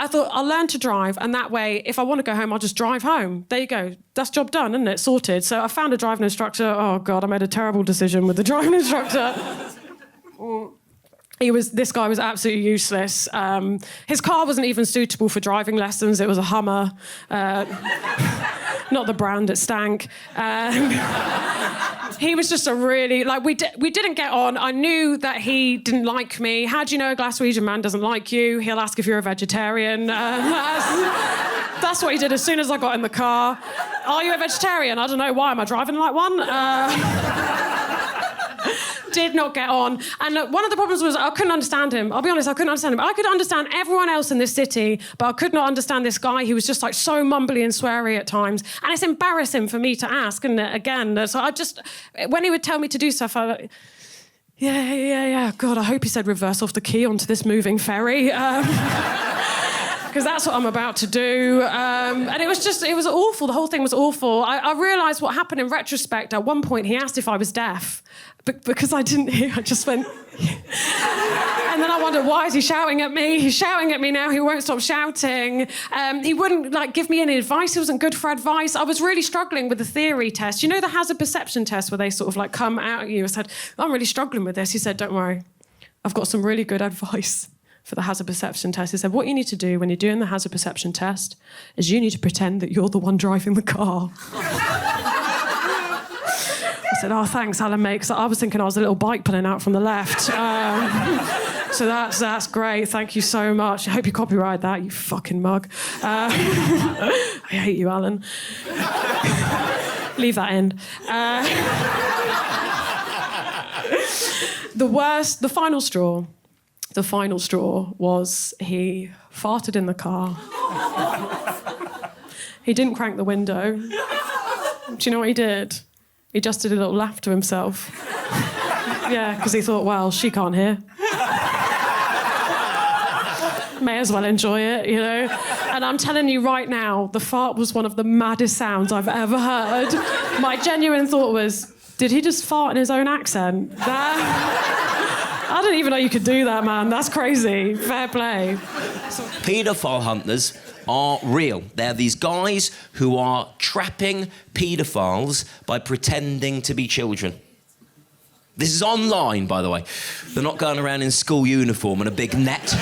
I thought, I'll learn to drive, and that way, if I want to go home, I'll just drive home. There you go. That's job done, isn't it? Sorted. So I found a driving instructor. Oh, God, I made a terrible decision with the driving instructor. This guy was absolutely useless. His car wasn't even suitable for driving lessons. It was a Hummer. Not the brand, it stank. He was just a really, we didn't get on. I knew that he didn't like me. How do you know a Glaswegian man doesn't like you? He'll ask if you're a vegetarian. That's what he did as soon as I got in the car. Are you a vegetarian? I don't know. Why? Am I driving like one? Did not get on. And one of the problems was I couldn't understand him. I'll be honest, I couldn't understand him. I could understand everyone else in this city, but I could not understand this guy. He was just so mumbly and sweary at times. And it's embarrassing for me to ask, and again, so when he would tell me to do stuff, I like, yeah. God, I hope he said reverse off the key onto this moving ferry. Because that's what I'm about to do. And it was awful. The whole thing was awful. I realised what happened in retrospect. At one point, he asked if I was deaf. Because I didn't hear, I just went... And then I wondered, why is he shouting at me? He's shouting at me now. He won't stop shouting. He wouldn't, give me any advice. He wasn't good for advice. I was really struggling with the theory test. You know the hazard perception test where they sort of, come out at you? I said, I'm really struggling with this. He said, don't worry. I've got some really good advice for the hazard perception test. He said, what you need to do when you're doing the hazard perception test is you need to pretend that you're the one driving the car. I said, oh, thanks, Alan, mate, because I was thinking I was a little bike pulling out from the left. So that's great. Thank you so much. I hope you copyright that, you fucking mug. I hate you, Alan. Leave that in. The final straw was he farted in the car. He didn't crank the window. Do you know what he did? He just did a little laugh to himself. Yeah, because he thought, well, she can't hear. May as well enjoy it, you know? And I'm telling you right now, the fart was one of the maddest sounds I've ever heard. My genuine thought was, did he just fart in his own accent? I didn't even know you could do that, man. That's crazy. Fair play. Paedophile hunters are real. They're these guys who are trapping paedophiles by pretending to be children. This is online, by the way. They're not going around in school uniform and a big net.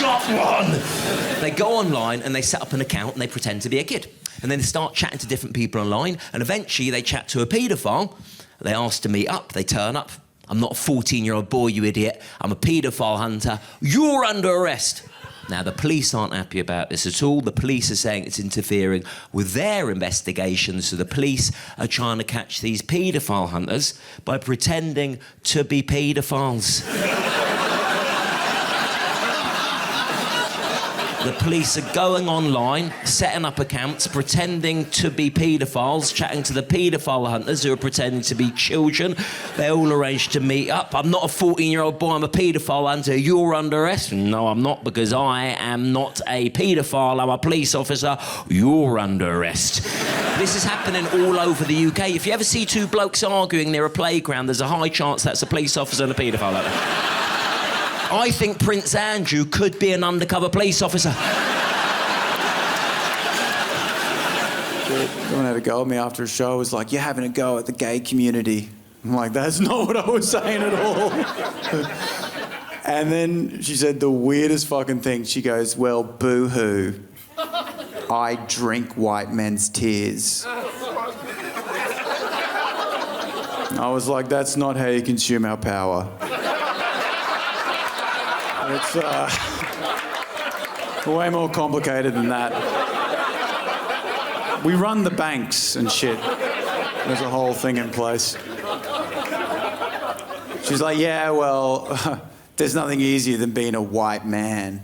Got one! They go online and they set up an account and they pretend to be a kid. And then they start chatting to different people online, and eventually they chat to a paedophile. They ask to meet up, they turn up. I'm not a 14-year-old boy, you idiot. I'm a paedophile hunter. You're under arrest. Now, the police aren't happy about this at all. The police are saying it's interfering with their investigations, so the police are trying to catch these paedophile hunters by pretending to be paedophiles. The police are going online, setting up accounts, pretending to be paedophiles, chatting to the paedophile hunters who are pretending to be children. They all arranged to meet up. I'm not a 14-year-old boy, I'm a paedophile hunter. You're under arrest. No, I'm not, because I am not a paedophile. I'm a police officer. You're under arrest. This is happening all over the UK. If you ever see two blokes arguing near a playground, there's a high chance that's a police officer and a paedophile hunter. I think Prince Andrew could be an undercover police officer. Someone had a go at me after a show. It was like, you're having a go at the gay community. I'm like, that's not what I was saying at all. And then she said the weirdest fucking thing. She goes, well, boo-hoo. I drink white men's tears. I was like, that's not how you consume our power. It's way more complicated than that. We run the banks and shit. There's a whole thing in place. She's like, yeah, well, there's nothing easier than being a white man.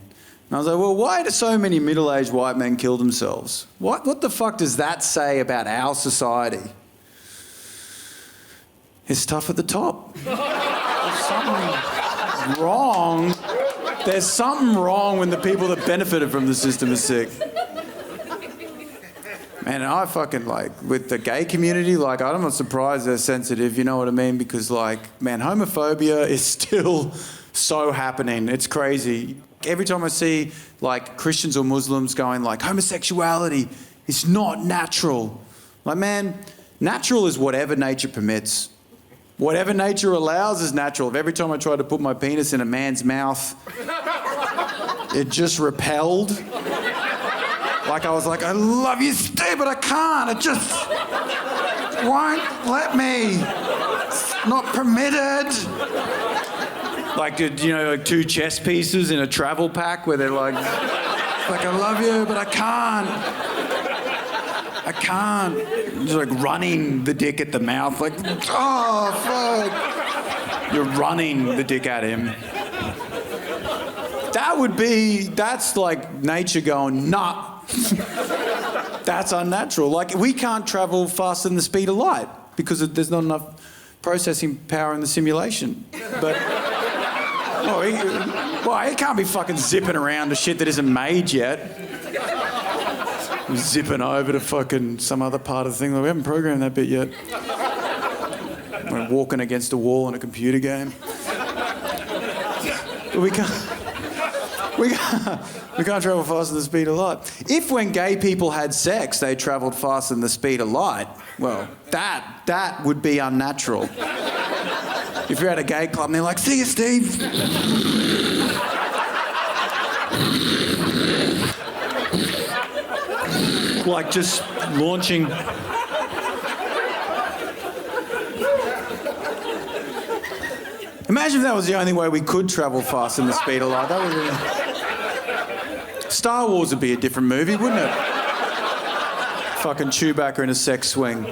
And I was like, well, why do so many middle-aged white men kill themselves? What the fuck does that say about our society? It's tough at the top. There's something wrong. There's something wrong when the people that benefited from the system are sick. Man, I fucking, with the gay community, I'm not surprised they're sensitive, you know what I mean? Because, man, homophobia is still so happening. It's crazy. Every time I see like Christians or Muslims going like homosexuality is not natural. Like, man, natural is whatever nature permits. Whatever nature allows is natural. If every time I tried to put my penis in a man's mouth, it just repelled. Like I was like, I love you, Steve, but I can't. It just won't let me. It's not permitted. Like, you know, like 2 chess pieces in a travel pack where they're like, I love you, but I can't. I can't. Just like running the dick at the mouth, like, oh, fuck. You're running the dick at him. That's like nature going, nah. That's unnatural. Like, we can't travel faster than the speed of light because there's not enough processing power in the simulation. But, he can't be fucking zipping around to shit that isn't made yet. Zipping over to fucking some other part of the thing. We haven't programmed that bit yet. Like walking against a wall in a computer game. But we can't travel faster than the speed of light. If when gay people had sex, they travelled faster than the speed of light, well, that would be unnatural. If you're at a gay club and they're like, see you, Steve. Like just launching. Imagine if that was the only way we could travel faster than the speed of light. That would be... Star Wars would be a different movie, wouldn't it? Fucking Chewbacca in a sex swing.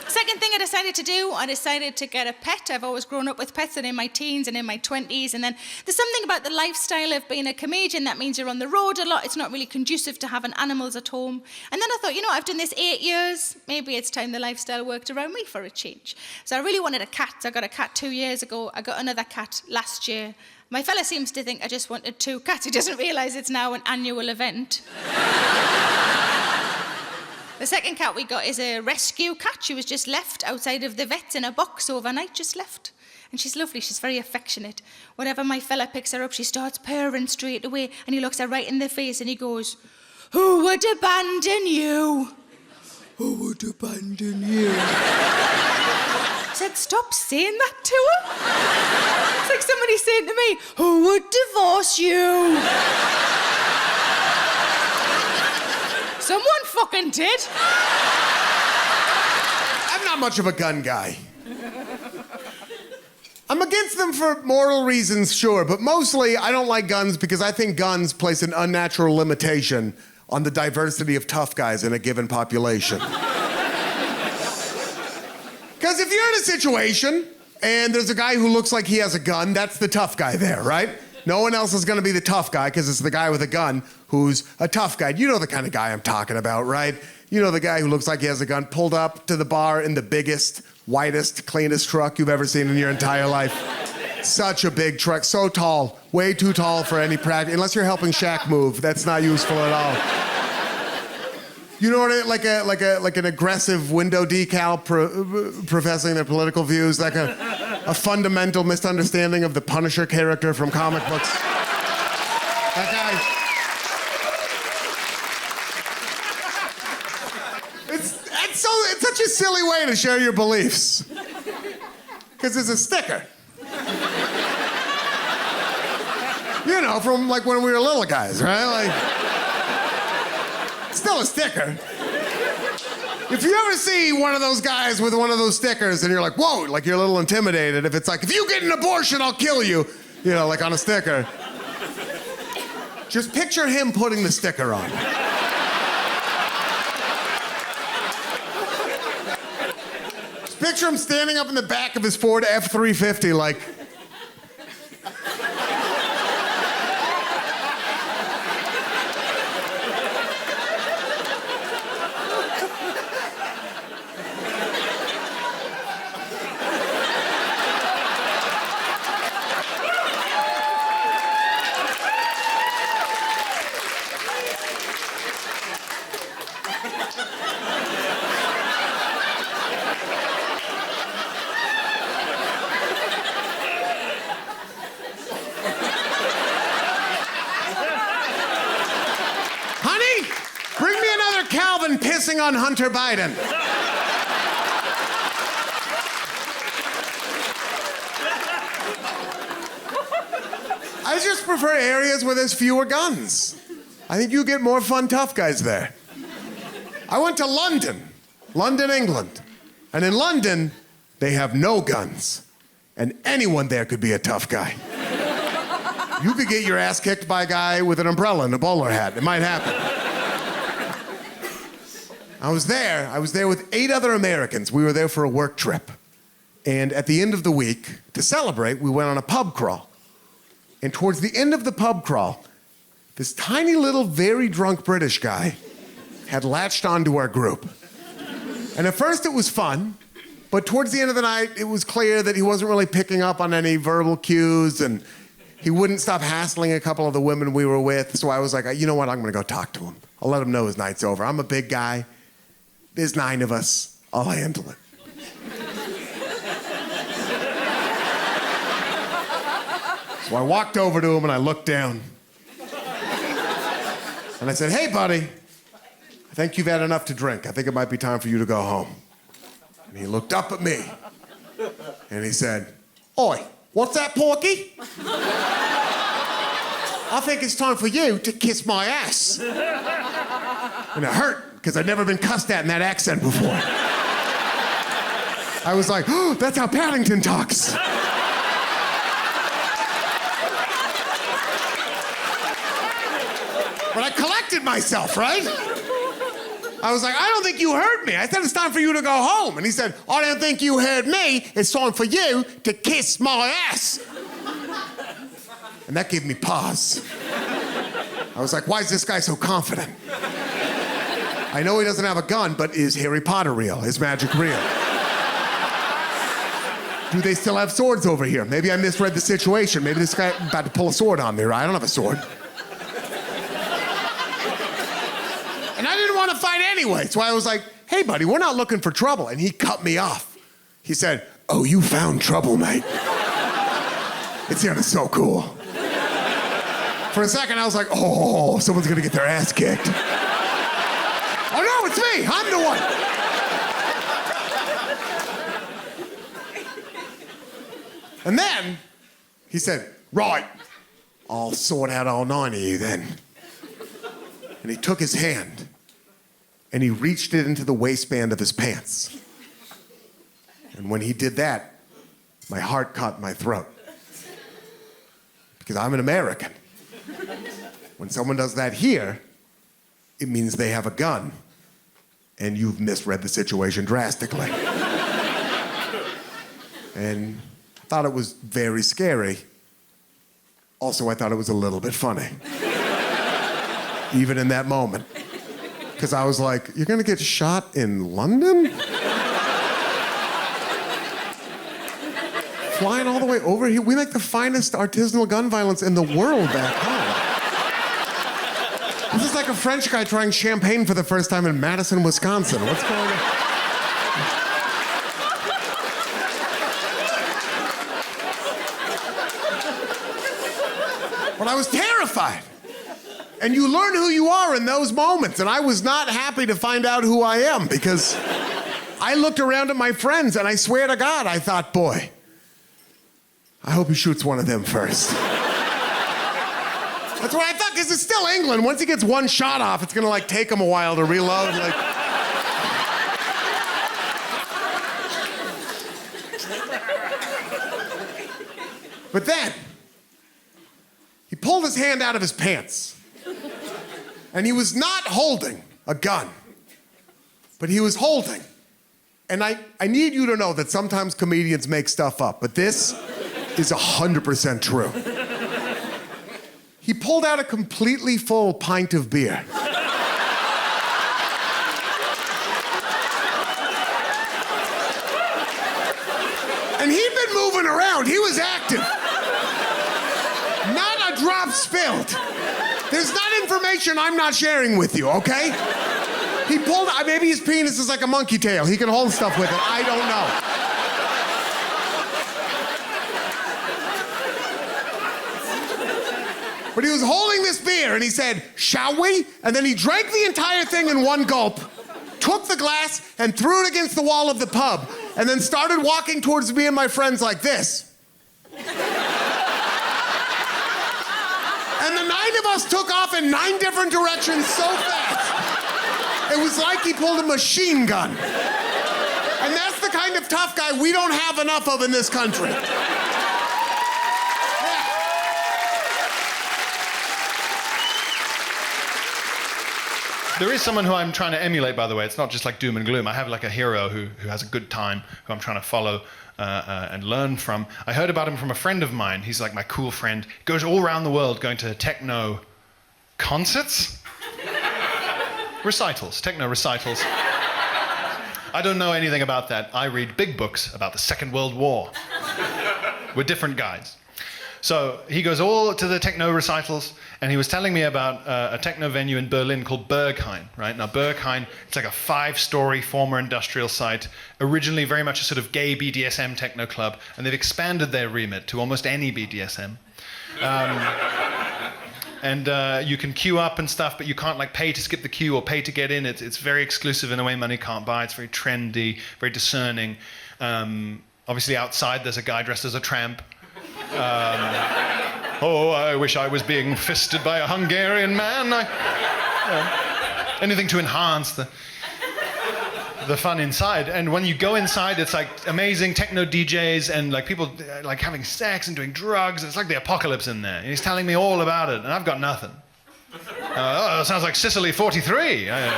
Second thing I decided to do, I decided to get a pet. I've always grown up with pets, and in my teens and in my 20s. And then there's something about the lifestyle of being a comedian that means you're on the road a lot. It's not really conducive to having animals at home. And then I thought, I've done this 8 years. Maybe it's time the lifestyle worked around me for a change. So I really wanted a cat. I got a cat 2 years ago. I got another cat last year. My fella seems to think I just wanted 2 cats. He doesn't realise it's now an annual event. The second cat we got is a rescue cat. She was just left outside of the vet in a box overnight, just left. And she's lovely, she's very affectionate. Whenever my fella picks her up, she starts purring straight away, and he looks her right in the face and he goes, "Who would abandon you? Who would abandon you?" I said, stop saying that to her. It's like somebody saying to me, "Who would divorce you?" Someone fucking did. I'm not much of a gun guy. I'm against them for moral reasons, sure, but mostly I don't like guns because I think guns place an unnatural limitation on the diversity of tough guys in a given population. Because if you're in a situation and there's a guy who looks like he has a gun, that's the tough guy there, right? No one else is going to be the tough guy because it's the guy with a gun who's a tough guy. You know the kind of guy I'm talking about, right? You know the guy who looks like he has a gun, pulled up to the bar in the biggest, whitest, cleanest truck you've ever seen in your entire life. Such a big truck, so tall, way too tall for any practice. Unless you're helping Shaq move, that's not useful at all. You know what? Like an aggressive window decal professing their political views, like a fundamental misunderstanding of the Punisher character from comic books. That guy. It's such a silly way to share your beliefs. Because it's a sticker. You know, from like when we were little guys, right? Like, still a sticker. If you ever see one of those guys with one of those stickers and you're like, whoa, like you're a little intimidated. If it's like, if you get an abortion, I'll kill you, you know, like on a sticker. Just picture him putting the sticker on. Just picture him standing up in the back of his Ford F-350 like, pissing on Hunter Biden. I just prefer areas where there's fewer guns. I think you get more fun tough guys there. I went to London, England. And in London, they have no guns. And anyone there could be a tough guy. You could get your ass kicked by a guy with an umbrella and a bowler hat. It might happen. I was there with 8 other Americans. We were there for a work trip. And at the end of the week, to celebrate, we went on a pub crawl. And towards the end of the pub crawl, this tiny little, very drunk British guy had latched onto our group. And at first it was fun, but towards the end of the night, it was clear that he wasn't really picking up on any verbal cues, and he wouldn't stop hassling a couple of the women we were with. So I was like, you know what, I'm gonna go talk to him. I'll let him know his night's over. I'm a big guy. There's 9 of us. I'll handle it. So I walked over to him and I looked down. And I said, hey, buddy, I think you've had enough to drink. I think it might be time for you to go home. And he looked up at me and he said, oi, what's that, Porky? I think it's time for you to kiss my ass. And it hurt, because I'd never been cussed at in that accent before. I was like, oh, that's how Paddington talks. But I collected myself, right? I was like, I don't think you heard me. I said it's time for you to go home. And he said, I don't think you heard me. It's time for you to kiss my ass. And that gave me pause. I was like, why is this guy so confident? I know he doesn't have a gun, but is Harry Potter real? Is magic real? Do they still have swords over here? Maybe I misread the situation. Maybe this guy about to pull a sword on me, right? I don't have a sword. And I didn't want to fight anyway, so I was like, hey, buddy, we're not looking for trouble. And he cut me off. He said, oh, you found trouble, mate. It sounded so cool. For a second, I was like, oh, someone's gonna get their ass kicked. Oh, no, it's me. I'm the one. And then he said, right, I'll sort out all 9 of you then. And he took his hand and he reached it into the waistband of his pants. And when he did that, my heart caught my throat. Because I'm an American. When someone does that here, it means they have a gun. And you've misread the situation drastically. And I thought it was very scary. Also, I thought it was a little bit funny. Even in that moment. Because I was like, you're gonna get shot in London? Flying all the way over here? We make the finest artisanal gun violence in the world back home. This is like a French guy trying champagne for the first time in Madison, Wisconsin. What's going on? But I was terrified. And you learn who you are in those moments. And I was not happy to find out who I am, because I looked around at my friends and I swear to God, I thought, boy, I hope he shoots one of them first. That's what I thought, because it's still England. Once he gets one shot off, it's gonna take him a while to reload. But then, he pulled his hand out of his pants. And he was not holding a gun, but he was holding. And I need you to know that sometimes comedians make stuff up, but this is 100% true. He pulled out a completely full pint of beer. And he'd been moving around. He was active. Not a drop spilled. There's not information I'm not sharing with you, okay? He pulled, maybe his penis is like a monkey tail. He can hold stuff with it. I don't know. But he was holding this beer and he said, shall we? And then he drank the entire thing in one gulp. took the glass and threw it against the wall of the pub, and then started walking towards me and my friends like this. And the 9 of us took off in 9 different directions so fast. It was like he pulled a machine gun. And that's the kind of tough guy we don't have enough of in this country. There is someone who I'm trying to emulate, by the way. It's not just like doom and gloom. I have like a hero who has a good time, who I'm trying to follow and learn from. I heard about him from a friend of mine. He's like my cool friend. He goes all around the world going to techno concerts? Recitals, techno recitals. I don't know anything about that. I read big books about the Second World War with different guys. So he goes all to the techno recitals, and he was telling me about a techno venue in Berlin called Berghain, right? Now, Berghain, it's like a 5-story former industrial site, originally very much a sort of gay BDSM techno club, and they've expanded their remit to almost any BDSM. And you can queue up and stuff, but you can't like pay to skip the queue or pay to get in. It's very exclusive in a way money can't buy. It's very trendy, very discerning. Obviously outside there's a guy dressed as a tramp. Oh, I wish I was being fisted by a Hungarian man. Anything to enhance the fun inside. And when you go inside, it's like amazing techno DJs and like people like having sex and doing drugs. It's like the apocalypse in there. And he's telling me all about it, and I've got nothing. Oh, it sounds like Sicily 43. I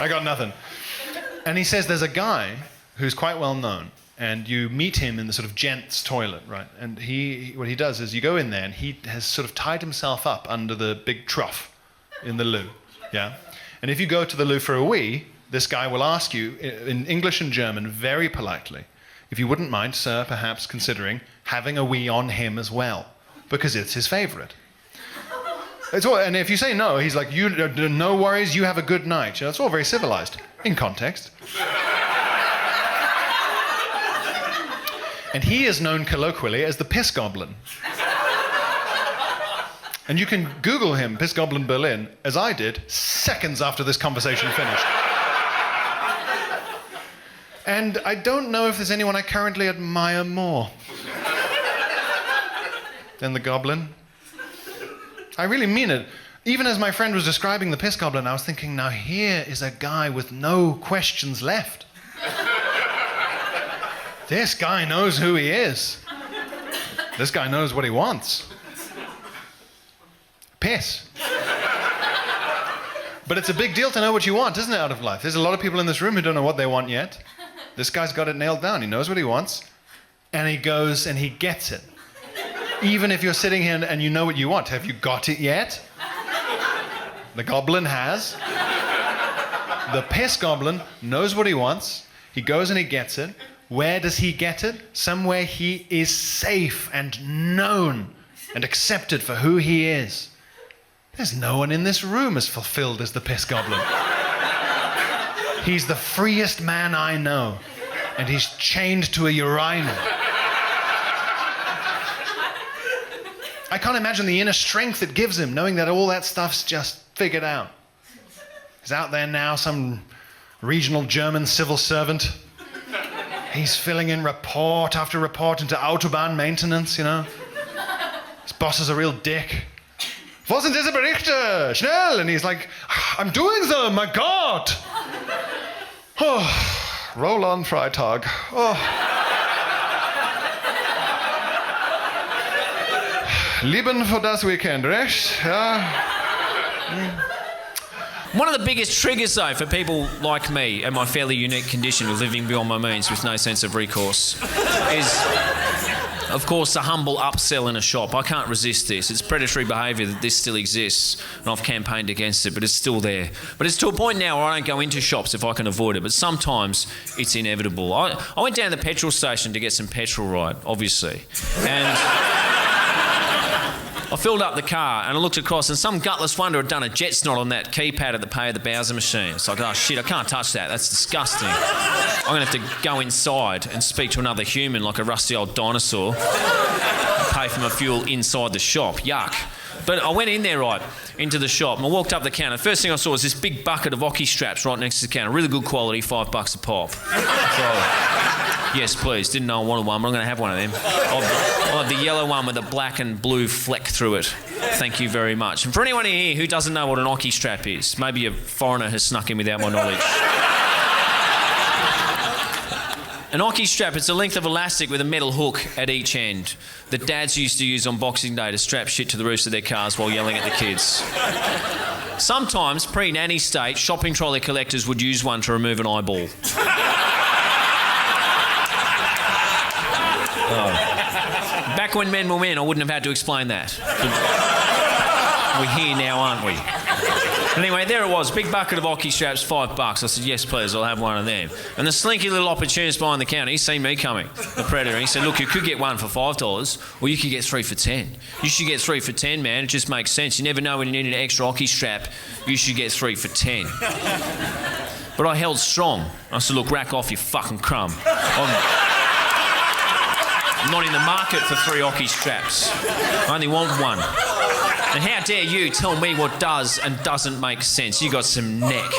got nothing. And he says there's a guy who's quite well known, and you meet him in the sort of gents' toilet, right? And what he does is you go in there, and he has sort of tied himself up under the big trough in the loo, yeah? And if you go to the loo for a wee, this guy will ask you in English and German very politely if you wouldn't mind, sir, perhaps considering having a wee on him as well, because it's his favorite. It's all, and if you say no, he's like, "You, no worries, you have a good night." You know, it's all very civilized in context. And he is known colloquially as the Piss Goblin. And you can Google him, Piss Goblin Berlin, as I did, seconds after this conversation finished. And I don't know if there's anyone I currently admire more than the Goblin. I really mean it. Even as my friend was describing the Piss Goblin, I was thinking, now here is a guy with no questions left. This guy knows who he is. This guy knows what he wants. Piss. But it's a big deal to know what you want, isn't it, out of life? There's a lot of people in this room who don't know what they want yet. This guy's got it nailed down. He knows what he wants. And he goes and he gets it. Even if you're sitting here and you know what you want. Have you got it yet? The Goblin has. The Piss Goblin knows what he wants. He goes and he gets it. Where does he get it? Somewhere he is safe and known and accepted for who he is. There's no one in this room as fulfilled as the Piss Goblin. He's the freest man I know, and he's chained to a urinal. I can't imagine the inner strength it gives him, knowing that all that stuff's just figured out. He's out there now, some regional German civil servant. He's filling in report after report into Autobahn maintenance, you know. His boss is a real dick. Wo sind diese Berichte? Schnell! And he's like, I'm doing them, my God! Oh, roll on, Freitag. Oh. Lieben für das Weekend, recht? Ja. One of the biggest triggers, though, for people like me and my fairly unique condition of living beyond my means with no sense of recourse is, of course, the humble upsell in a shop. I can't resist this. It's predatory behaviour that this still exists, and I've campaigned against it, but it's still there. But it's to a point now where I don't go into shops if I can avoid it, but sometimes it's inevitable. I went down to the petrol station to get some petrol, right, obviously, and I filled up the car and I looked across and some gutless wonder had done a jet snot on that keypad at the pay of the Bowser machine. It's like, oh shit, I can't touch that. That's disgusting. I'm going to have to go inside and speak to another human like a rusty old dinosaur. Pay for my fuel inside the shop. Yuck. But I went in there, right, into the shop, and I walked up the counter. The first thing I saw was this big bucket of hockey straps right next to the counter. Really good quality, $5 a pop. So, yes, please. Didn't know I wanted one, but I'm going to have one of them. I'll have the yellow one with a black and blue fleck through it. Thank you very much. And for anyone here who doesn't know what an hockey strap is, maybe a foreigner has snuck in without my knowledge. An hockey strap, it's a length of elastic with a metal hook at each end that dads used to use on Boxing Day to strap shit to the roofs of their cars while yelling at the kids. Sometimes, pre-nanny state, shopping trolley collectors would use one to remove an eyeball. Back when men were men, I wouldn't have had to explain that. But we're here now, aren't we? Anyway, there it was, big bucket of hockey straps, $5. I said, yes, please, I'll have one of them. And the slinky little opportunist behind the counter, he's seen me coming, the predator. He said, look, you could get one for $5, or you could get 3 for 10. You should get 3 for 10, man. It just makes sense. You never know when you need an extra hockey strap. You should get 3 for 10. But I held strong. I said, look, rack off, you fucking crumb. I'm not in the market for 3 hockey straps. I only want one. And how dare you tell me what does and doesn't make sense? You got some neck.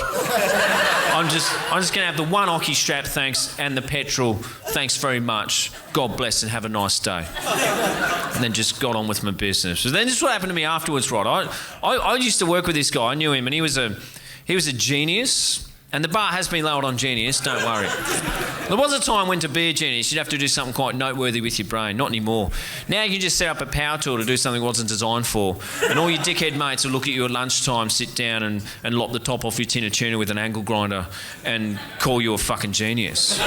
I'm just going to have the one hockey strap, thanks, and the petrol, thanks very much. God bless and have a nice day. And then just got on with my business. So then this is what happened to me afterwards, Rod. I used to work with this guy. I knew him, and he was a genius. And the bar has been lowered on genius, don't worry. There was a time when to be a genius, you'd have to do something quite noteworthy with your brain. Not anymore. Now you can just set up a power tool to do something it wasn't designed for. And all your dickhead mates will look at you at lunchtime, sit down and lop the top off your tin of tuna with an angle grinder and call you a fucking genius.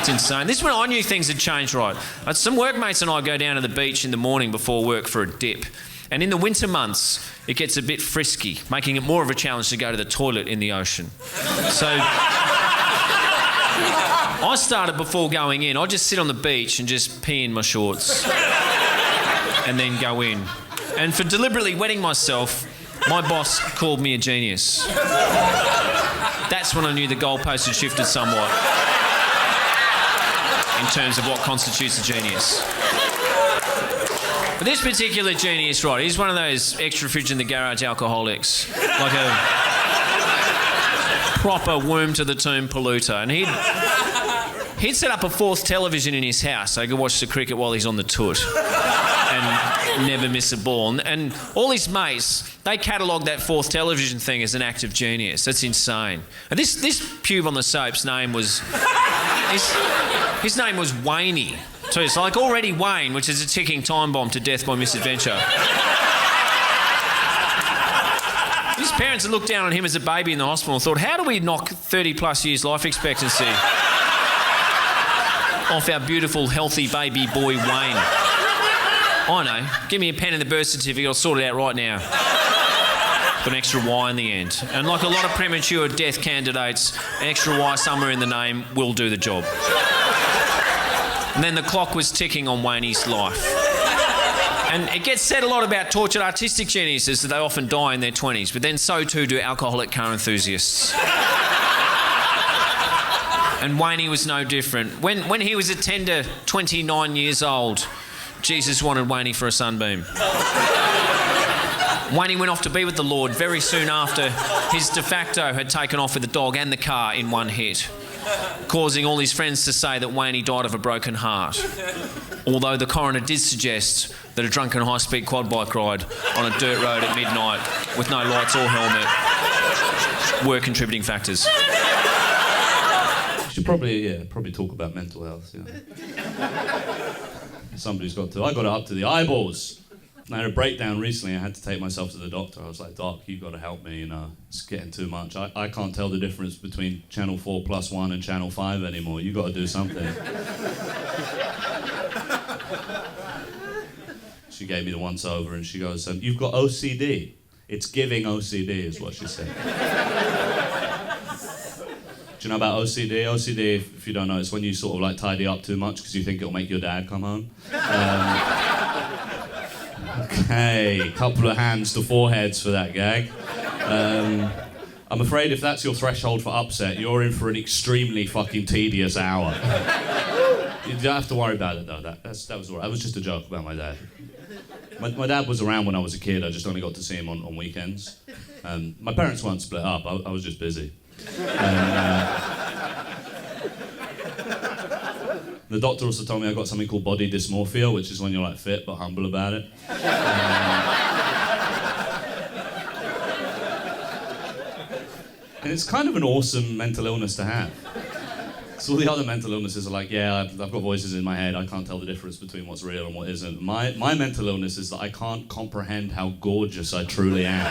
It's insane. This is when I knew things had changed, right? Some workmates and I go down to the beach in the morning before work for a dip. And in the winter months, it gets a bit frisky, making it more of a challenge to go to the toilet in the ocean. So I started before going in. I just sit on the beach and just pee in my shorts and then go in. And for deliberately wetting myself, my boss called me a genius. That's when I knew the goalpost had shifted somewhat in terms of what constitutes a genius. But this particular genius, right, he's one of those extra fridge in the garage alcoholics. Like a proper worm to the tomb polluter. And he'd set up a 4th television in his house so he could watch the cricket while he's on the toot and never miss a ball. And all his mates, they catalogued that 4th television thing as an act of genius. That's insane. And this pube on the soap's name was... His name was Wayne. So it's like already Wayne, which is a ticking time bomb to death by misadventure. His parents had looked down on him as a baby in the hospital and thought, how do we knock 30 plus years life expectancy off our beautiful, healthy baby boy Wayne? I know. Give me a pen and the birth certificate, I'll sort it out right now. Put an extra Y in the end. And like a lot of premature death candidates, an extra Y somewhere in the name will do the job. And then the clock was ticking on Wayne's life. And it gets said a lot about tortured artistic geniuses that they often die in their 20s, but then so too do alcoholic car enthusiasts. And Wayne was no different. When he was a tender 29 years old, Jesus wanted Wayne for a sunbeam. Wayne went off to be with the Lord very soon after his de facto had taken off with the dog and the car in one hit, causing all his friends to say that Wayne died of a broken heart. Although the coroner did suggest that a drunken high-speed quad bike ride on a dirt road at midnight with no lights or helmet were contributing factors. Should probably talk about mental health. Somebody's got to. I got it up to the eyeballs. I had a breakdown recently. I had to take myself to the doctor. I was like, Doc, you've got to help me. It's getting too much. I can't tell the difference between Channel 4+1 and Channel 5 anymore. You've got to do something. She gave me the once-over and she goes, you've got OCD. It's giving OCD is what she said. Do you know about OCD? OCD, if you don't know, it's when you sort of like tidy up too much because you think it'll make your dad come home. Okay, couple of hands to foreheads for that gag. I'm afraid if that's your threshold for upset, you're in for an extremely fucking tedious hour. You don't have to worry about it though. That was all right. That was just a joke about my dad. My dad was around when I was a kid. I just only got to see him on weekends. My parents weren't split up. I was just busy. The doctor also told me I got something called body dysmorphia, which is when you're like fit but humble about it. And it's kind of an awesome mental illness to have. So all the other mental illnesses are like, yeah, I've got voices in my head, I can't tell the difference between what's real and what isn't. My mental illness is that I can't comprehend how gorgeous I truly am.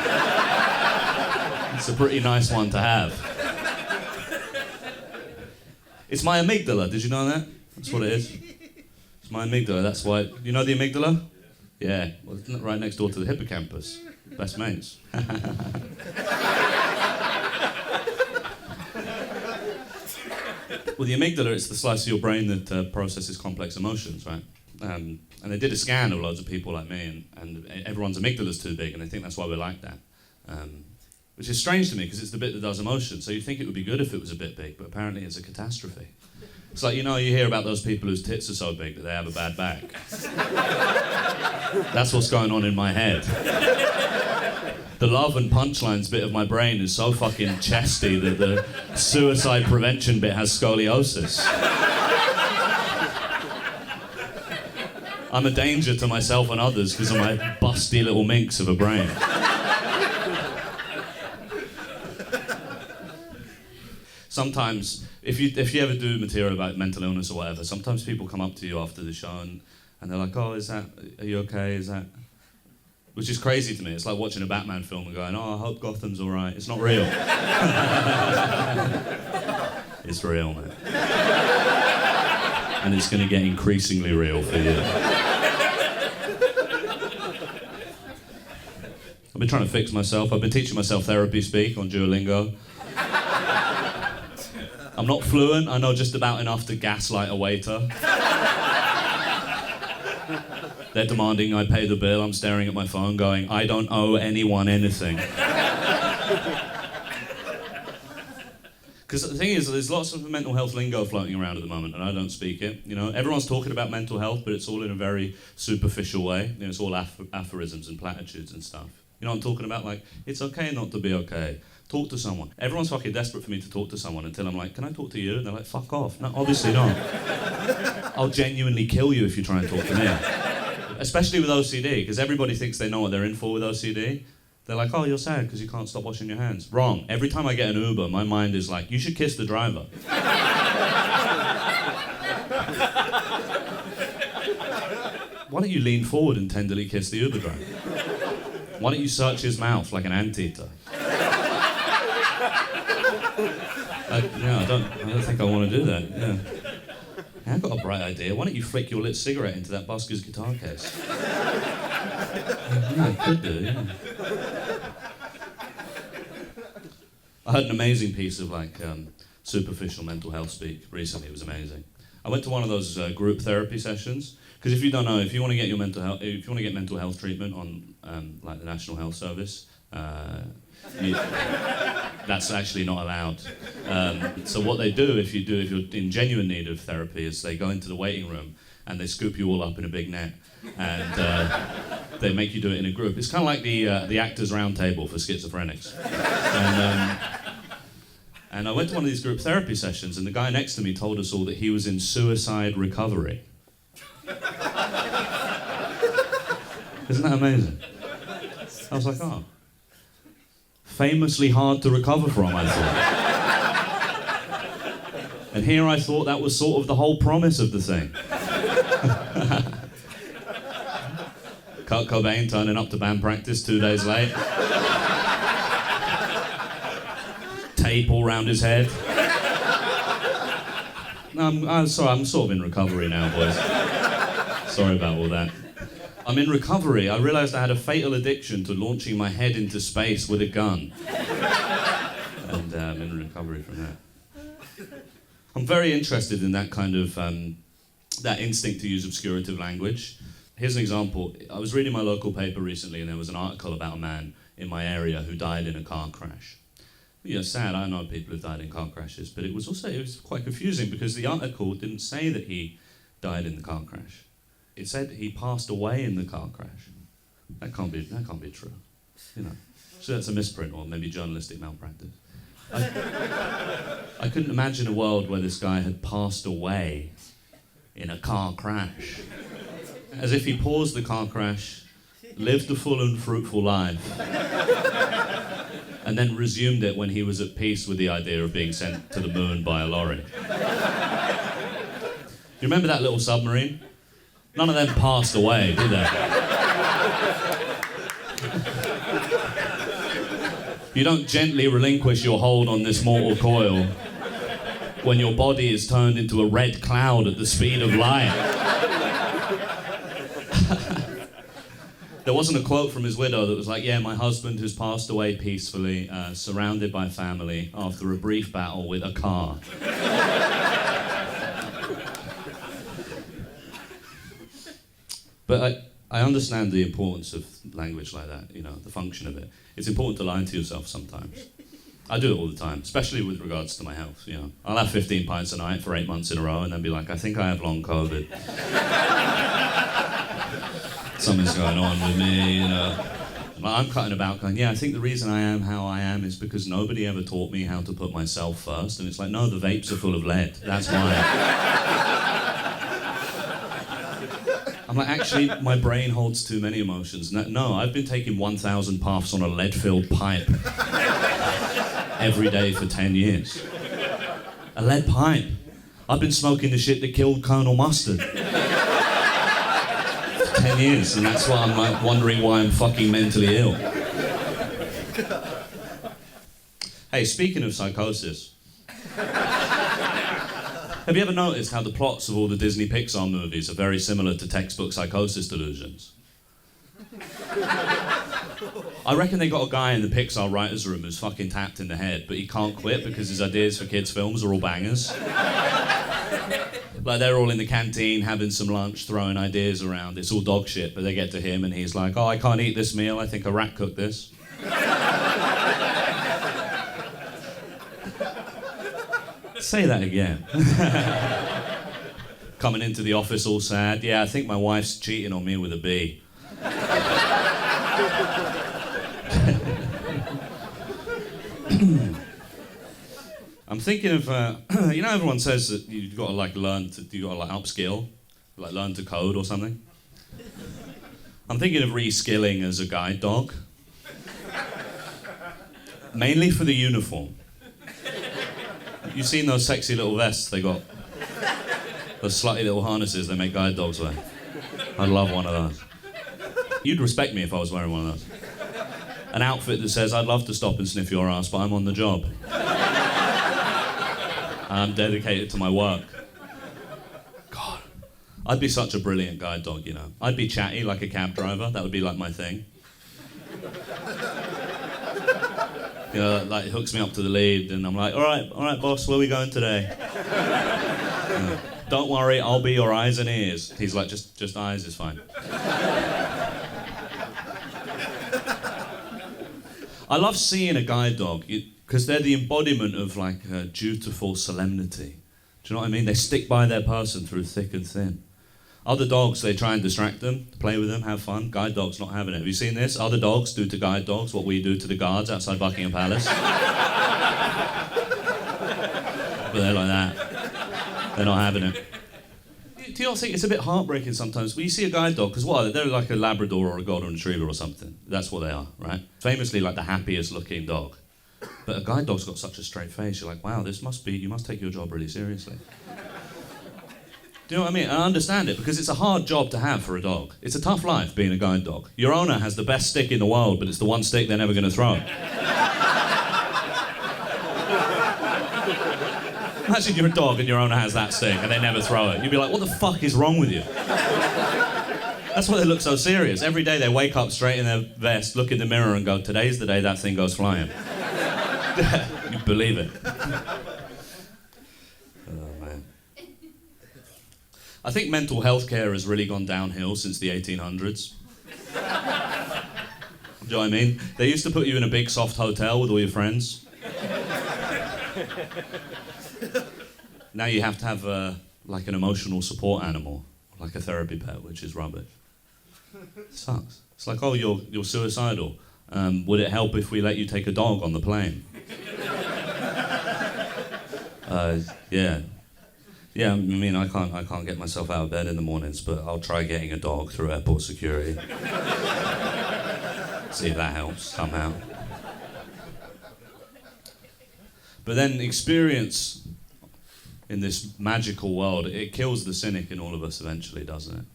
It's a pretty nice one to have. It's my amygdala, did you know that? That's what it is. It's my amygdala, that's why... You know the amygdala? Yeah, well, it's right next door to the hippocampus. Best mates. Well, the amygdala, it's the slice of your brain that processes complex emotions, right? And they did a scan of loads of people like me, and everyone's amygdala's too big, and they think that's why we're like that. Which is strange to me, because it's the bit that does emotion, so you think it would be good if it was a bit big, but apparently it's a catastrophe. It's like, you know, you hear about those people whose tits are so big that they have a bad back. That's what's going on in my head. The love and punchlines bit of my brain is so fucking chesty that the suicide prevention bit has scoliosis. I'm a danger to myself and others because of my busty little minx of a brain. Sometimes, if you ever do material about mental illness or whatever, sometimes people come up to you after the show and they're like, oh, are you okay? Is that... Which is crazy to me. It's like watching a Batman film and going, oh, I hope Gotham's all right. It's not real. It's real, man. And it's going to get increasingly real for you. I've been trying to fix myself. I've been teaching myself therapy speak on Duolingo. I'm not fluent. I know just about enough to gaslight a waiter. They're demanding I pay the bill. I'm staring at my phone going, I don't owe anyone anything. Because the thing is, there's lots of mental health lingo floating around at the moment, and I don't speak it. You know, everyone's talking about mental health, but it's all in a very superficial way. You know, it's all aphorisms and platitudes and stuff. You know what I'm talking about? Like, it's okay not to be okay. Talk to someone. Everyone's fucking desperate for me to talk to someone until I'm like, can I talk to you? And they're like, fuck off. No, obviously not. I'll genuinely kill you if you try and talk to me. Especially with OCD, because everybody thinks they know what they're in for with OCD. They're like, oh, you're sad because you can't stop washing your hands. Wrong. Every time I get an Uber, my mind is like, you should kiss the driver. Why don't you lean forward and tenderly kiss the Uber driver? Why don't you search his mouth like an anteater? I don't think I want to do that, yeah. I've got a bright idea. Why don't you flick your lit cigarette into that busker's guitar case? Yeah, I could do, yeah. I heard an amazing piece of superficial mental health speak recently. It was amazing. I went to one of those group therapy sessions because if you don't know, if you want to get your mental health, if you want to get mental health treatment on like the National Health Service, that's actually not allowed. So what they do if you're in genuine need of therapy is they go into the waiting room and they scoop you all up in a big net and they make you do it in a group. It's kind of like the Actors Round Table for schizophrenics. And I went to one of these group therapy sessions and the guy next to me told us all that he was in suicide recovery. Isn't that amazing? I was like, oh. Famously hard to recover from, I thought. And here I thought that was sort of the whole promise of the thing. Kurt Cobain turning up to band practice 2 days late. Tape all round his head. No, I'm sorry, I'm sort of in recovery now, boys. Sorry about all that. I'm in recovery. I realised I had a fatal addiction to launching my head into space with a gun. And I'm in recovery from that. I'm very interested in that kind of, that instinct to use obscurative language. Here's an example. I was reading my local paper recently and there was an article about a man in my area who died in a car crash. Yeah, sad, I know people who've died in car crashes, but it was quite confusing because the article didn't say that he died in the car crash. It said he passed away in the car crash. That can't be true. You know, so that's a misprint or maybe journalistic malpractice. I couldn't imagine a world where this guy had passed away in a car crash. As if he paused the car crash, lived a full and fruitful life, and then resumed it when he was at peace with the idea of being sent to the moon by a lorry. You remember that little submarine? None of them passed away, did they? You don't gently relinquish your hold on this mortal coil when your body is turned into a red cloud at the speed of light. There wasn't a quote from his widow that was like, yeah, my husband has passed away peacefully, surrounded by family, after a brief battle with a car. But I understand the importance of language like that, you know, the function of it. It's important to lie to yourself sometimes. I do it all the time, especially with regards to my health, you know. I'll have 15 pints a night for 8 months in a row and then be like, I think I have long COVID. Something's going on with me, you know. I'm cutting about going, yeah, I think the reason I am how I am is because nobody ever taught me how to put myself first. And it's like, no, the vapes are full of lead. That's why. I'm like, actually, my brain holds too many emotions. No, I've been taking 1,000 puffs on a lead-filled pipe every day for 10 years. A lead pipe. I've been smoking the shit that killed Colonel Mustard. 10 years, and that's why I'm like wondering why I'm fucking mentally ill. Hey, speaking of psychosis, have you ever noticed how the plots of all the Disney Pixar movies are very similar to textbook psychosis delusions? I reckon they got a guy in the Pixar writer's room who's fucking tapped in the head, but he can't quit because his ideas for kids' films are all bangers. Like, they're all in the canteen having some lunch, throwing ideas around. It's all dog shit, but they get to him and he's like, oh, I can't eat this meal. I think a rat cooked this. Say that again. Coming into the office all sad. Yeah, I think my wife's cheating on me with a bee. I'm thinking of, you know, everyone says that you've got to like upskill, like learn to code or something. I'm thinking of reskilling as a guide dog. Mainly for the uniform. You've seen those sexy little vests they got? Those slutty little harnesses they make guide dogs wear. I'd love one of those. You'd respect me if I was wearing one of those. An outfit that says, I'd love to stop and sniff your ass, but I'm on the job. I'm dedicated to my work. God, I'd be such a brilliant guide dog, you know. I'd be chatty like a cab driver. That would be like my thing. You know, like, it hooks me up to the lead, and I'm like, all right, boss, where are we going today? Don't worry, I'll be your eyes and ears. He's like, just eyes is fine. I love seeing a guide dog, because they're the embodiment of, like, dutiful solemnity. Do you know what I mean? They stick by their person through thick and thin. Other dogs, they try and distract them, play with them, have fun. Guide dogs not having it. Have you seen this? Other dogs do to guide dogs what we do to the guards outside Buckingham Palace. But they're like that. They're not having it. Do you not think it's a bit heartbreaking sometimes when you see a guide dog? Because what? They're like a Labrador or a Golden Retriever or something. That's what they are, right? Famously like the happiest looking dog. But a guide dog's got such a straight face. You're like, wow, you must take your job really seriously. Do you know what I mean? I understand it, because it's a hard job to have for a dog. It's a tough life being a guide dog. Your owner has the best stick in the world, but it's the one stick they're never going to throw. Imagine you're a dog and your owner has that stick and they never throw it. You'd be like, what the fuck is wrong with you? That's why they look so serious. Every day they wake up straight in their vest, look in the mirror and go, today's the day that thing goes flying. You believe it. Oh, man. I think mental health care has really gone downhill since the 1800s. Do you know what I mean? They used to put you in a big soft hotel with all your friends. Now you have to have like an emotional support animal, like a therapy pet, which is rubbish. It sucks. It's like, oh, you're suicidal. Would it help if we let you take a dog on the plane? Yeah. Yeah, I mean, I can't get myself out of bed in the mornings, but I'll try getting a dog through airport security. See if that helps somehow. But then experience in this magical world, it kills the cynic in all of us eventually, doesn't it?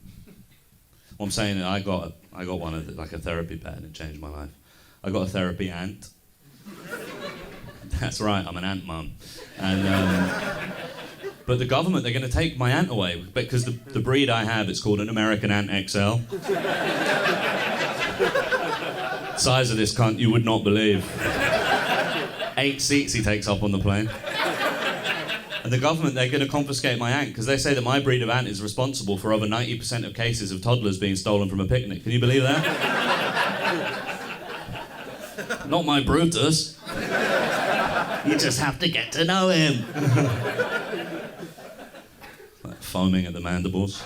Well, I'm saying I got one of like a therapy pet and it changed my life. I got a therapy ant. That's right, I'm an ant mum. And but the government, they're going to take my ant away because the breed I have, it's called an American Ant XL. Size of this cunt you would not believe. 8 seats he takes up on the plane. And the government, they're going to confiscate my ant because they say that my breed of ant is responsible for over 90% of cases of toddlers being stolen from a picnic. Can you believe that? Not my Brutus. You just have to get to know him. Like foaming at the mandibles.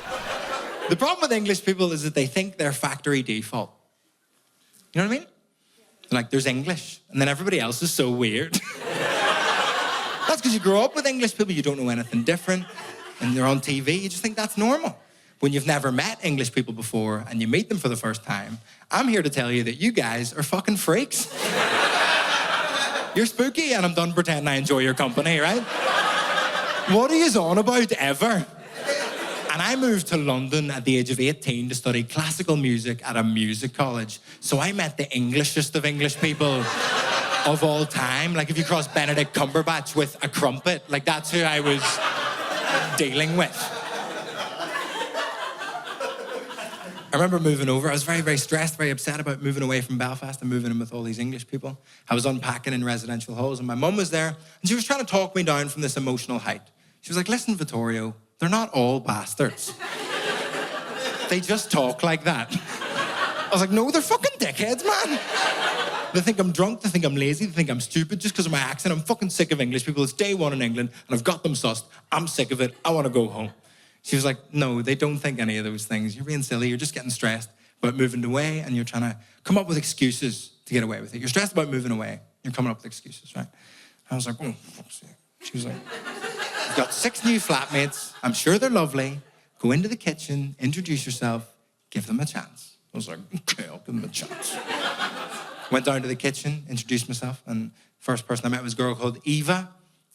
The problem with English people is that they think they're factory default. You know what I mean? They're like, there's English, and then everybody else is so weird. That's because you grow up with English people, you don't know anything different, and they're on TV, you just think that's normal. When you've never met English people before, and you meet them for the first time, I'm here to tell you that you guys are fucking freaks. You're spooky, and I'm done pretending I enjoy your company, right? What are you on about ever? And I moved to London at the age of 18 to study classical music at a music college. So I met the Englishest of English people of all time. Like if you cross Benedict Cumberbatch with a crumpet, like that's who I was dealing with. I remember moving over. I was very, very stressed, very upset about moving away from Belfast and moving in with all these English people. I was unpacking in residential halls and my mum was there and she was trying to talk me down from this emotional height. She was like, listen, Vittorio, they're not all bastards. They just talk like that. I was like, no, they're fucking dickheads, man. They think I'm drunk, they think I'm lazy, they think I'm stupid just because of my accent. I'm fucking sick of English people. It's day one in England and I've got them sussed. I'm sick of it. I want to go home. She was like, no, they don't think any of those things. You're being silly. You're just getting stressed about moving away and you're trying to come up with excuses to get away with it. You're stressed about moving away. You're coming up with excuses, right? I was like, oh, fuck's sake. She was like, I've got 6 new flatmates. I'm sure they're lovely. Go into the kitchen, introduce yourself, give them a chance. I was like, okay, I'll give them a chance. Went down to the kitchen, introduced myself, and first person I met was a girl called Eva.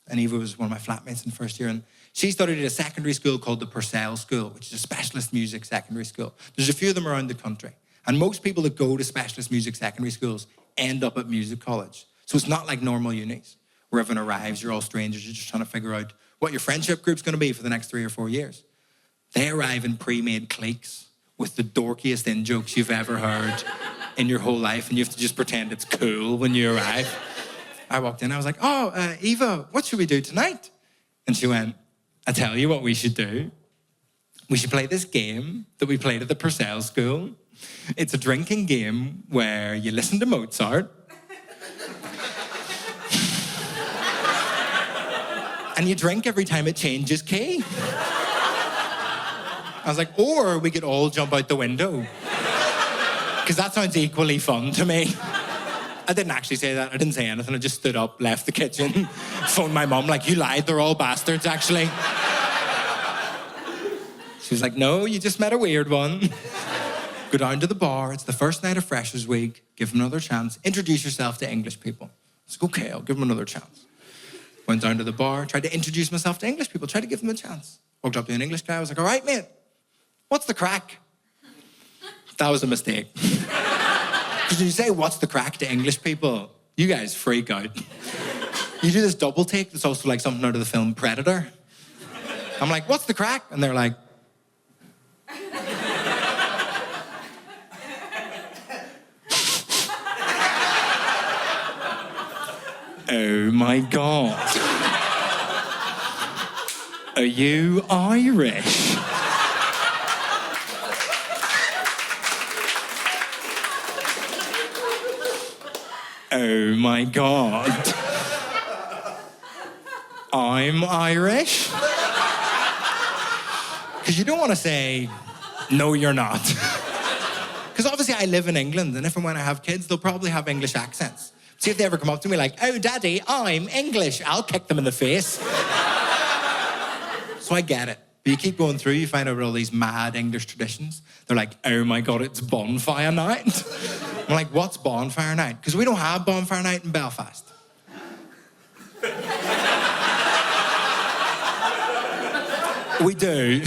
And Eva was one of my flatmates in first year. And she studied at a secondary school called the Purcell School, which is a specialist music secondary school. There's a few of them around the country. And most people that go to specialist music secondary schools end up at music college. So it's not like normal unis, where everyone arrives, you're all strangers, you're just trying to figure out what your friendship group's going to be for the next 3 or 4 years. They arrive in pre-made cliques with the dorkiest in-jokes you've ever heard in your whole life, and you have to just pretend it's cool when you arrive. I walked in, I was like, oh, Eva, what should we do tonight? And she went, I tell you what we should do. We should play this game that we played at the Purcell School. It's a drinking game where you listen to Mozart. And you drink every time it changes key. I was like, or we could all jump out the window. Because that sounds equally fun to me. I didn't actually say that. I didn't say anything. I just stood up, left the kitchen, phoned my mum, like, you lied, they're all bastards, actually. She was like, no, you just met a weird one. Go down to the bar. It's the first night of Freshers Week. Give them another chance. Introduce yourself to English people. I was like, okay, I'll give them another chance. Went down to the bar, tried to introduce myself to English people, tried to give them a chance. Walked up to an English guy. I was like, all right, mate, what's the crack? That was a mistake. Because when you say, what's the crack to English people, you guys freak out. You do this double take that's also like something out of the film Predator. I'm like, what's the crack? And they're like, oh my God. Are you Irish? Oh my God. I'm Irish? Because you don't want to say, no, you're not. Because obviously I live in England, and if and when I have kids, they'll probably have English accents. See if they ever come up to me like, oh, Daddy, I'm English. I'll kick them in the face. So I get it. But you keep going through, you find out all these mad English traditions. They're like, oh my God, it's bonfire night. I'm like, what's bonfire night? Because we don't have bonfire night in Belfast. We do.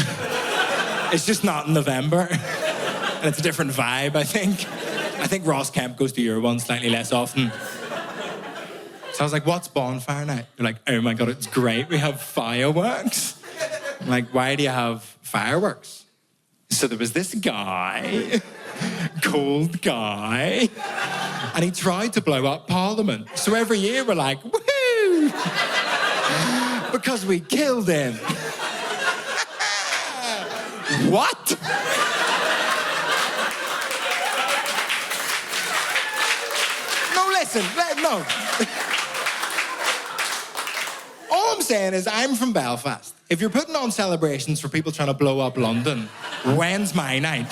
It's just not in November. And it's a different vibe, I think. I think Ross Kemp goes to your one slightly less often. So I was like, what's bonfire night? They're like, oh my God, it's great. We have fireworks. I'm like, why do you have fireworks? So there was this guy, cold guy, and he tried to blow up Parliament. So every year we're like, woohoo! Because we killed him. What? No, listen, no. All I'm saying is I'm from Belfast. If you're putting on celebrations for people trying to blow up London, when's my night?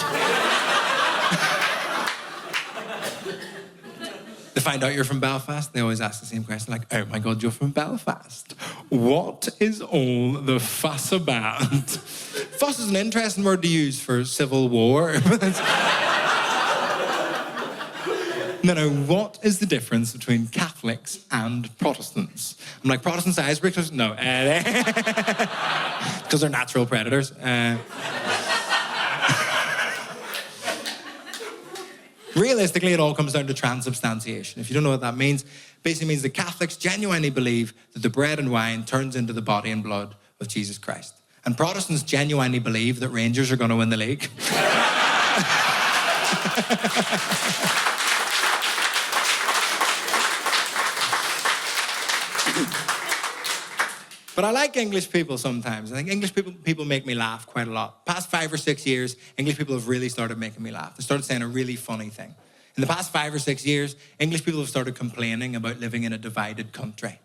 They find out you're from Belfast, they always ask the same question, like, oh my God, you're from Belfast. What is all the fuss about? Fuss is an interesting word to use for civil war. No, what is the difference between Catholics and Protestants? I'm like, Protestants, icebreakers? No. Because they're natural predators. Realistically, it all comes down to transubstantiation. If you don't know what that means, basically means the Catholics genuinely believe that the bread and wine turns into the body and blood of Jesus Christ. And Protestants genuinely believe that Rangers are going to win the league. But I like English people sometimes. I think English people make me laugh quite a lot. Past 5 or 6 years, English people have really started making me laugh. They started saying a really funny thing. In the past 5 or 6 years, English people have started complaining about living in a divided country.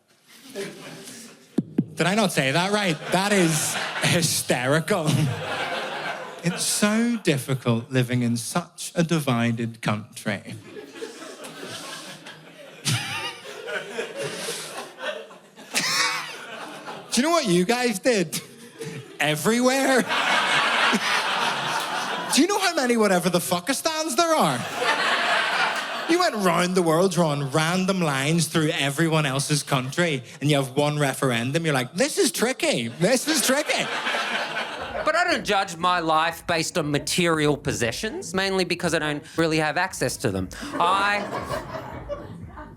Did I not say that right? That is hysterical. It's so difficult living in such a divided country. Do you know what you guys did? Everywhere? Do you know how many whatever the fuckistans there are? You went round the world drawing random lines through everyone else's country and you have one referendum. You're like, this is tricky. This is tricky. But I don't judge my life based on material possessions, mainly because I don't really have access to them. I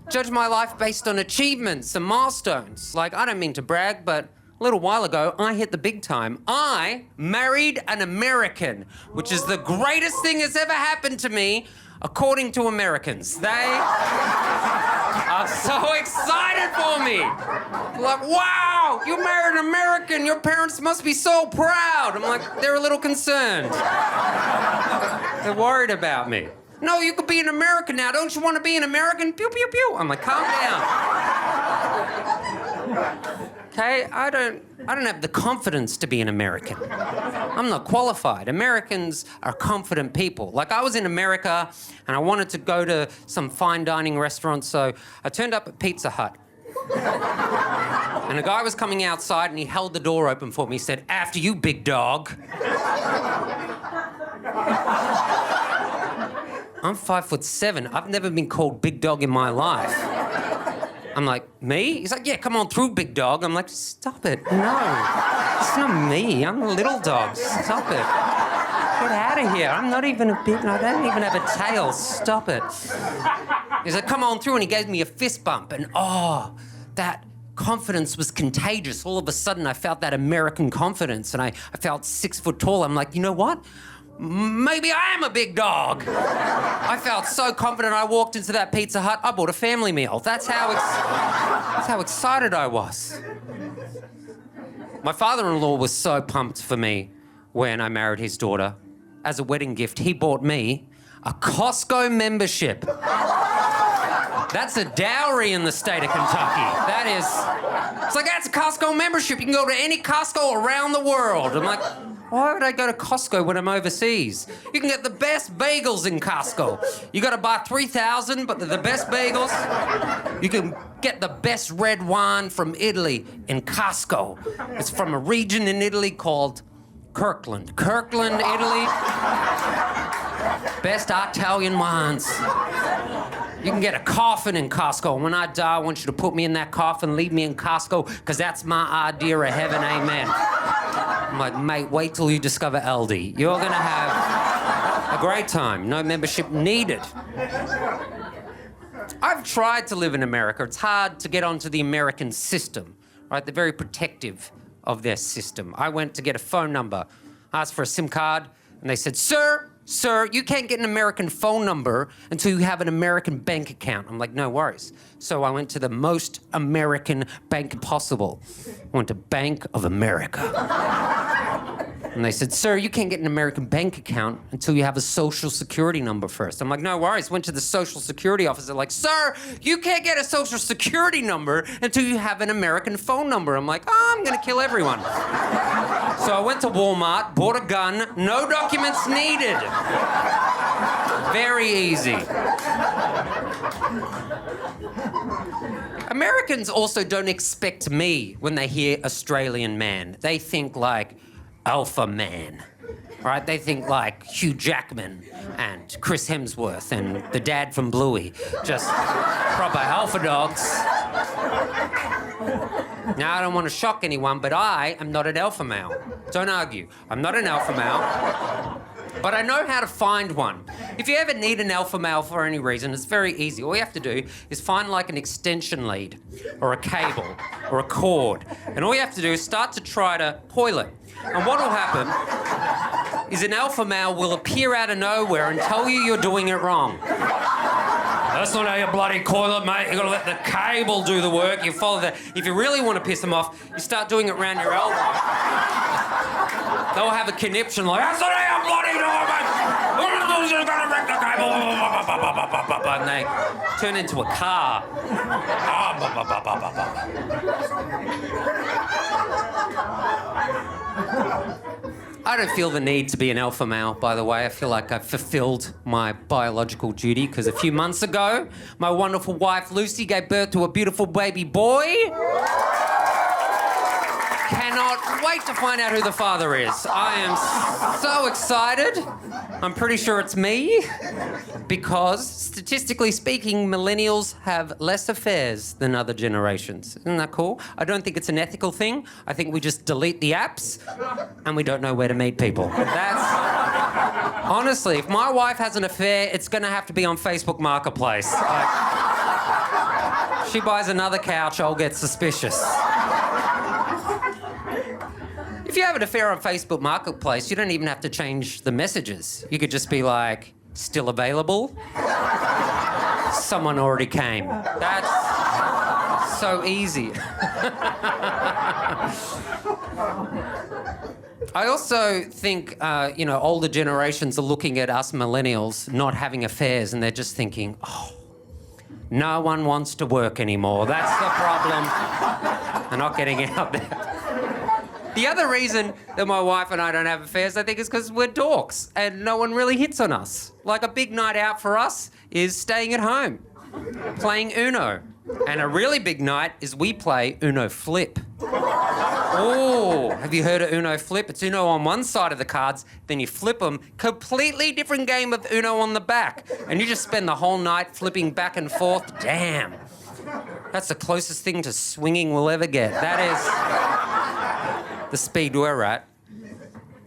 judge my life based on achievements and milestones. Like, I don't mean to brag, but a little while ago, I hit the big time. I married an American, which is the greatest thing that's ever happened to me, according to Americans. They are so excited for me. They're like, wow, you married an American. Your parents must be so proud. I'm like, they're a little concerned. They're worried about me. No, you could be an American now. Don't you want to be an American? Pew, pew, pew. I'm like, calm down. Okay, I don't have the confidence to be an American. I'm not qualified. Americans are confident people. Like, I was in America and I wanted to go to some fine dining restaurant, so I turned up at Pizza Hut. And a guy was coming outside and he held the door open for me. He said, after you, big dog. I'm 5'7". I've never been called big dog in my life. I'm like, me? He's like, yeah, come on through, big dog. I'm like, stop it. No, it's not me. I'm a little dog. Stop it. Get out of here. I'm not even a big, I don't even have a tail. Stop it. He's like, come on through, and he gave me a fist bump. And oh, that confidence was contagious. All of a sudden, I felt that American confidence, and I felt 6 foot tall. I'm like, you know what? Maybe I am a big dog. I felt so confident. I walked into that Pizza Hut. I bought a family meal. That's how excited I was. My father-in-law was so pumped for me when I married his daughter. As a wedding gift, he bought me a Costco membership. That's a dowry in the state of Kentucky. That is... It's like, that's a Costco membership. You can go to any Costco around the world. I'm like, Why would I go to Costco when I'm overseas? You can get the best bagels in Costco. You got to buy 3,000, but they're the best bagels. You can get the best red wine from Italy in Costco. It's from a region in Italy called Kirkland, Italy. Best Italian wines. You can get a coffin in Costco. And when I die, I want you to put me in that coffin, leave me in Costco, because that's my idea of heaven, amen. I'm like, mate, wait till you discover Aldi. You're gonna have a great time. No membership needed. I've tried to live in America. It's hard to get onto the American system, right? They're very protective of their system. I went to get a phone number, asked for a SIM card, and they said, Sir, you can't get an American phone number until you have an American bank account. I'm like, no worries. So I went to the most American bank possible. I went to Bank of America. And they said, sir, you can't get an American bank account until you have a social security number first. I'm like, no worries. Went to the social security office. They're like, sir, you can't get a social security number until you have an American phone number. I'm like, oh, I'm gonna kill everyone. So I went to Walmart, bought a gun, no documents needed. Very easy. Americans also don't expect me when they hear Australian man. They think like alpha man, right? They think like Hugh Jackman and Chris Hemsworth and the dad from Bluey. Just proper alpha dogs. Now, I don't want to shock anyone, but I am not an alpha male. Don't argue. I'm not an alpha male. But I know how to find one. If you ever need an alpha male for any reason, it's very easy. All you have to do is find like an extension lead or a cable or a cord. And all you have to do is start to try to coil it. And what will happen is an alpha male will appear out of nowhere and tell you you're doing it wrong. That's not how you bloody coil it, mate. You gotta let the cable do the work. You follow the... If you really want to piss them off, you start doing it around your elbow. They'll have a conniption like, that's not how you bloody do it, mate. You're gonna wreck the cable. And they turn into a car. I don't feel the need to be an alpha male, by the way. I feel like I've fulfilled my biological duty because a few months ago, my wonderful wife, Lucy, gave birth to a beautiful baby boy. Cannot wait to find out who the father is. I am so excited. I'm pretty sure it's me because, statistically speaking, millennials have less affairs than other generations. Isn't that cool? I don't think it's an ethical thing. I think we just delete the apps and we don't know where to meet people. That's... Honestly, if my wife has an affair, it's going to have to be on Facebook Marketplace. Like, she buys another couch, I'll get suspicious. If you have an affair on Facebook Marketplace, you don't even have to change the messages. You could just be like, still available? Someone already came. That's so easy. I also think, older generations are looking at us millennials not having affairs and they're just thinking, oh, no one wants to work anymore. That's the problem. They're not getting out there. The other reason that my wife and I don't have affairs, I think, is because we're dorks and no one really hits on us. Like, a big night out for us is staying at home, playing Uno. And a really big night is we play Uno Flip. Oh, have you heard of Uno Flip? It's Uno on one side of the cards, then you flip them. Completely different game of Uno on the back. And you just spend the whole night flipping back and forth. Damn. That's the closest thing to swinging we'll ever get. That is... the speed we're at.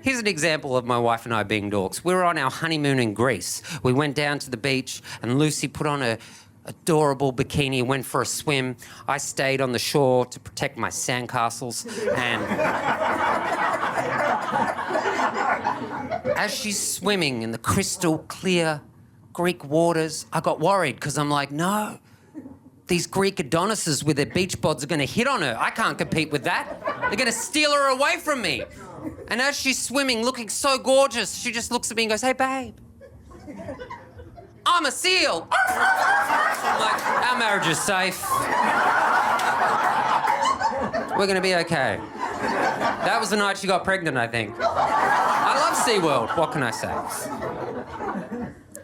Here's an example of my wife and I being dorks. We were on our honeymoon in Greece. We went down to the beach and Lucy put on a adorable bikini, went for a swim. I stayed on the shore to protect my sandcastles. And as she's swimming in the crystal clear Greek waters, I got worried because I'm like, no, these Greek Adonises with their beach bods are going to hit on her. I can't compete with that. They're going to steal her away from me. And as she's swimming, looking so gorgeous, she just looks at me and goes, hey, babe, I'm a seal. I'm like, our marriage is safe. We're going to be okay. That was the night she got pregnant, I think. SeaWorld. What can I say?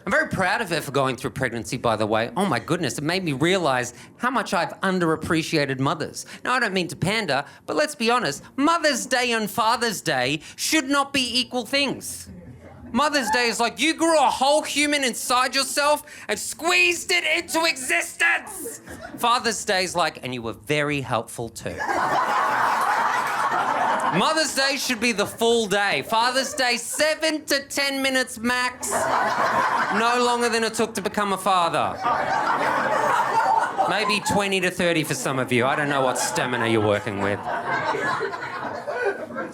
I'm very proud of her for going through pregnancy, by the way. Oh my goodness, it made me realise how much I've underappreciated mothers. Now, I don't mean to pander, but let's be honest, Mother's Day and Father's Day should not be equal things. Mother's Day is like you grew a whole human inside yourself and squeezed it into existence. Father's Day is like, and you were very helpful too. Mother's Day should be the full day. Father's Day, 7 to 10 minutes max. No longer than it took to become a father. Maybe 20 to 30 for some of you. I don't know what stamina you're working with.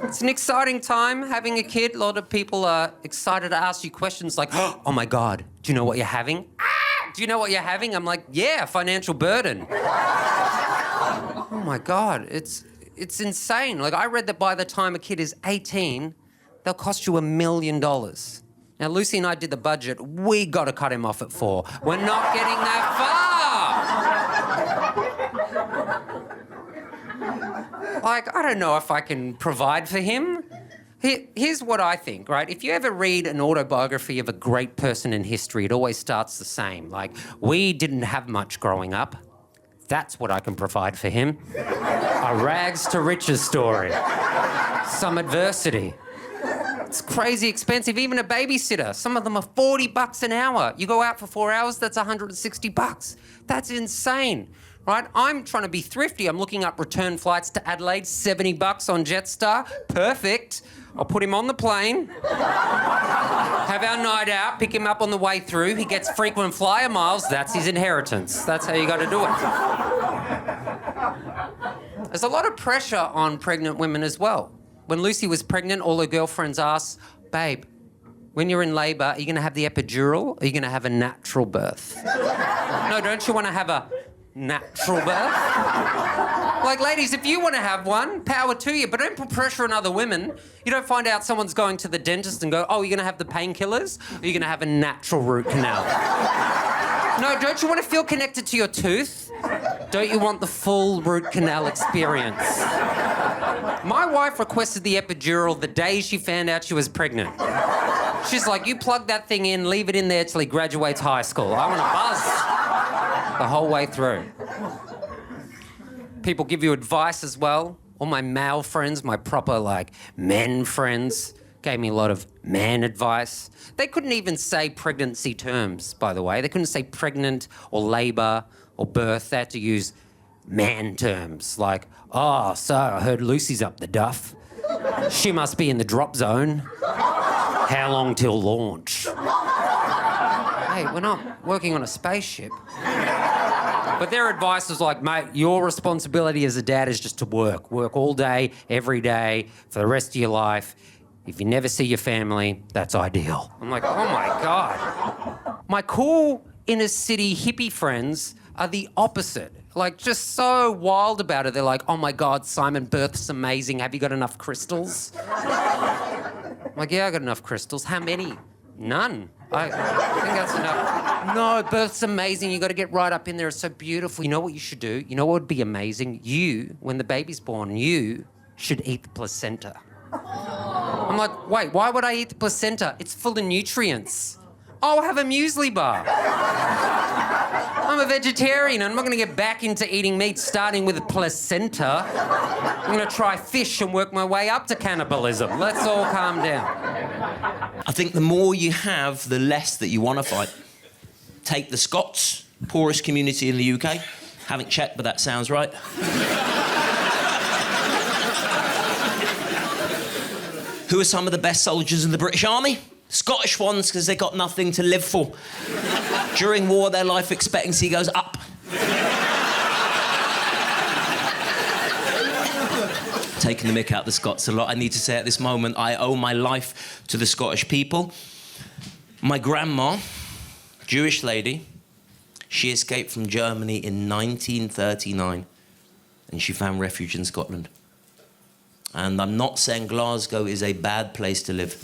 It's an exciting time having a kid. A lot of people are excited to ask you questions like, oh my God, do you know what you're having? Do you know what you're having? I'm like, yeah, financial burden. Oh my God, it's insane. Like, I read that by the time a kid is 18, they'll cost you $1 million. Now, Lucy and I did the budget. We got to cut him off at 4. We're not getting that far. Like, I don't know if I can provide for him. Here's what I think, right? If you ever read an autobiography of a great person in history, it always starts the same. Like, we didn't have much growing up. That's what I can provide for him. A rags to riches story. Some adversity. It's crazy expensive, even a babysitter. Some of them are $40 an hour. You go out for 4 hours, that's $160. That's insane, right? I'm trying to be thrifty. I'm looking up return flights to Adelaide, $70 on Jetstar. Perfect. I'll put him on the plane, have our night out, pick him up on the way through. He gets frequent flyer miles. That's his inheritance. That's how you got to do it. There's a lot of pressure on pregnant women as well. When Lucy was pregnant, all her girlfriends asked, babe, when you're in labour, are you going to have the epidural or are you going to have a natural birth? No, don't you want to have a natural birth? Like, ladies, if you want to have one, power to you, but don't put pressure on other women. You don't find out someone's going to the dentist and go, oh, you're going to have the painkillers or you're going to have a natural root canal? No, don't you want to feel connected to your tooth? Don't you want the full root canal experience? My wife requested the epidural the day she found out she was pregnant. She's like, you plug that thing in, leave it in there till he graduates high school. I want to buzz the whole way through. People give you advice as well. All my male friends, my proper, men friends, gave me a lot of man advice. They couldn't even say pregnancy terms, by the way. They couldn't say pregnant or labour or birth. They had to use man terms like, oh, so I heard Lucy's up the duff. She must be in the drop zone. How long till launch? Hey, we're not working on a spaceship. But their advice was like, mate, your responsibility as a dad is just to work. Work all day, every day, for the rest of your life. If you never see your family, that's ideal. I'm like, oh my God. My cool inner city hippie friends are the opposite. Like, just so wild about it. They're like, oh my God, Simon, birth's amazing. Have you got enough crystals? I'm like, yeah, I got enough crystals. How many? None. I think that's enough. No, birth's amazing. You got to get right up in there. It's so beautiful. You know what you should do? You know what would be amazing? You, when the baby's born, you should eat the placenta. I'm like, wait, why would I eat the placenta? It's full of nutrients. I'll have a muesli bar. I'm a vegetarian. I'm not going to get back into eating meat starting with a placenta. I'm going to try fish and work my way up to cannibalism. Let's all calm down. I think the more you have, the less that you want to fight. Take the Scots, poorest community in the UK. Haven't checked, but that sounds right. Who are some of the best soldiers in the British Army? Scottish ones, because they got nothing to live for. During war, their life expectancy goes up. Taking the mick out the Scots a lot. I need to say at this moment, I owe my life to the Scottish people. My grandma, Jewish lady, she escaped from Germany in 1939, and she found refuge in Scotland. And I'm not saying Glasgow is a bad place to live.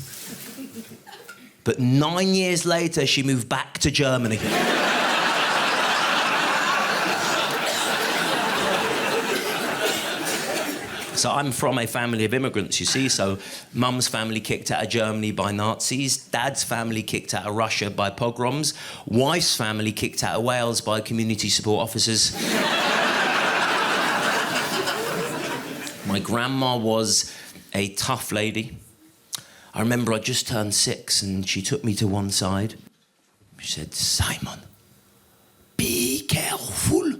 But 9 years later, she moved back to Germany. So I'm from a family of immigrants, you see. So mum's family kicked out of Germany by Nazis, dad's family kicked out of Russia by pogroms, wife's family kicked out of Wales by community support officers. My grandma was a tough lady. I remember I just turned 6 and she took me to one side. She said, Simon, be careful.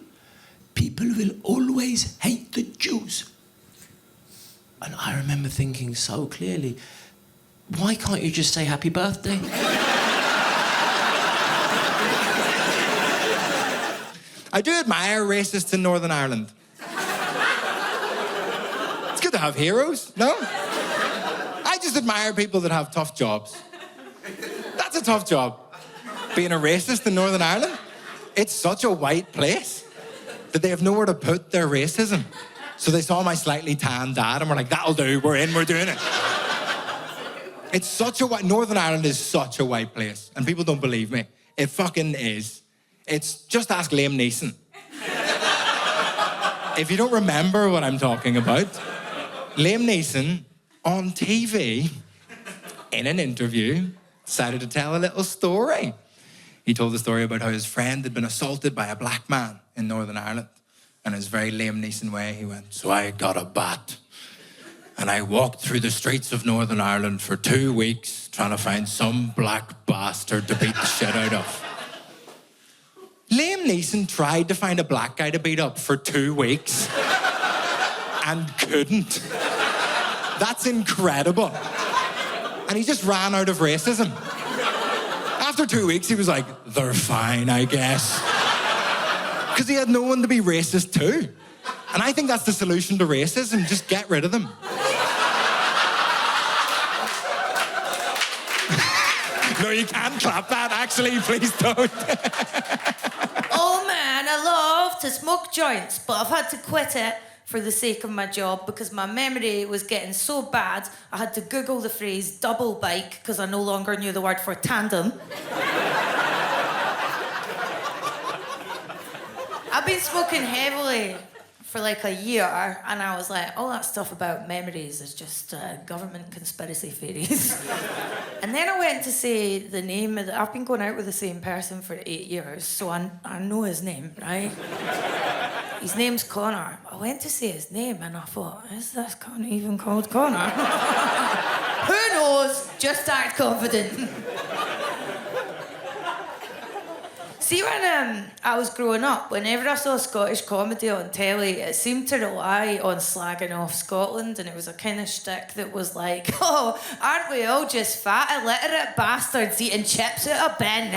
People will always hate the Jews. And I remember thinking so clearly, why can't you just say happy birthday? I do admire racists in Northern Ireland. It's good to have heroes, no? I just admire people that have tough jobs. That's a tough job. Being a racist in Northern Ireland, it's such a white place that they have nowhere to put their racism. So they saw my slightly tan dad and were like, that'll do, we're in, we're doing it. It's such a white... Northern Ireland is such a white place. And people don't believe me. It fucking is. It's... Just ask Liam Neeson. If you don't remember what I'm talking about, Liam Neeson, on TV, in an interview, decided to tell a little story. He told the story about how his friend had been assaulted by a black man in Northern Ireland. And in his very Liam Neeson way, he went, so I got a bat. And I walked through the streets of Northern Ireland for 2 weeks trying to find some black bastard to beat the shit out of. Liam Neeson tried to find a black guy to beat up for 2 weeks and couldn't. That's incredible. And he just ran out of racism. After 2 weeks, he was like, they're fine, I guess. Because he had no one to be racist to. And I think that's the solution to racism. Just get rid of them. No, you can't clap that, actually. Please don't. Oh, man, I love to smoke joints, but I've had to quit it for the sake of my job because my memory was getting so bad I had to Google the phrase double bike because I no longer knew the word for tandem. I've been smoking heavily for like a year and I was like, all that stuff about memories is just government conspiracy theories. And then I went to say the name of I've been going out with the same person for 8 years, so I know his name, right? His name's Connor. I went to say his name and I thought, is this cunt even called Connor? Who knows? Just act confident. See, when I was growing up, whenever I saw Scottish comedy on telly, it seemed to rely on slagging off Scotland, and it was a kind of shtick that was like, oh, aren't we all just fat, illiterate bastards eating chips out of bin?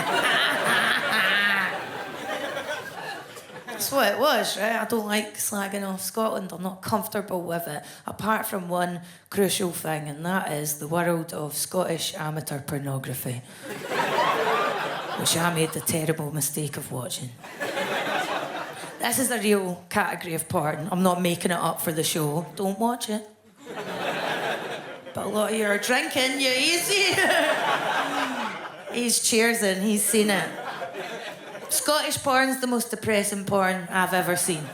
That's what it was, right? I don't like slagging off Scotland. I'm not comfortable with it, apart from one crucial thing, and that is the world of Scottish amateur pornography. Which I made the terrible mistake of watching. This is a real category of porn. I'm not making it up for the show. Don't watch it. But a lot of you are drinking. You see? He's cheersing. He's seen it. Scottish porn's the most depressing porn I've ever seen.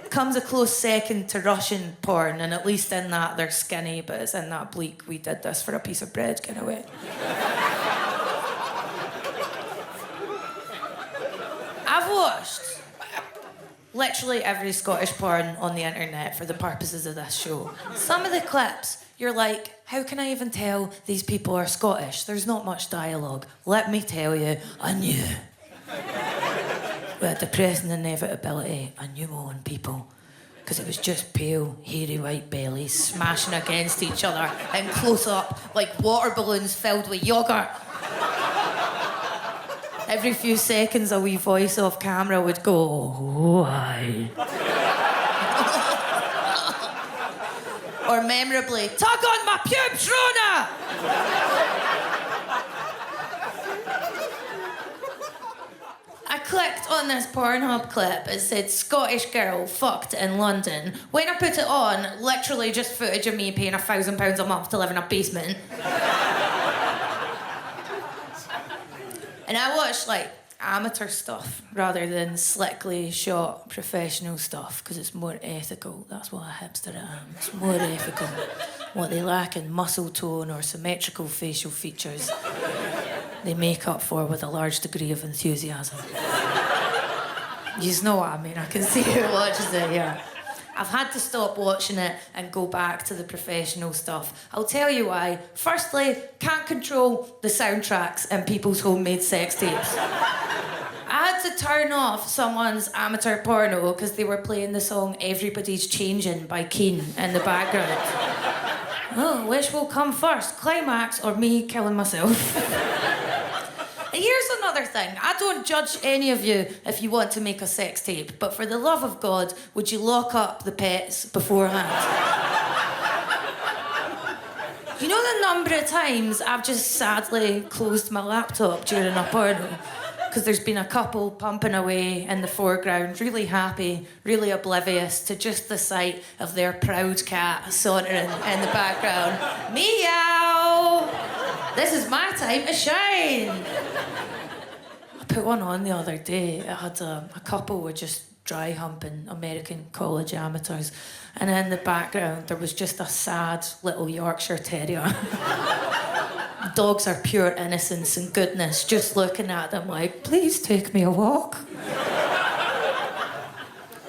Comes a close second to Russian porn, and at least in that they're skinny, but it's in that bleak, we did this for a piece of bread kind of way. I've watched literally every Scottish porn on the internet for the purposes of this show. Some of the clips, you're like, how can I even tell these people are Scottish? There's not much dialogue. Let me tell you, I knew. With a depressing inevitability, I knew my own people. Because it was just pale, hairy white bellies smashing against each other in close up like water balloons filled with yoghurt. Every few seconds, a wee voice off camera would go, oh, aye. Or memorably, tug on my pubes, Rona! I clicked on this Pornhub clip. It said, Scottish girl fucked in London. When I put it on, literally just footage of me paying £1,000 a month to live in a basement. And I watched, like, amateur stuff rather than slickly shot professional stuff because it's more ethical. That's what a hipster am. It's more ethical. What they lack in muscle tone or symmetrical facial features, they make up for with a large degree of enthusiasm. You know what I mean? I can see who watches it, yeah. I've had to stop watching it and go back to the professional stuff. I'll tell you why. Firstly, can't control the soundtracks in people's homemade sex tapes. I had to turn off someone's amateur porno because they were playing the song Everybody's Changing by Keen in the background. Oh, which will come first, climax or me killing myself? Here's another thing. I don't judge any of you if you want to make a sex tape, but for the love of God, would you lock up the pets beforehand? You know the number of times I've just sadly closed my laptop during a porno? Because there's been a couple pumping away in the foreground, really happy, really oblivious to just the sight of their proud cat sauntering in the background. Meow! This is my time to shine! I put one on the other day. It had a couple were just dry humping American college amateurs, and in the background there was just a sad little Yorkshire Terrier. Dogs are pure innocence and goodness, just looking at them like, please take me a walk.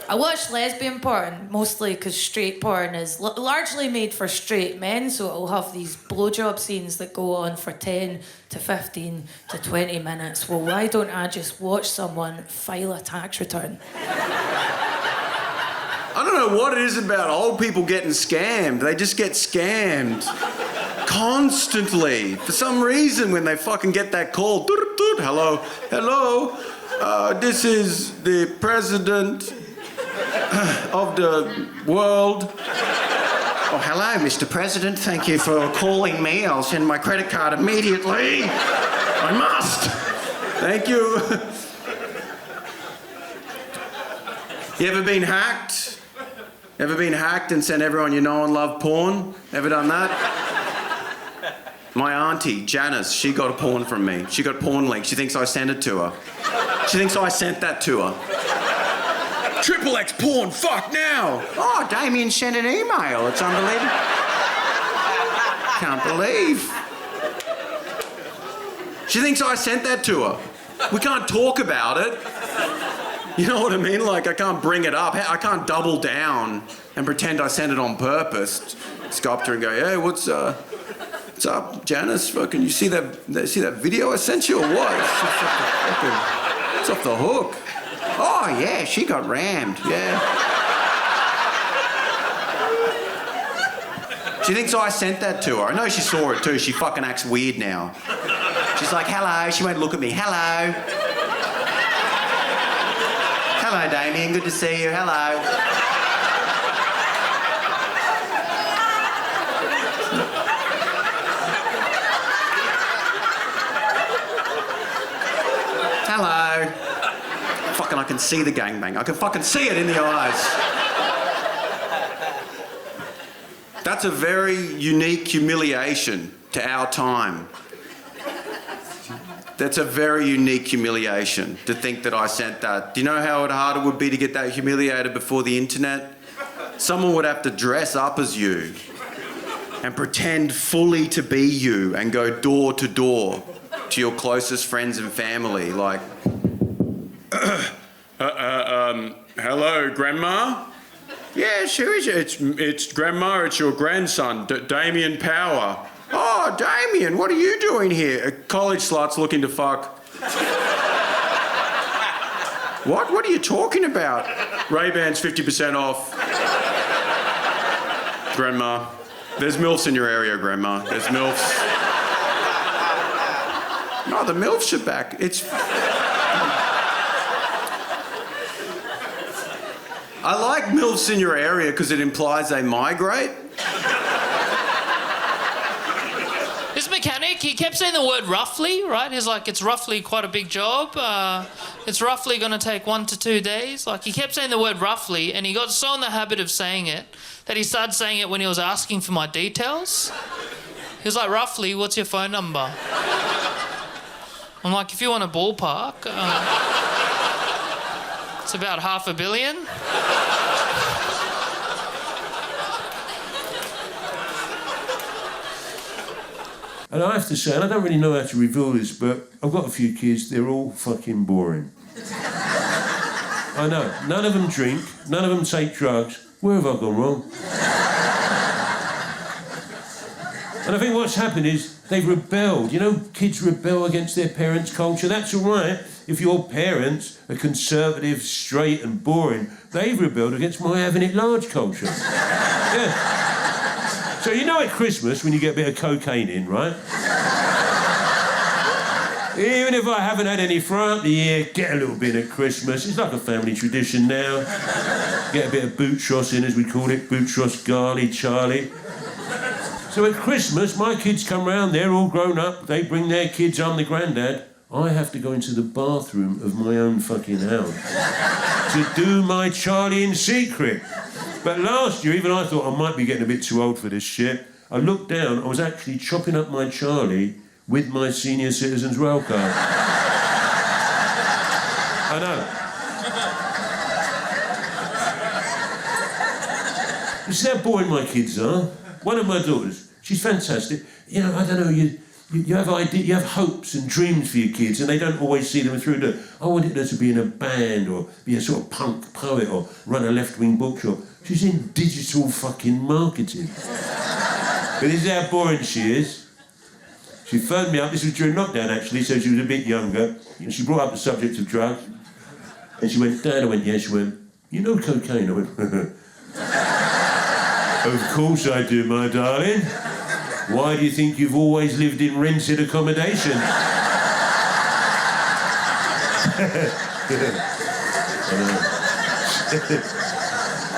I watch lesbian porn, mostly because straight porn is largely made for straight men, so it'll have these blowjob scenes that go on for 10 to 15 to 20 minutes. Well, why don't I just watch someone file a tax return? I don't know what it is about old people getting scammed. They just get scammed. Constantly. For some reason, when they fucking get that call, hello, hello, this is the president of the world. Oh, hello, Mr. President. Thank you for calling me. I'll send my credit card immediately. I must. Thank you. You ever been hacked? Ever been hacked and sent everyone you know and love porn? Ever done that? My auntie, Janice, she got a porn from me. She got porn link. She thinks I sent it to her. She thinks I sent that to her. XXX porn, fuck now! Oh, Damien sent an email. It's unbelievable. Can't believe. She thinks I sent that to her. We can't talk about it. You know what I mean? Like, I can't bring it up. I can't double down and pretend I sent it on purpose. Sculpt her and go, hey, what's up, Janice? Fucking, you see that video I sent you or what? It's off the hook. Oh, yeah, she got rammed, yeah. She thinks I sent that to her. I know she saw it too. She fucking acts weird now. She's like, hello. She won't look at me. Hello. Hello, Damien. Good to see you. Hello. Hello. Fucking, I can see the gangbang. I can fucking see it in the eyes. That's a very unique humiliation to our time. That's a very unique humiliation to think that I sent that. Do you know how hard it would be to get that humiliated before the internet? Someone would have to dress up as you and pretend fully to be you and go door to door to your closest friends and family, like, hello, Grandma? Yeah, sure is. It's Grandma, it's your grandson, Damien Power. Oh, Damien, what are you doing here? A college slut's looking to fuck. What? What are you talking about? Ray-Bans 50% off. Grandma. There's MILFs in your area, Grandma. There's MILFs. No, the MILFs are back. It's... I like MILFs in your area because it implies they migrate. This mechanic, he kept saying the word roughly, right? He's like, it's roughly quite a big job. It's roughly going to take 1 to 2 days. Like, he kept saying the word roughly, and he got so in the habit of saying it that he started saying it when he was asking for my details. He was like, roughly, what's your phone number? I'm like, if you want a ballpark, it's about $500 million. And I have to say, and I don't really know how to reveal this, but I've got a few kids, they're all fucking boring. I know, none of them drink, none of them take drugs. Where have I gone wrong? And I think what's happened is they've rebelled. You know, kids rebel against their parents' culture. That's all right if your parents are conservative, straight and boring. They've rebelled against my having it large culture. Yeah. So you know at Christmas when you get a bit of cocaine in, right? Even if I haven't had any throughout the year, get a little bit at Christmas. It's like a family tradition now. Get a bit of boutros in, as we call it, boutros Gali, Charlie. So at Christmas, my kids come round, they're all grown up, they bring their kids, I'm the granddad. I have to go into the bathroom of my own fucking house to do my Charlie in secret. But last year, even I thought I might be getting a bit too old for this shit. I looked down, I was actually chopping up my Charlie with my senior citizens rail card. I know. You see how boring my kids are? One of my daughters, she's fantastic. You know, I don't know, you have you have hopes and dreams for your kids and they don't always see them through. I wanted her to be in a band or be a sort of punk poet or run a left-wing bookshop. She's in digital fucking marketing. But this is how boring she is. She phoned me up, this was during lockdown actually, so she was a bit younger, and she brought up the subject of drugs. And she went, Dad, I went, yeah, she went, you know cocaine? I went, of course I do, my darling. Why do you think you've always lived in rented accommodation?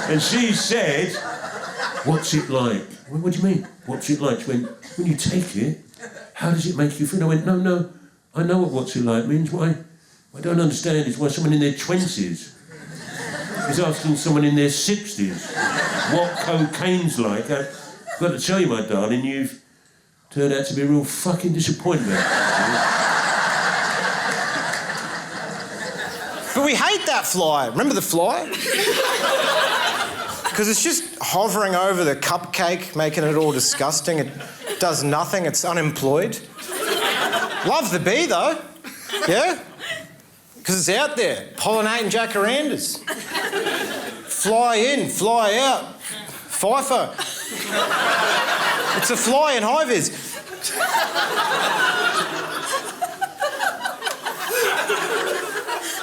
And she said, what's it like? What do you mean? What's it like? She went, when you take it, how does it make you feel? I went, no, I know what what's it like means. What I don't understand is why someone in their 20s is asking someone in their 60s what cocaine's like. I've got to tell you, my darling, you've turned out to be a real fucking disappointment. But we hate that fly. Remember the fly? Because it's just hovering over the cupcake, making it all disgusting. It does nothing. It's unemployed. Love the bee, though. Yeah? Because it's out there, pollinating jacarandas. Fly in, fly out. FIFO. It's a fly in high-vis.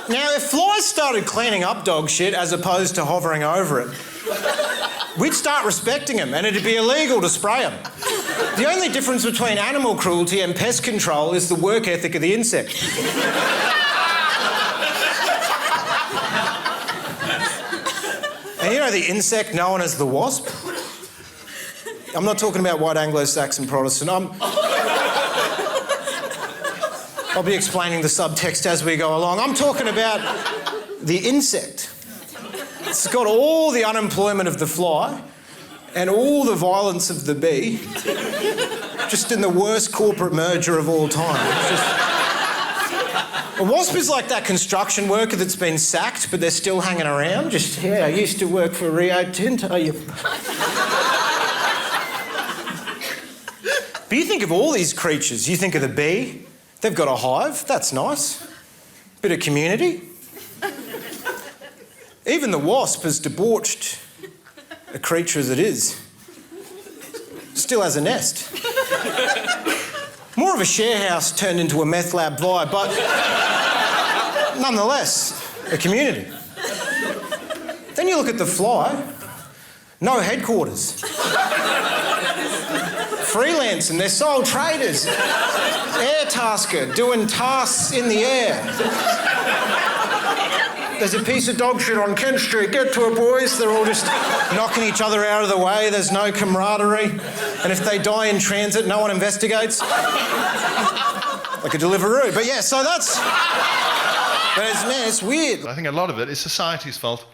Now, if flies started cleaning up dog shit as opposed to hovering over it, we'd start respecting them and it'd be illegal to spray them. The only difference between animal cruelty and pest control is the work ethic of the insect. And you know the insect known as the wasp? I'm not talking about white Anglo-Saxon Protestant. I'll be explaining the subtext as we go along. I'm talking about the insect. It's got all the unemployment of the fly and all the violence of the bee, just in the worst corporate merger of all time. A wasp is like that construction worker that's been sacked, but they're still hanging around. Just, yeah, I used to work for Rio Tinto. But you think of all these creatures. You think of the bee. They've got a hive. That's nice. Bit of community. Even the wasp, as debauched a creature as it is, still has a nest. More of a share house turned into a meth lab vibe, but nonetheless, a community. Then you look at the fly, no headquarters. Freelancing, they're sole traders. Air tasker, doing tasks in the air. There's a piece of dog shit on Kent Street. Get to it, boys. They're all just knocking each other out of the way. There's no camaraderie. And if they die in transit, no one investigates. Like a Deliveroo. But yeah, so that's... But it's weird. I think a lot of it is society's fault.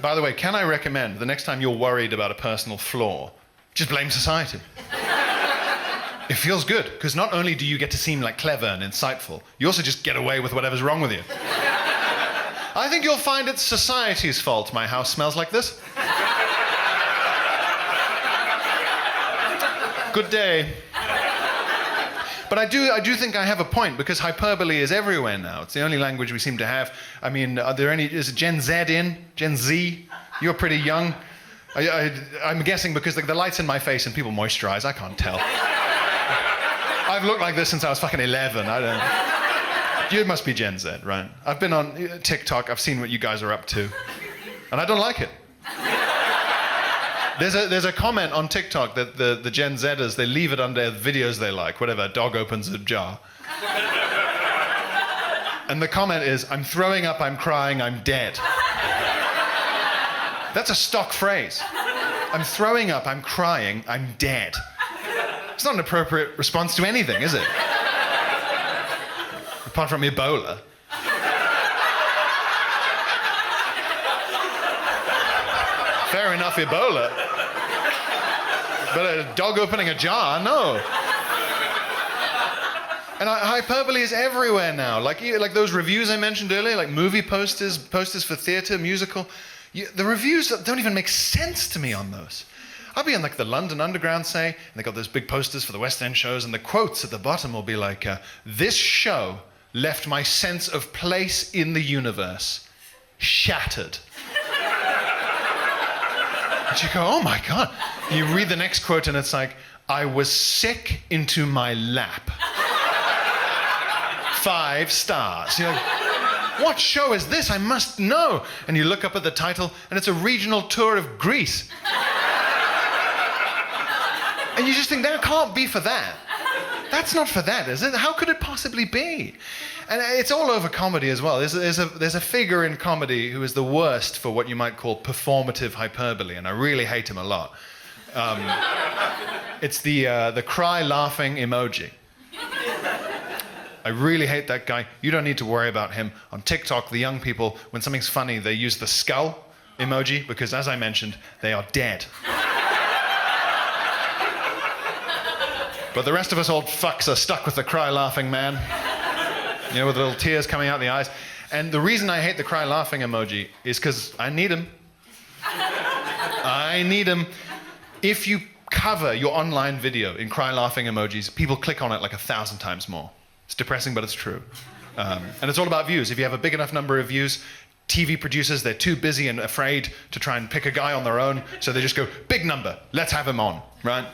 By the way, can I recommend the next time you're worried about a personal flaw, just blame society. It feels good, because not only do you get to seem like clever and insightful, you also just get away with whatever's wrong with you. I think you'll find it's society's fault my house smells like this. Good day. But I do think I have a point, because hyperbole is everywhere now. It's the only language we seem to have. I mean, is Gen Z in? Gen Z? You're pretty young. I'm guessing because the light's in my face and people moisturize. I can't tell. I've looked like this since I was fucking 11. You must be Gen Z, right? I've been on TikTok. I've seen what you guys are up to. And I don't like it. There's a comment on TikTok that the Gen Zers, they leave it under videos they like, whatever, a dog opens a jar. And the comment is, I'm throwing up, I'm crying, I'm dead. That's a stock phrase. I'm throwing up, I'm crying, I'm dead. It's not an appropriate response to anything, is it? Apart from Ebola. Fair enough, Ebola. But a dog opening a jar, no. And hyperbole is everywhere now. Like those reviews I mentioned earlier, like movie posters for theatre, musical. The reviews don't even make sense to me on those. I'll be in like the London Underground, say, and they got those big posters for the West End shows, and the quotes at the bottom will be like, this show left my sense of place in the universe shattered. And you go, oh my God. You read the next quote and it's like, I was sick into my lap. 5 stars. You're like, what show is this? I must know. And you look up at the title and it's a regional tour of Greece. And you just think, that can't be for that. That's not for that, is it? How could it possibly be? And it's all over comedy as well. There's a figure in comedy who is the worst for what you might call performative hyperbole, and I really hate him a lot. It's the cry laughing emoji. I really hate that guy. You don't need to worry about him. On TikTok, the young people, when something's funny, they use the skull emoji because, as I mentioned, they are dead. But the rest of us old fucks are stuck with the cry-laughing man. You know, with the little tears coming out the eyes. And the reason I hate the cry-laughing emoji is because I need him. I need him. If you cover your online video in cry-laughing emojis, people click on it like 1,000 times more. It's depressing, but it's true. And it's all about views. If you have a big enough number of views, TV producers, they're too busy and afraid to try and pick a guy on their own, so they just go, big number, let's have him on, right?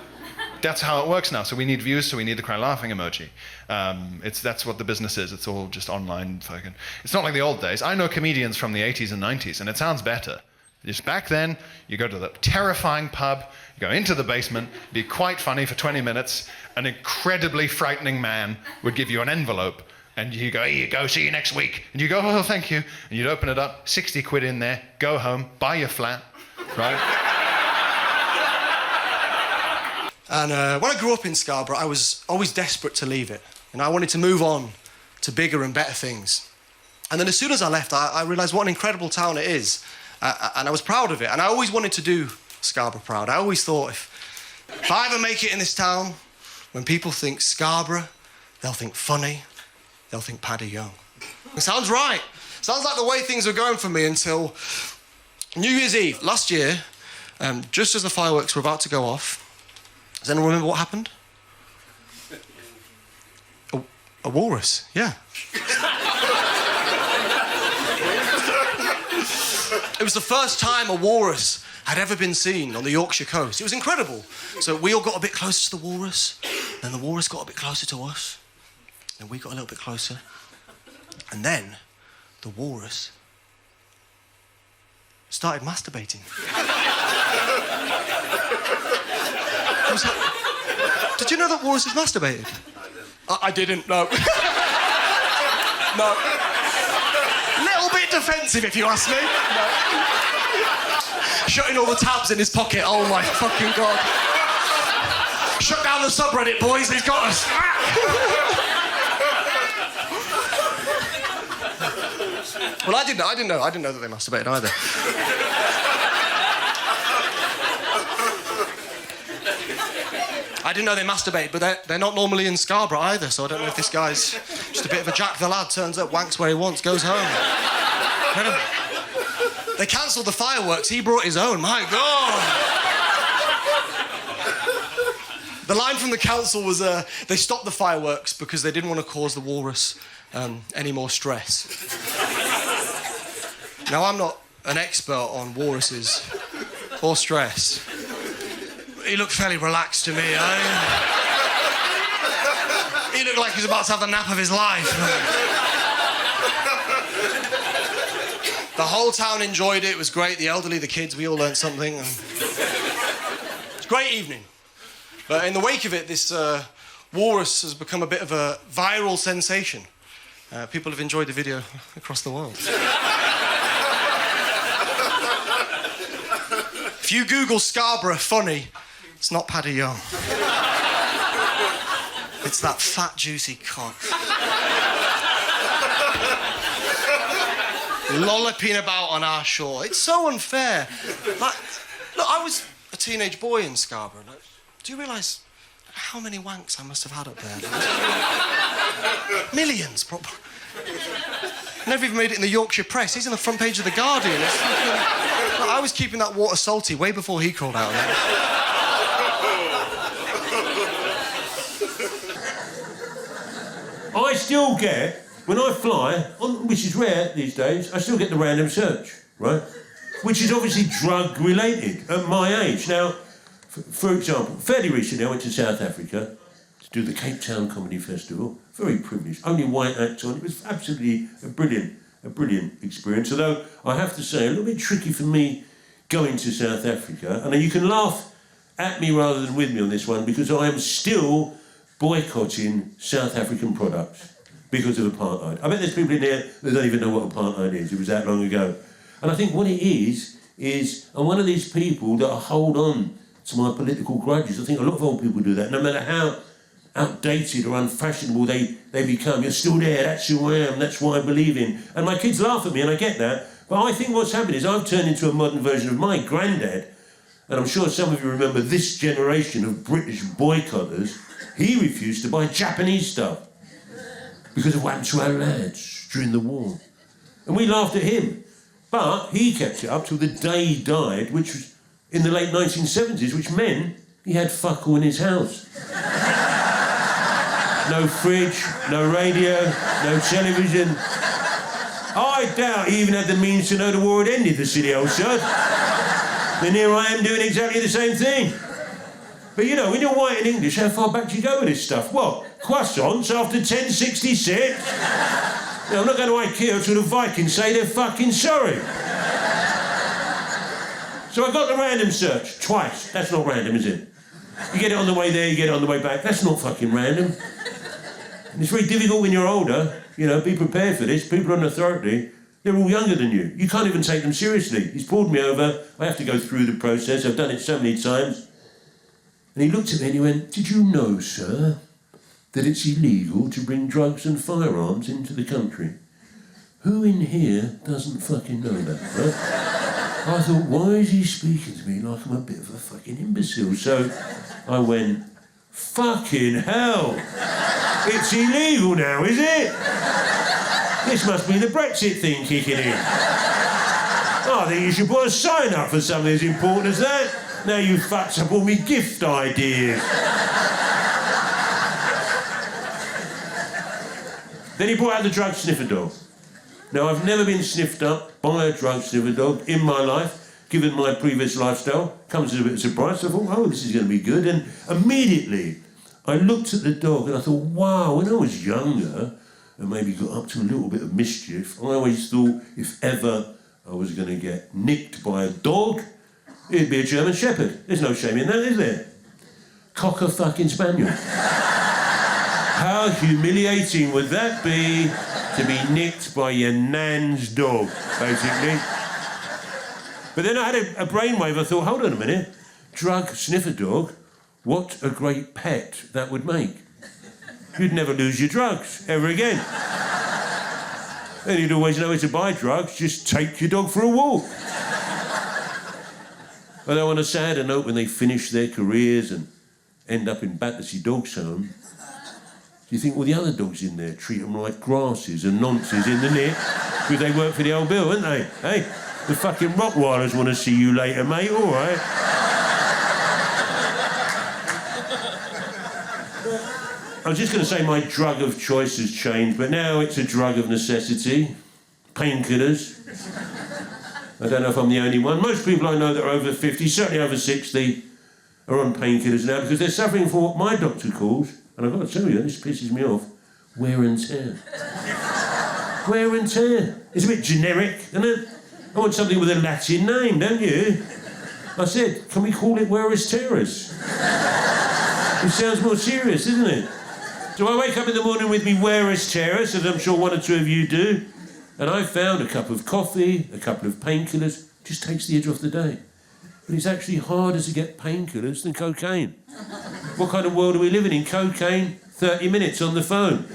That's how it works now. So we need views, so we need the cry-laughing emoji. That's what the business is. It's all just online fucking... It's not like the old days. I know comedians from the 80s and 90s, and it sounds better. Just back then, you go to the terrifying pub, you go into the basement, be quite funny for 20 minutes, an incredibly frightening man would give you an envelope, and you go, here you go, see you next week. And you go, oh, thank you. And you'd open it up, 60 quid in there, go home, buy your flat, right? And when I grew up in Scarborough, I was always desperate to leave it. And I wanted to move on to bigger and better things. And then as soon as I left, I realised what an incredible town it is. And I was proud of it. And I always wanted to do Scarborough proud. I always thought if I ever make it in this town, when people think Scarborough, they'll think funny, they'll think Paddy Young. It sounds right. Sounds like the way things were going for me until New Year's Eve last year, just as the fireworks were about to go off. Does anyone remember what happened? A walrus, yeah. It was the first time a walrus had ever been seen on the Yorkshire coast. It was incredible. So we all got a bit closer to the walrus, then the walrus got a bit closer to us, then we got a little bit closer, and then the walrus started masturbating. Did you know that walruses masturbated? I didn't, no. No. Little bit defensive, if you ask me. No. Shutting all the tabs in his pocket, oh my fucking God. Shut down the subreddit, boys, he's got us. Well, I didn't know that they masturbated either. I didn't know they masturbate, but they're not normally in Scarborough either, so I don't know if this guy's just a bit of a Jack the Lad, turns up, wanks where he wants, goes home. Incredible. They cancelled the fireworks, he brought his own, my God. The line from the council was, they stopped the fireworks because they didn't want to cause the walrus any more stress. Now, I'm not an expert on walruses or stress. He looked fairly relaxed to me. He looked like he was about to have the nap of his life. The whole town enjoyed it. It was great. The elderly, the kids, we all learned something. It's a great evening. But in the wake of it, this walrus has become a bit of a viral sensation. People have enjoyed the video across the world. If you Google Scarborough funny, it's not Paddy Young. It's that fat, juicy cock. Lolloping about on our shore. It's so unfair. Like, look, I was a teenage boy in Scarborough. Like, do you realise how many wanks I must have had up there? Millions, probably. Never even made it in the Yorkshire Press. He's on the front page of The Guardian. I was keeping that water salty way before he crawled out of it. I still get, when I fly, which is rare these days, I still get the random search, right? Which is obviously drug-related at my age. Now, for example, fairly recently I went to South Africa to do the Cape Town Comedy Festival. Very privileged. Only white acts on. It was absolutely a brilliant experience. Although I have to say, a little bit tricky for me going to South Africa. And you can laugh at me rather than with me on this one, because I am still boycotting South African products because of apartheid. I bet there's people in there that don't even know what apartheid is. It was that long ago. And I think what it is I'm one of these people that hold on to my political grudges. I think a lot of old people do that. No matter how outdated or unfashionable they become, you're still there, that's who I am, that's what I believe in. And my kids laugh at me, and I get that. But I think what's happened is I've turned into a modern version of my granddad, and I'm sure some of you remember this generation of British boycotters. He refused to buy Japanese stuff because of what happened to our lads during the war. And we laughed at him. But he kept it up till the day he died, which was in the late 1970s, which meant he had fuck all in his house. No fridge, no radio, no television. I doubt he even had the means to know the war had ended, the silly old sod. Then here I am doing exactly the same thing. But you know, when you're white and English, how far back do you go with this stuff? What? Croissants after 1066? I'm not going to IKEA till the Vikings say they're fucking sorry. So I got the random search twice. That's not random, is it? You get it on the way there, you get it on the way back. That's not fucking random. And it's very difficult when you're older. You know, be prepared for this. People on authority, they're all younger than you. You can't even take them seriously. He's pulled me over. I have to go through the process. I've done it so many times. And he looked at me and he went, "Did you know, sir, that it's illegal to bring drugs and firearms into the country?" Who in here doesn't fucking know that, right? I thought, why is he speaking to me like I'm a bit of a fucking imbecile? So I went, fucking hell! It's illegal now, is it? This must be the Brexit thing kicking in. I think you should put a sign up for something as important as that. Now you fucked up all me gift ideas. Then he brought out the drug sniffer dog. Now, I've never been sniffed up by a drug sniffer dog in my life, given my previous lifestyle. Comes as a bit of surprise. So I thought, oh, this is going to be good. And immediately, I looked at the dog and I thought, wow, when I was younger, and maybe got up to a little bit of mischief, I always thought if ever I was going to get nicked by a dog, it'd be a German Shepherd. There's no shame in that, is there? Cocker fucking spaniel. How humiliating would that be to be nicked by your nan's dog, basically? But then I had a brainwave. I thought, hold on a minute. Drug sniffer dog, what a great pet that would make. You'd never lose your drugs ever again. And you'd always know where to buy drugs. Just take your dog for a walk. Although on a sadder note, when they finish their careers and end up in Battersea Dogs Home, do you think all the other dogs in there treat them like grasses and nonces in the net? Because they work for the old bill, don't they? Hey, the fucking Rottweilers want to see you later, mate, all right? I was just going to say my drug of choice has changed, but now it's a drug of necessity. Painkillers. I don't know if I'm the only one. Most people I know that are over 50, certainly over 60, are on painkillers now because they're suffering from what my doctor calls, and I've got to tell you, this pisses me off, wear and tear. Wear and tear. It's a bit generic, isn't it? I want something with a Latin name, don't you? I said, can we call it wearis teres? It sounds more serious, isn't it? So I wake up in the morning with me wearis teres, as I'm sure one or two of you do, and I found a cup of coffee, a couple of painkillers, just takes the edge off the day. But it's actually harder to get painkillers than cocaine. What kind of world are we living in? Cocaine, 30 minutes on the phone.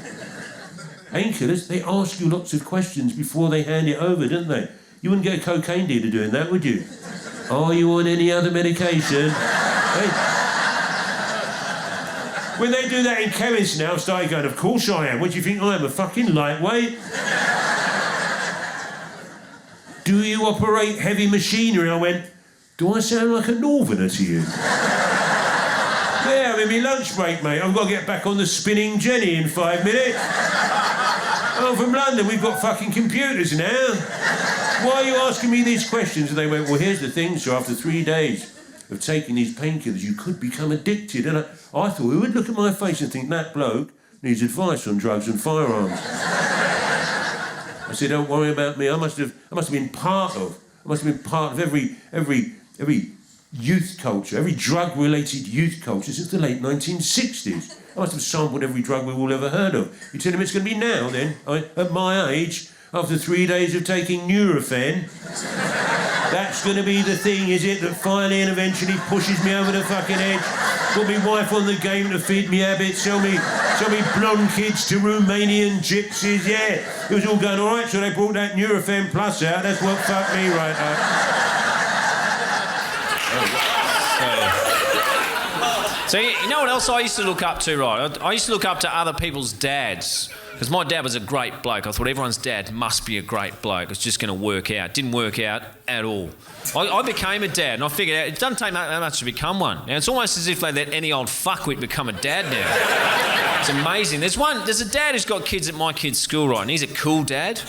Painkillers, they ask you lots of questions before they hand it over, don't they? You wouldn't get a cocaine dealer doing that, would you? Are you on any other medication? Hey. When they do that in chemists now, start going, of course I am. What do you think I am, a fucking lightweight? Do you operate heavy machinery? I went, do I sound like a northerner to you? Yeah, I'm in my lunch break, mate. I've got to get back on the spinning jenny in 5 minutes. I'm from London, we've got fucking computers now. Why are you asking me these questions? And they went, well, here's the thing, so after 3 days of taking these painkillers, you could become addicted. And I thought, who would look at my face and think, that bloke needs advice on drugs and firearms? I said, don't worry about me. I must have been part of every youth culture, every drug-related youth culture since the late 1960s. I must have sampled every drug we've all ever heard of. You tell him it's going to be now, then, at my age, after 3 days of taking Nurofen, that's going to be the thing, is it, that finally and eventually pushes me over the fucking edge, put me wife on the game to feed me habits, sell me blonde kids to Romanian gypsies, yeah. It was all going all right, so they brought that Nurofen Plus out. That's what fucked me right up. So you know what else I used to look up to, right? I used to look up to other people's dads. Because my dad was a great bloke. I thought everyone's dad must be a great bloke. It's just going to work out. Didn't work out at all. I became a dad, and I figured out it doesn't take that much to become one. Now, it's almost as if they let any old fuckwit become a dad now. It's amazing. There's a dad who's got kids at my kid's school, right, and he's a cool dad.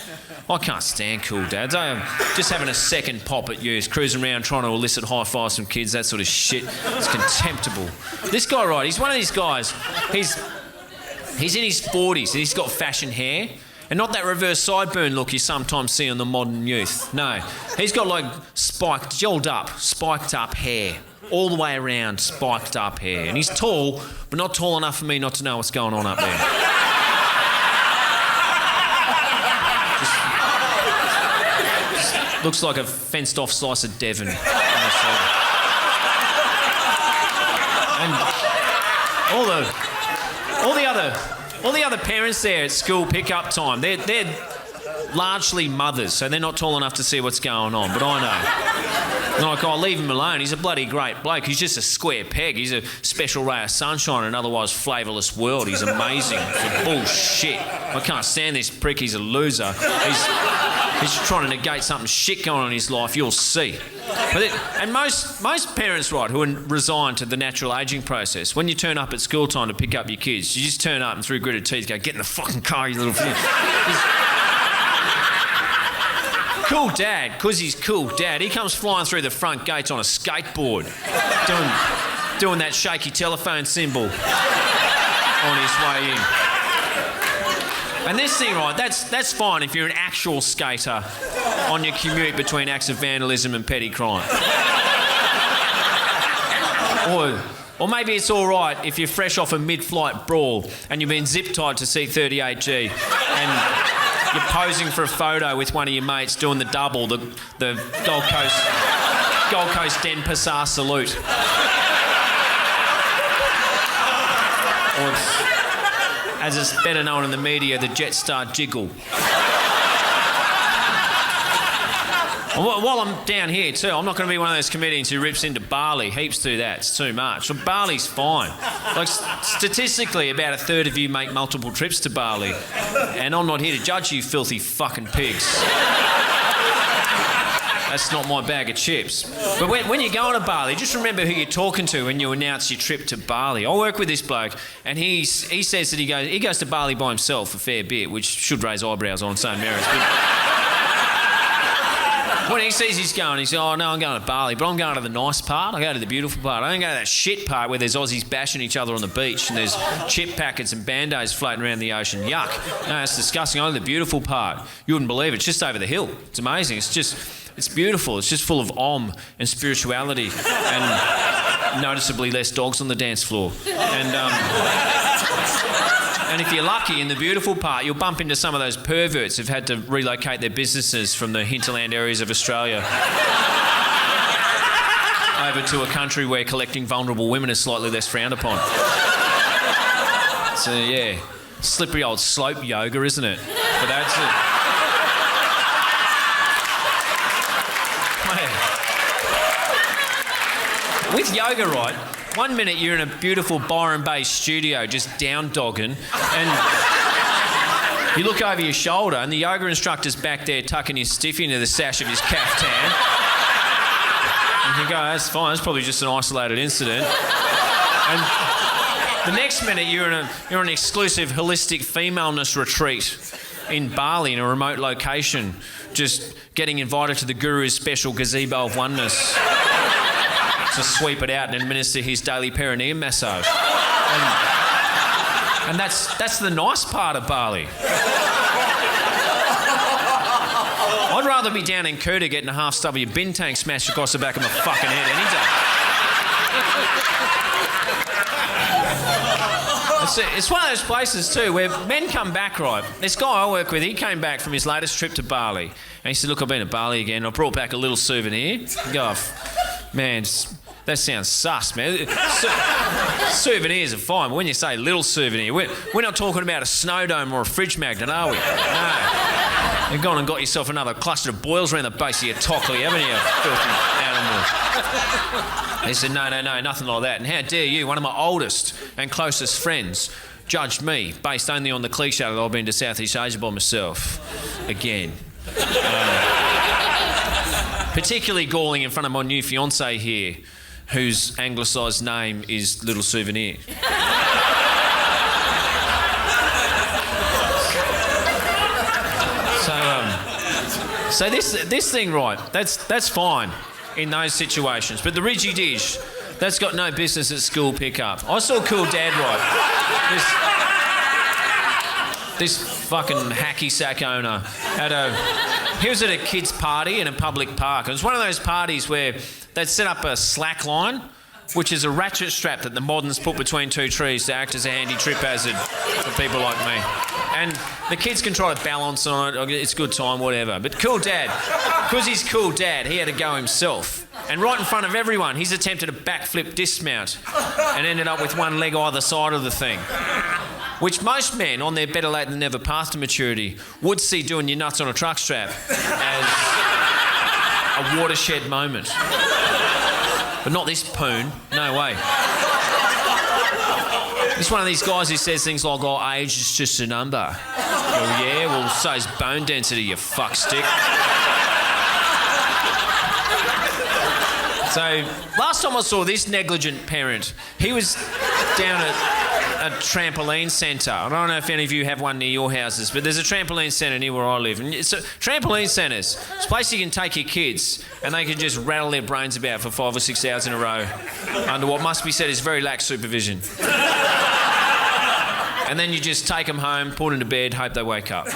I can't stand cool dads. I am just having a second pop at you, cruising around trying to elicit high fives from kids, that sort of shit. It's contemptible. This guy, right, he's one of these guys. He's in his 40s and he's got fashion hair. And not that reverse sideburn look you sometimes see on the modern youth. No. He's got like spiked up hair. All the way around, spiked up hair. And he's tall, but not tall enough for me not to know what's going on up there. Just looks like a fenced off slice of Devon. And all the other parents there at school pick-up time, they're largely mothers, so they're not tall enough to see what's going on, but I know. And like, oh, leave him alone, he's a bloody great bloke, he's just a square peg, he's a special ray of sunshine in an otherwise flavourless world, he's amazing. It's bullshit. I can't stand this prick, he's a loser. He's trying to negate something shit going on in his life, you'll see. And most parents, right, who are resigned to the natural ageing process, when you turn up at school time to pick up your kids, you just turn up and through gritted teeth go, get in the fucking car, you little thing. Cool dad, because he's cool dad, he comes flying through the front gates on a skateboard, doing that shaky telephone symbol on his way in. And this thing, right, that's fine if you're an actual skater on your commute between acts of vandalism and petty crime. Or maybe it's all right if you're fresh off a mid-flight brawl and you've been zip-tied to seat 38G and you're posing for a photo with one of your mates doing the double, the Gold Coast Denpasar salute. Or as it's better known in the media, the Jetstar jiggle. While I'm down here too, I'm not going to be one of those comedians who rips into Bali. Heaps do that. It's too much. So Bali's fine. Like statistically, about a third of you make multiple trips to Bali, and I'm not here to judge you, filthy fucking pigs. That's not my bag of chips. But when you're going to Bali, just remember who you're talking to when you announce your trip to Bali. I work with this bloke, and he says that he goes to Bali by himself a fair bit, which should raise eyebrows on its own merits. But when he sees he's going, he says, oh, no, I'm going to Bali, but I'm going to the nice part. I go to the beautiful part. I don't go to that shit part where there's Aussies bashing each other on the beach and there's chip packets and Band-Aids floating around the ocean. Yuck. No, that's disgusting. I go to the beautiful part. You wouldn't believe it. It's just over the hill. It's amazing. It's beautiful. It's just full of and spirituality and noticeably less dogs on the dance floor. And if you're lucky, in the beautiful part, you'll bump into some of those perverts who've had to relocate their businesses from the hinterland areas of Australia over to a country where collecting vulnerable women is slightly less frowned upon. So, yeah, slippery old slope yoga, isn't it? But that's it. With yoga, right, 1 minute you're in a beautiful Byron Bay studio just down-dogging and you look over your shoulder and the yoga instructor's back there tucking his stiffy into the sash of his caftan. You think, oh, that's fine, that's probably just an isolated incident. And the next minute you're in an exclusive holistic femaleness retreat in Bali in a remote location, just getting invited to the guru's special gazebo of oneness to sweep it out and administer his daily perineum massage. And that's the nice part of Bali. I'd rather be down in Kuta getting a half stubby bintang smashed across the back of my fucking head any day. It's one of those places too where men come back, right? This guy I work with, he came back from his latest trip to Bali and he said, look, I've been to Bali again. I brought back a little souvenir. I go, man, that sounds sus, man. Souvenirs are fine, but when you say little souvenir, we're not talking about a snow dome or a fridge magnet, are we? No. You've gone and got yourself another cluster of boils around the base of your tockley, haven't you, filthy animal? He said, no, nothing like that. And how dare you, one of my oldest and closest friends, judged me based only on the cliche that I've been to Southeast Asia by myself. Again. Particularly galling in front of my new fiancée here, whose anglicised name is Little Souvenir. So this thing, right, that's fine in those situations. But the Ridgy Dish, that's got no business at school pickup. I saw Cool Dad, right. This fucking hacky sack owner he was at a kid's party in a public park. It was one of those parties where they'd set up a slack line, which is a ratchet strap that the moderns put between two trees to act as a handy trip hazard for people like me. And the kids can try to balance on it, it's a good time, whatever. But Cool Dad, because he's Cool Dad, he had to go himself. And right in front of everyone, he's attempted a backflip dismount and ended up with one leg either side of the thing. Which most men, on their better late than never path to maturity, would see doing your nuts on a truck strap as a watershed moment. But not this poon. No way. He's one of these guys who says things like, oh, age is just a number. Well, yeah, well, so's bone density, you fuckstick. So, last time I saw this negligent parent, he was down at a trampoline centre. I don't know if any of you have one near your houses, but there's a trampoline centre near where I live. And it's trampoline centres. It's a place you can take your kids and they can just rattle their brains about for 5 or 6 hours in a row under what must be said is very lax supervision. And then you just take them home, put them to bed, hope they wake up.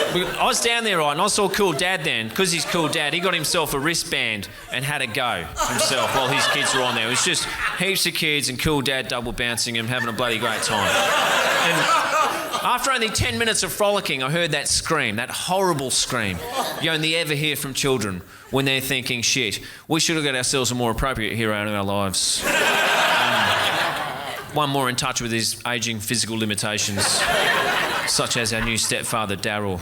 I was down there, right, and I saw Cool Dad then. Because he's Cool Dad, he got himself a wristband and had a go himself while his kids were on there. It was just heaps of kids and Cool Dad double bouncing him, having a bloody great time. And after only 10 minutes of frolicking, I heard that scream, that horrible scream you only ever hear from children when they're thinking, shit, we should have got ourselves a more appropriate hero in our lives. One more in touch with his ageing physical limitations. such as our new stepfather, Daryl.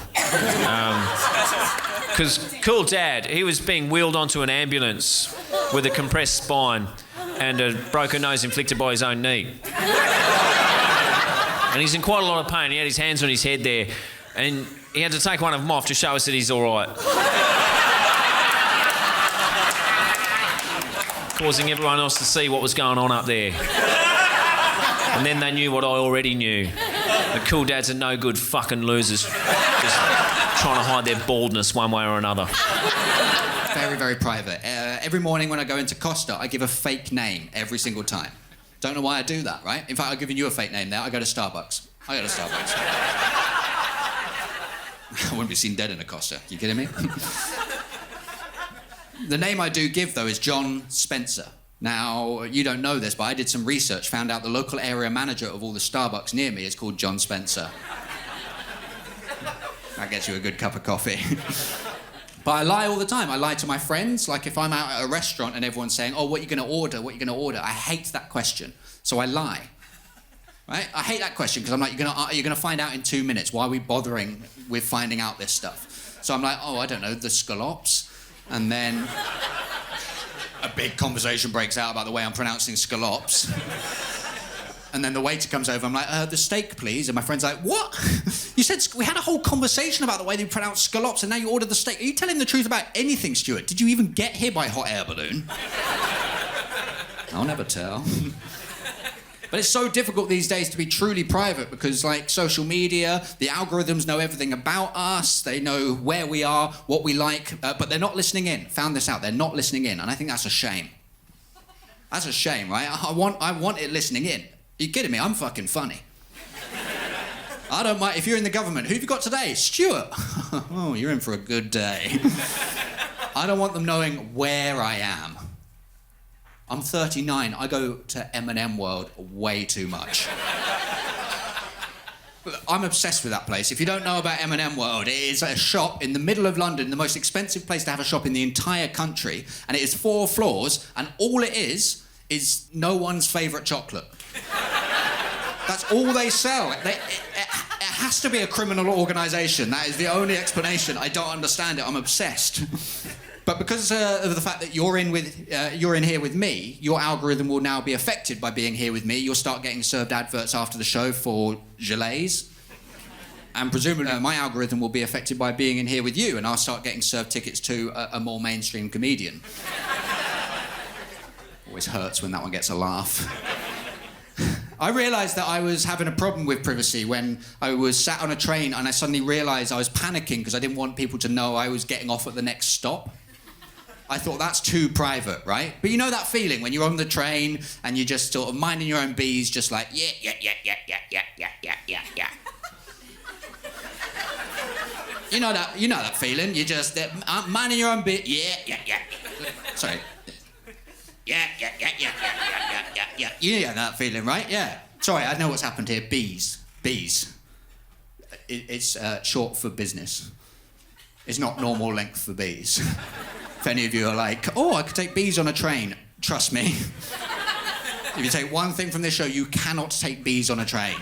Because cool dad, he was being wheeled onto an ambulance with a compressed spine and a broken nose inflicted by his own knee. And he's in quite a lot of pain. He had his hands on his head there, and he had to take one of them off to show us that he's all right. Causing everyone else to see what was going on up there. And then they knew what I already knew. The cool dads are no good fucking losers. Just trying to hide their baldness one way or another. Very, very private. Every morning when I go into Costa, I give a fake name every single time. Don't know why I do that, right? In fact, I've given you a fake name now. I go to Starbucks. I wouldn't be seen dead in a Costa. You kidding me? The name I do give, though, is John Spencer. Now, you don't know this, but I did some research, found out the local area manager of all the Starbucks near me is called John Spencer. That gets you a good cup of coffee. But I lie all the time. I lie to my friends. Like if I'm out at a restaurant and everyone's saying, oh, what are you going to order? What are you going to order? I hate that question. So I lie. Right? I hate that question because I'm like, you're going to find out in 2 minutes. Why are we bothering with finding out this stuff? So I'm like, oh, I don't know, the scallops. And then a big conversation breaks out about the way I'm pronouncing scallops. And then the waiter comes over, I'm like, the steak, please. And my friend's like, what? You said, we had a whole conversation about the way they pronounce scallops, and now you ordered the steak. Are you telling the truth about anything, Stuart? Did you even get here by hot air balloon? I'll never tell. But it's so difficult these days to be truly private because, like, social media, the algorithms know everything about us. They know where we are, what we like, but they're not listening in. Found this out. They're not listening in, and I think that's a shame. That's a shame, right? I want it listening in. Are you kidding me? I'm fucking funny. I don't mind. If you're in the government, who have you got today? Stuart. Oh, you're in for a good day. I don't want them knowing where I am. I'm 39. I go to M&M World way too much. I'm obsessed with that place. If you don't know about M&M World, it is a shop in the middle of London, the most expensive place to have a shop in the entire country, and it is 4 floors, and all it is no one's favourite chocolate. That's all they sell. It has to be a criminal organisation. That is the only explanation. I don't understand it. I'm obsessed. But because of the fact that you're in here with me, your algorithm will now be affected by being here with me. You'll start getting served adverts after the show for gilets. And presumably my algorithm will be affected by being in here with you, and I'll start getting served tickets to a more mainstream comedian. Always hurts when that one gets a laugh. I realised that I was having a problem with privacy when I was sat on a train and I suddenly realised I was panicking because I didn't want people to know I was getting off at the next stop. I thought, that's too private, right? But you know that feeling when you're on the train and you're just sort of minding your own bees, just like, yeah. You know that feeling? You're just minding your own bit, yeah. Sorry. Yeah. You know that feeling, right? Yeah. Sorry, I know what's happened here. Bees. It's short for business. It's not normal length for bees. If any of you are like, oh, I could take bees on a train, trust me. If you take one thing from this show, you cannot take bees on a train.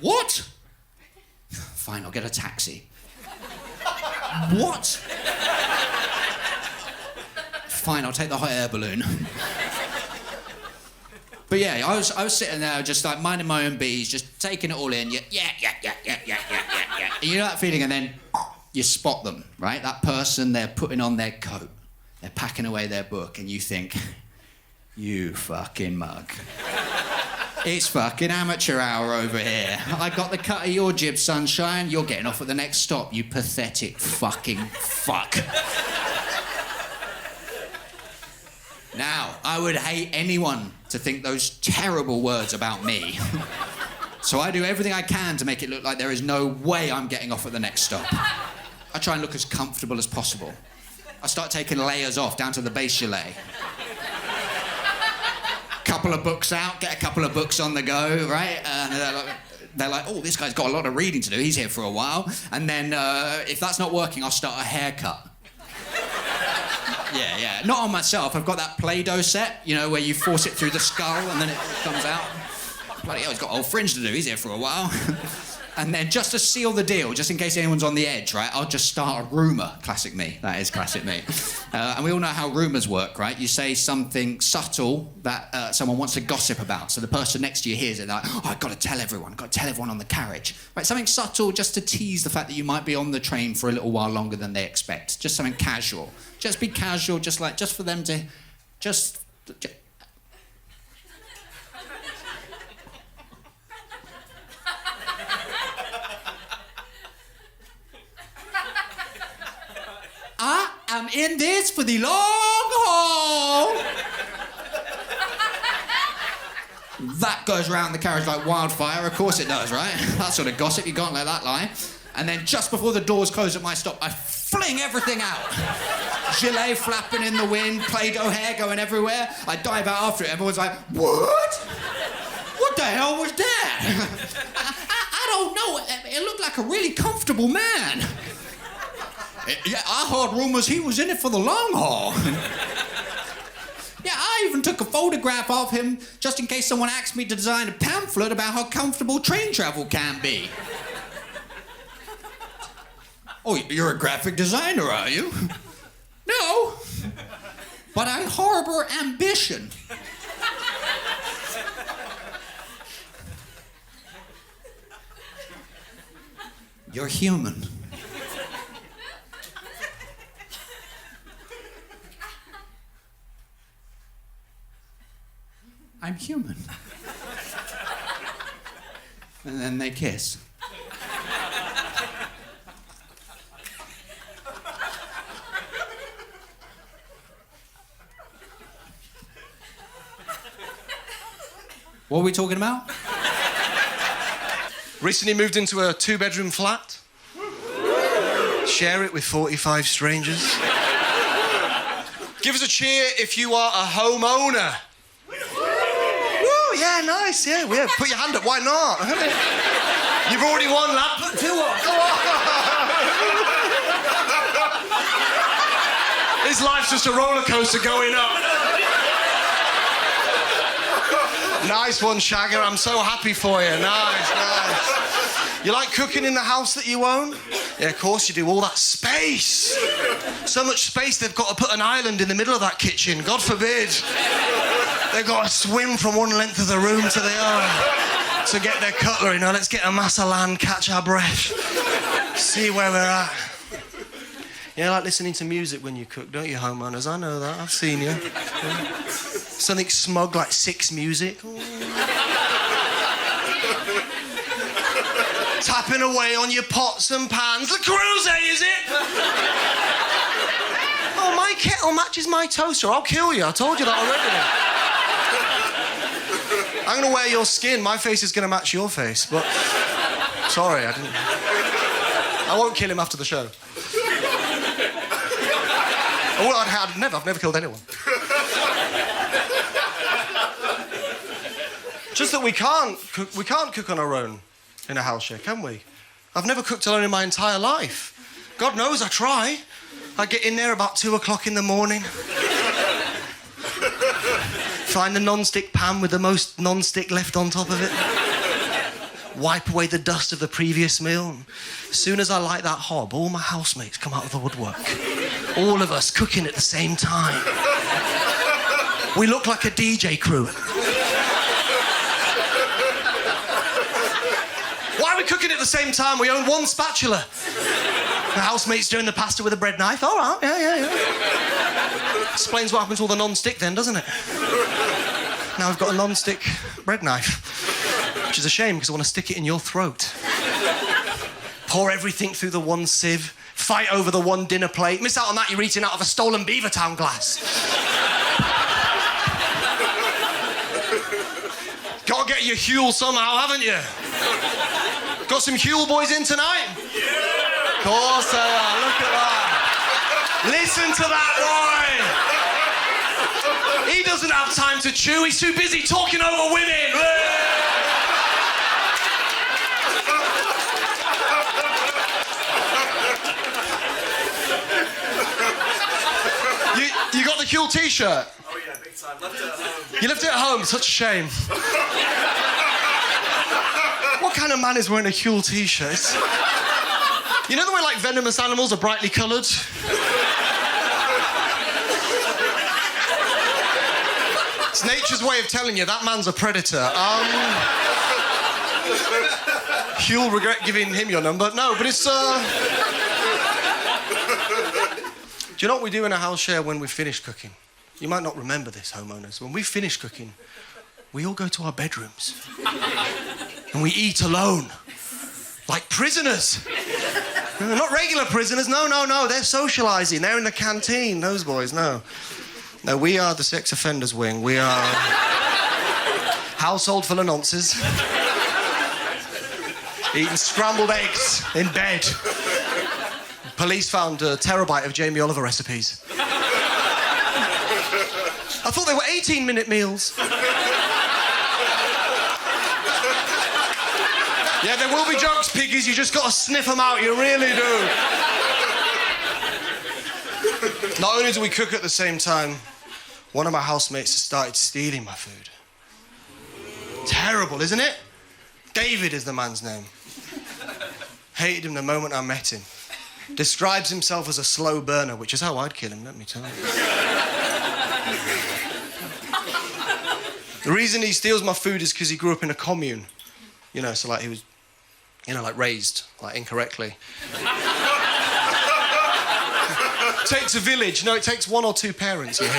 What? Fine, I'll get a taxi. What? Fine, I'll take the hot air balloon. But yeah, I was sitting there just like minding my own bees, just taking it all in. Yeah. And you know that feeling, and then you spot them, right? That person, they're putting on their coat, they're packing away their book, and you think, you fucking mug. It's fucking amateur hour over here. I got the cut of your jib, sunshine. You're getting off at the next stop, you pathetic fucking fuck. Now, I would hate anyone to think those terrible words about me. So I do everything I can to make it look like there is no way I'm getting off at the next stop. I try and look as comfortable as possible. I start taking layers off down to the base gilet. Couple of books out, get a couple of books on the go, right? They're like, oh, this guy's got a lot of reading to do. He's here for a while. And then if that's not working, I'll start a haircut. Yeah. Not on myself. I've got that Play-Doh set, you know, where you force it through the skull and then it comes out. Bloody hell, he's got old fringe to do. He's here for a while. And then just to seal the deal, just in case anyone's on the edge, right, I'll just start a rumour. Classic me. That is classic me. And we all know how rumours work, right? You say something subtle that someone wants to gossip about. So the person next to you hears it, they're like, oh, I've got to tell everyone. On the carriage. Right, something subtle just to tease the fact that you might be on the train for a little while longer than they expect. Just something casual. Just be casual, just for them to... I am in this for the long haul. That goes around the carriage like wildfire. Of course it does, right? That sort of gossip, you can't let that lie. And then just before the doors close at my stop, I fling everything out. Gilet flapping in the wind, Play-Doh hair going everywhere. I dive out after it. Everyone's like, what? What the hell was that? I don't know. It looked like a really comfortable man. Yeah, I heard rumours he was in it for the long haul. Yeah, I even took a photograph of him just in case someone asked me to design a pamphlet about how comfortable train travel can be. Oh, you're a graphic designer, are you? No, but I harbour ambition. You're human. I'm human. And then they kiss. What are we talking about? Recently moved into a 2-bedroom flat. Share it with 45 strangers. Give us a cheer if you are a homeowner. Woo, yeah, nice, yeah. Put your hand up, why not? You've already won, lad. Put 2 up. Go on. His life's just a roller coaster going up. Nice one, Shagger. I'm so happy for you. Nice. You like cooking in the house that you own? Yeah, of course you do. All that space. So much space they've got to put an island in the middle of that kitchen. God forbid. They've got to swim from one length of the room to the other to get their cutlery. Now let's get a mass of land, catch our breath, see where we're at. You like listening to music when you cook, don't you, homeowners? I know that. I've seen you. Yeah. Something smug like Six Music. Tapping away on your pots and pans. The Cruze, is it? Oh, my kettle matches my toaster. I'll kill you. I told you that already. I'm going to wear your skin. My face is going to match your face, but... Sorry, I didn't... I won't kill him after the show. Well, I've never killed anyone. Just that we can't cook on our own in a house share, can we? I've never cooked alone in my entire life. God knows I try. I get in there about 2 o'clock in the morning. Find the non-stick pan with the most non-stick left on top of it. Wipe away the dust of the previous meal. As soon as I light that hob, all my housemates come out of the woodwork. All of us cooking at the same time. We look like a DJ crew. Why are we cooking at the same time? We own one spatula. The housemate's doing the pasta with a bread knife. All right, yeah. Explains what happens to all the non-stick then, doesn't it? Now we've got a non-stick bread knife. Which is a shame, because I want to stick it in your throat. Pour everything through the one sieve. Fight over the one dinner plate. Miss out on that, you're eating out of a stolen Beavertown glass. Gotta get your Huel somehow, haven't you? Got some Huel boys in tonight? Yeah! Of course they are, look at that. Listen to that boy! He doesn't have time to chew, he's too busy talking over women! You got the Huel t-shirt? Oh yeah, big time. Left it at home. You left it at home, such a shame. kind of man is wearing a Huel t-shirt? You know the way like venomous animals are brightly coloured? It's nature's way of telling you that man's a predator. You'll regret giving him your number. No, but it's, Do you know what we do in a house share when we finish cooking? You might not remember this, homeowners. When we finish cooking, we all go to our bedrooms. And we eat alone. Like prisoners. Not regular prisoners, no. They're socialising. They're in the canteen, those boys, no. No, we are the sex offenders wing. We are household full of nonces. Eating scrambled eggs in bed. Police found a terabyte of Jamie Oliver recipes. I thought they were 18-minute meals. Yeah, there will be jokes, piggies. You just got to sniff them out. You really do. Not only do we cook at the same time, one of my housemates has started stealing my food. Terrible, isn't it? David is the man's name. Hated him the moment I met him. Describes himself as a slow burner, which is how I'd kill him, let me tell you. The reason he steals my food is because he grew up in a commune. You know, so like he was, you know, like raised, like incorrectly. Takes a village. No, it takes one or two parents, you know.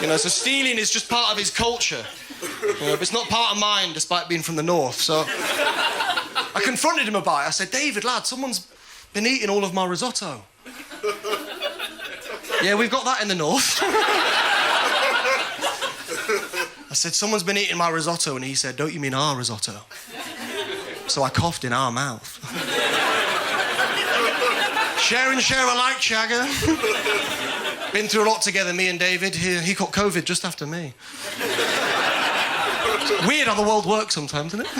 You know, so stealing is just part of his culture. You know, but it's not part of mine, despite being from the north. So I confronted him about it. I said, David, lad, someone's been eating all of my risotto. Yeah, we've got that in the north. I said, someone's been eating my risotto, and he said, don't you mean our risotto? So I coughed in our mouth. Share and share alike, Shagger. Been through a lot together, me and David. He caught COVID just after me. Weird how the world works sometimes, isn't it?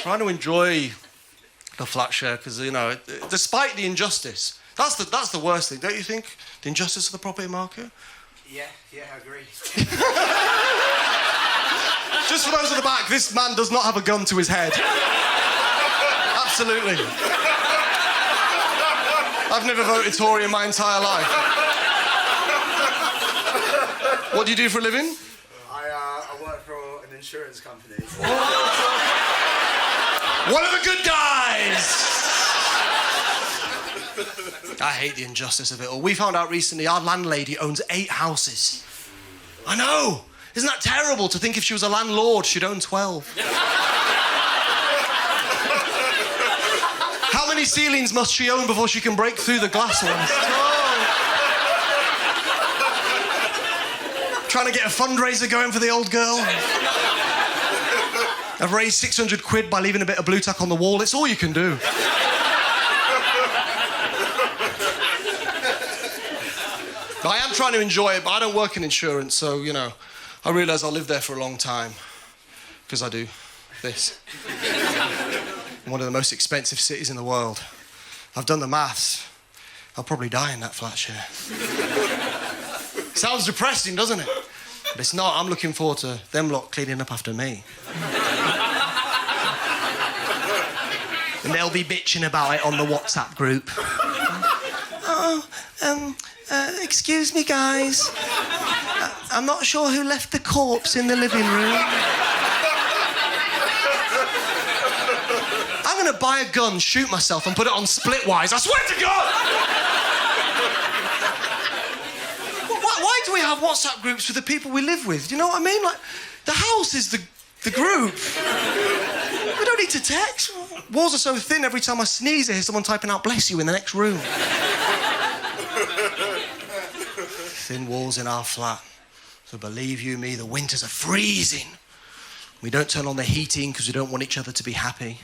Trying to enjoy the flat share, because, you know, despite the injustice, that's the worst thing, don't you think? The injustice of the property market? Yeah, I agree. Just for those at the back, this man does not have a gun to his head. Absolutely. I've never voted Tory in my entire life. What do you do for a living? I work for an insurance company. One of the good guys! I hate the injustice of it all. We found out recently our landlady owns 8 houses. I know! Isn't that terrible to think if she was a landlord, she'd own 12? How many ceilings must she own before she can break through the glass ones? Trying to get a fundraiser going for the old girl. I've raised 600 quid by leaving a bit of blue tack on the wall. It's all you can do. I am trying to enjoy it, but I don't work in insurance, so, you know, I realise I'll live there for a long time. Because I do this. In one of the most expensive cities in the world. I've done the maths. I'll probably die in that flat share. Sounds depressing, doesn't it? But it's not. I'm looking forward to them lot cleaning up after me. And they'll be bitching about it on the WhatsApp group. Excuse me, guys. I'm not sure who left the corpse in the living room. I'm gonna buy a gun, shoot myself, and put it on Splitwise. I swear to God! Why do we have WhatsApp groups with the people we live with? Do you know what I mean? Like, the house is the group. We don't need to text. Walls are so thin, every time I sneeze, I hear someone typing out "bless you" in the next room. Thin walls in our flat. So believe you me, the winters are freezing. We don't turn on the heating because we don't want each other to be happy.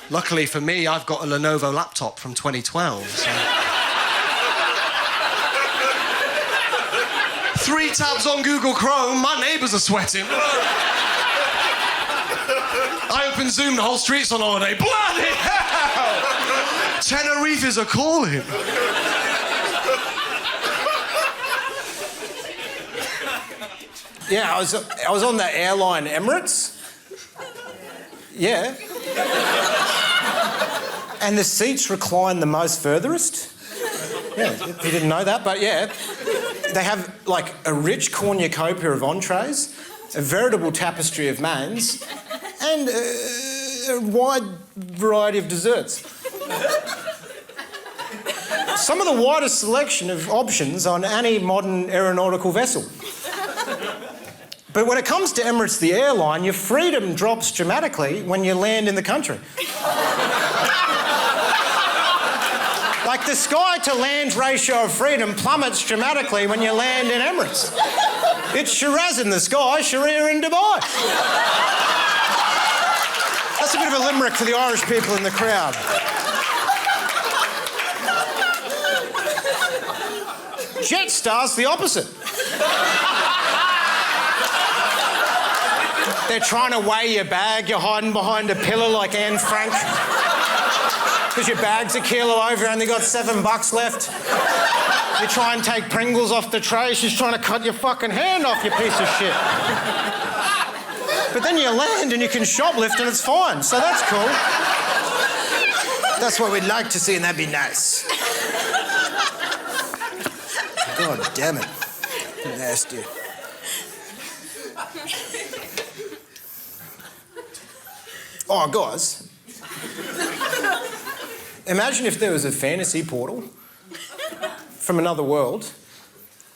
Luckily for me, I've got a Lenovo laptop from 2012. So. 3 tabs on Google Chrome, my neighbours are sweating. I open Zoom, the whole street's on holiday. Bloody hell! Tenerife is a calling. Yeah, I was on the airline Emirates. Yeah. And the seats recline the most furthest. Yeah, you didn't know that, but yeah. They have like a rich cornucopia of entrees, a veritable tapestry of mains, and a wide variety of desserts. Some of the widest selection of options on any modern aeronautical vessel. But when it comes to Emirates, the airline, your freedom drops dramatically when you land in the country. Like the sky to land ratio of freedom plummets dramatically when you land in Emirates. It's Shiraz in the sky, Sharia in Dubai. That's a bit of a limerick for the Irish people in the crowd. Jetstar's the opposite. They're trying to weigh your bag, you're hiding behind a pillar like Anne Frank. Because your bag's a kilo over, you only got $7 left. You try and take Pringles off the tray, she's trying to cut your fucking hand off, you piece of shit. But then you land and you can shoplift and it's fine, so that's cool. That's what we'd like to see and that'd be nice. God damn it. Nasty. Oh, guys. Imagine if there was a fantasy portal from another world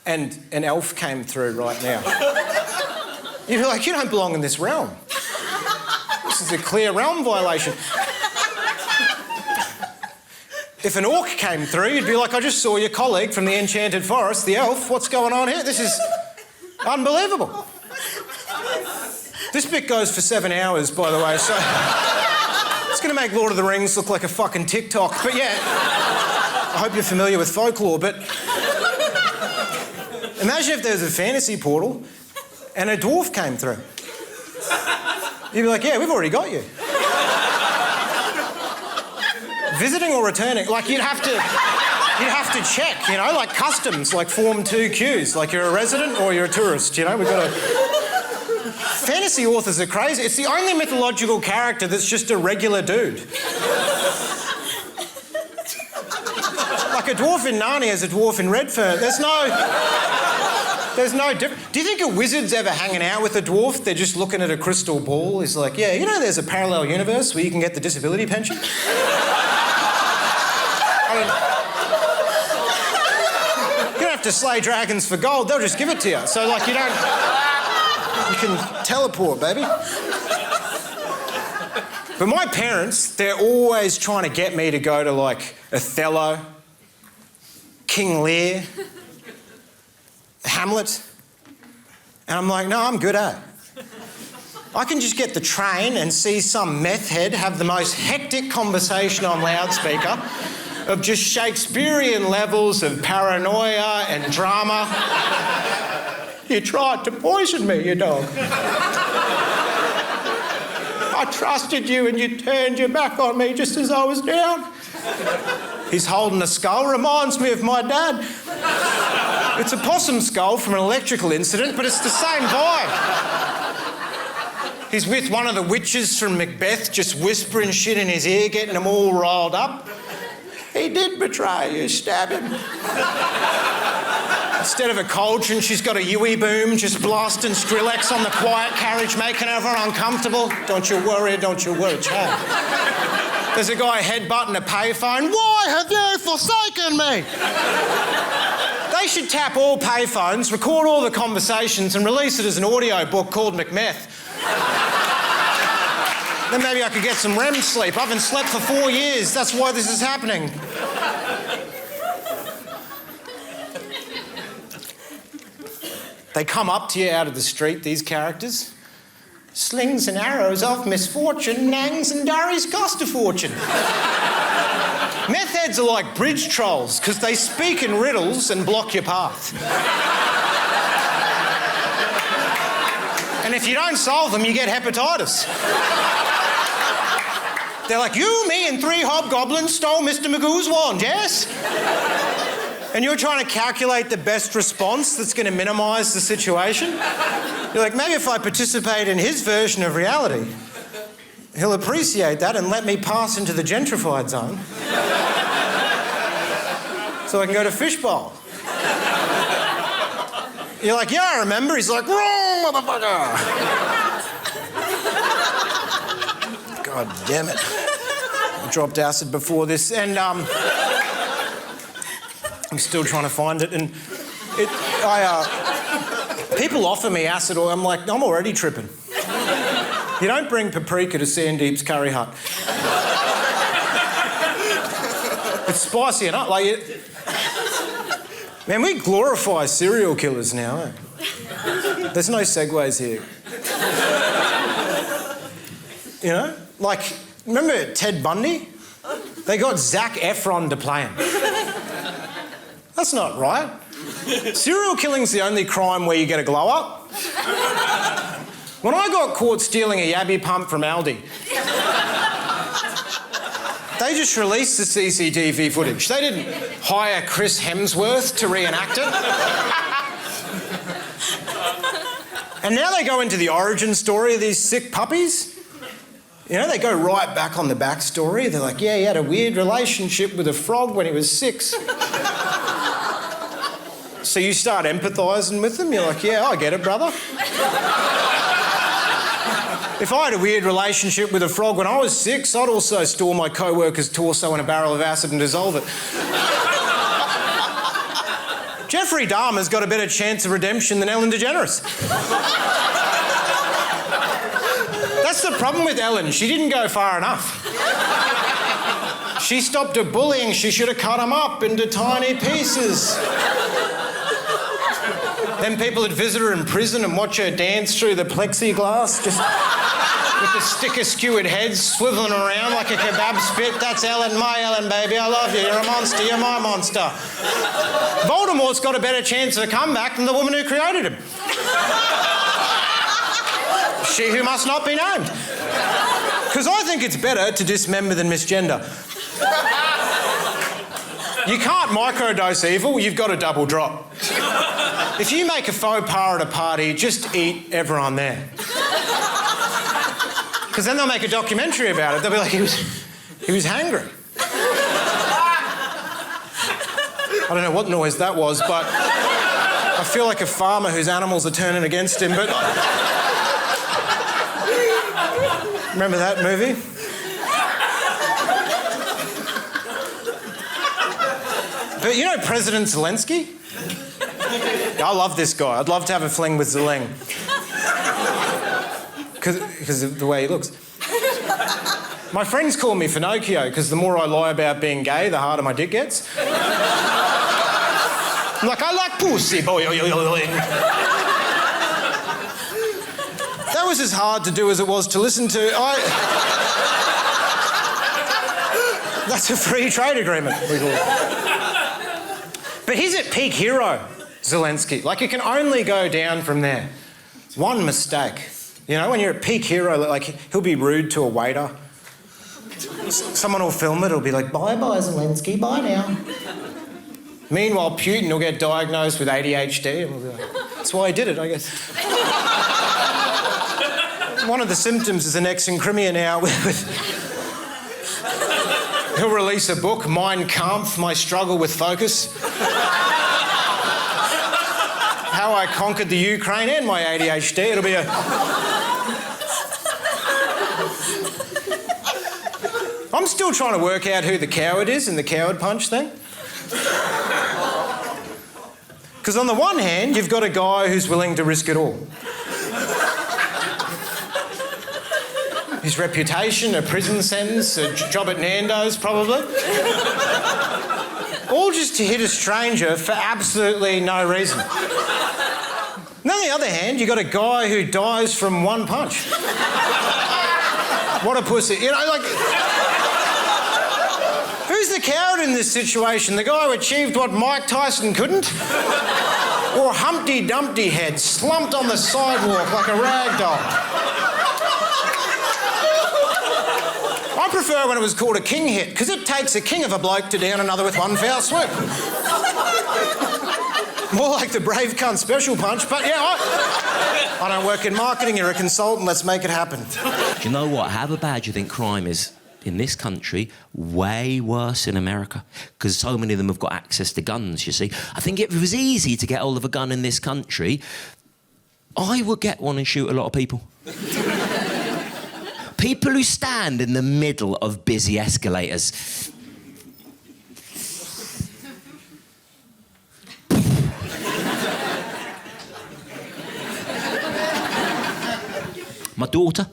and an elf came through right now. You'd be like, you don't belong in this realm. This is a clear realm violation. If an orc came through, you'd be like, I just saw your colleague from the Enchanted Forest, the elf. What's going on here? This is unbelievable. This bit goes for 7 hours, by the way, so it's going to make Lord of the Rings look like a fucking TikTok. But yeah, I hope you're familiar with folklore, but imagine if there was a fantasy portal and a dwarf came through. You'd be like, yeah, we've already got you. Visiting or returning? Like, you'd have to check, you know, like customs, like Form 2Qs, like you're a resident or you're a tourist, you know, we've got to... Fantasy authors are crazy. It's the only mythological character that's just a regular dude. Like a dwarf in Narnia is a dwarf in Redfern. There's no difference. Do you think a wizard's ever hanging out with a dwarf? They're just looking at a crystal ball. He's like, yeah, you know there's a parallel universe where you can get the disability pension? I mean, you don't have to slay dragons for gold. They'll just give it to you. So, like, you don't... You can teleport, baby. But my parents, they're always trying to get me to go to, like, Othello, King Lear, Hamlet. And I'm like, no, I'm good at it. I can just get the train and see some meth head have the most hectic conversation on loudspeaker of just Shakespearean levels of paranoia and drama. You tried to poison me, you dog. I trusted you and you turned your back on me just as I was down. He's holding a skull, reminds me of my dad. It's a possum skull from an electrical incident, but it's the same vibe. He's with one of the witches from Macbeth, just whispering shit in his ear, getting him all riled up. He did betray you, stab him. Instead of a cauldron, she's got a Yui boom, just blasting Skrillex on the quiet carriage, making everyone uncomfortable. Don't you worry, child. There's a guy headbutting a payphone. Why have you forsaken me? They should tap all payphones, record all the conversations and release it as an audio book called Macmeth. Then maybe I could get some REM sleep. I haven't slept for 4 years. That's why this is happening. They come up to you out of the street, these characters. Slings and arrows of misfortune, nangs and durries cost a fortune. Meth heads are like bridge trolls because they speak in riddles and block your path. And if you don't solve them, you get hepatitis. They're like, you, me, and 3 hobgoblins stole Mr. Magoo's wand, yes? And you're trying to calculate the best response that's going to minimise the situation. You're like, maybe if I participate in his version of reality, he'll appreciate that and let me pass into the gentrified zone. So I can go to Fishbowl. You're like, yeah, I remember. He's like, wrong, motherfucker. God damn it. I dropped acid before this and I'm still trying to find it, and people offer me acid oil. I'm like, I'm already tripping. You don't bring paprika to Sandeep's Curry Hut. It's spicy enough. Man, we glorify serial killers now. Eh? There's no segues here. You know, like remember Ted Bundy? They got Zac Efron to play him. That's not right. Serial killing's the only crime where you get a glow up. When I got caught stealing a Yabby pump from Aldi, they just released the CCTV footage. They didn't hire Chris Hemsworth to reenact it. And now they go into the origin story of these sick puppies. You know, they go right back on the backstory. They're like, yeah, he had a weird relationship with a frog when he was 6. So you start empathising with them. You're like, yeah, I get it, brother. If I had a weird relationship with a frog when I was 6, I'd also store my co-worker's torso in a barrel of acid and dissolve it. Jeffrey Dahmer's got a better chance of redemption than Ellen DeGeneres. That's the problem with Ellen. She didn't go far enough. She stopped her bullying. She should have cut him up into tiny pieces. Then people would visit her in prison and watch her dance through the plexiglass, just with the sticker-skewered heads swiveling around like a kebab spit. That's Ellen, my Ellen, baby. I love you. You're a monster. You're my monster. Voldemort's got a better chance of a comeback than the woman who created him. She who must not be named. Because I think it's better to dismember than misgender. You can't microdose evil, you've got to double drop. If you make a faux pas at a party, just eat everyone there. Because then they'll make a documentary about it. They'll be like, he was hangry. I don't know what noise that was, but I feel like a farmer whose animals are turning against him, but... Remember that movie? But you know President Zelensky? I love this guy. I'd love to have a fling with Zeleng. Because of the way he looks. My friends call me Finocchio because the more I lie about being gay, the harder my dick gets. I'm like, I like pussy, boy. That was as hard to do as it was to listen to. That's a free trade agreement. But he's at peak hero, Zelensky. Like, it can only go down from there. One mistake. You know, when you're at peak hero, like, he'll be rude to a waiter. Someone will film it, it'll be like, bye-bye, Zelensky, bye now. Meanwhile, Putin will get diagnosed with ADHD, and we'll be like, that's why he did it, I guess. One of the symptoms is an ex in Crimea now. He'll release a book, Mein Kampf, My Struggle with Focus. How I Conquered the Ukraine and my ADHD. It'll be a... I'm still trying to work out who the coward is in the coward punch thing. Because on the one hand, you've got a guy who's willing to risk it all. His reputation, a prison sentence, a job at Nando's, probably. All just to hit a stranger for absolutely no reason. And on the other hand, you've got a guy who dies from one punch. What a pussy. You know, like... Who's the coward in this situation? The guy who achieved what Mike Tyson couldn't? Or Humpty Dumpty head slumped on the sidewalk like a rag doll? I prefer when it was called a king hit, because it takes a king of a bloke to down another with one foul swoop. More like the brave cunt special punch, but yeah, I don't work in marketing, you're a consultant, let's make it happen. Do you know what? How bad do you think crime is in this country? Way worse in America, because so many of them have got access to guns, you see. I think if it was easy to get hold of a gun in this country, I would get one and shoot a lot of people. People who stand in the middle of busy escalators. My daughter.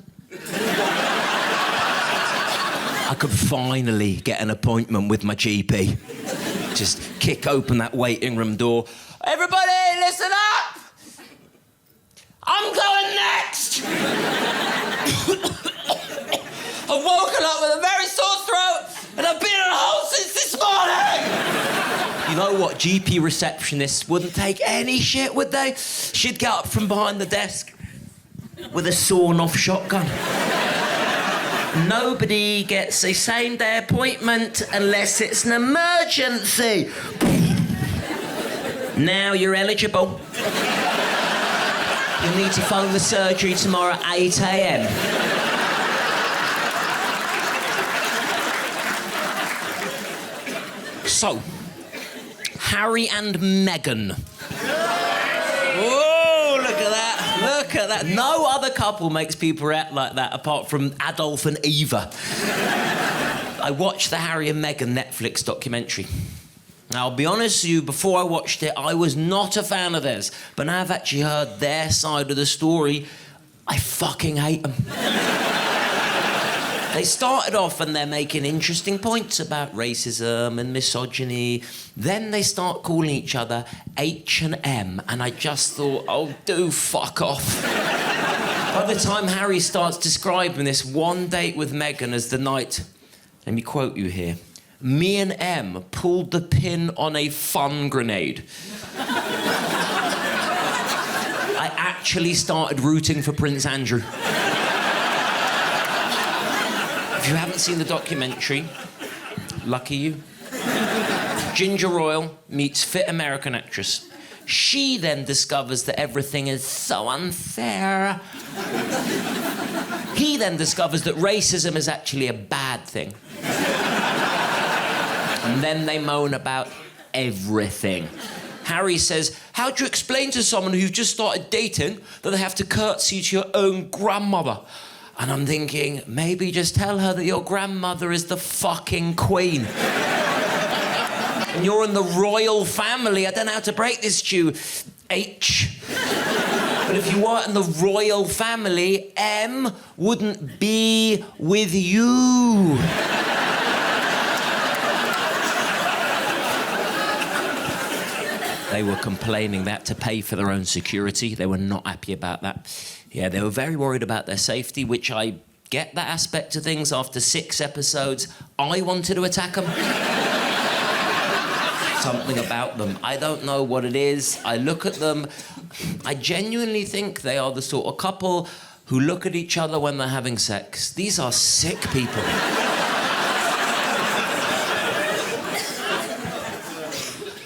I could finally get an appointment with my GP. Just kick open that waiting room door. Everybody, listen up! I'm going next! I've woken up with a very sore throat and I've been in a hole since this morning! You know what? GP receptionists wouldn't take any shit, would they? She'd get up from behind the desk with a sawn-off shotgun. Nobody gets a same-day appointment unless it's an emergency. Now you're eligible. You'll need to phone the surgery tomorrow at 8 a.m. So, Harry and Meghan. Oh, look at that. Look at that. No other couple makes people react like that apart from Adolf and Eva. I watched the Harry and Meghan Netflix documentary. Now, I'll be honest with you, before I watched it, I was not a fan of theirs. But now I've actually heard their side of the story, I fucking hate them. They started off and they're making interesting points about racism and misogyny. Then they start calling each other H&M, and I just thought, oh, do fuck off. By the time Harry starts describing this one date with Meghan as the night, let me quote you here, me and M pulled the pin on a fun grenade. I actually started rooting for Prince Andrew. If you haven't seen the documentary, lucky you. Ginger Royal meets fit American actress. She then discovers that everything is so unfair. He then discovers that racism is actually a bad thing. And then they moan about everything. Harry says, how do you explain to someone who've just started dating that they have to curtsy to your own grandmother? And I'm thinking, maybe just tell her that your grandmother is the fucking queen. And you're in the royal family. I don't know how to break this to you, H. But if you weren't in the royal family, M wouldn't be with you. They were complaining that to pay for their own security. They were not happy about that. Yeah, they were very worried about their safety, which I get that aspect of things. After 6 episodes, I wanted to attack them. Something about them. I don't know what it is. I look at them. I genuinely think they are the sort of couple who look at each other when they're having sex. These are sick people.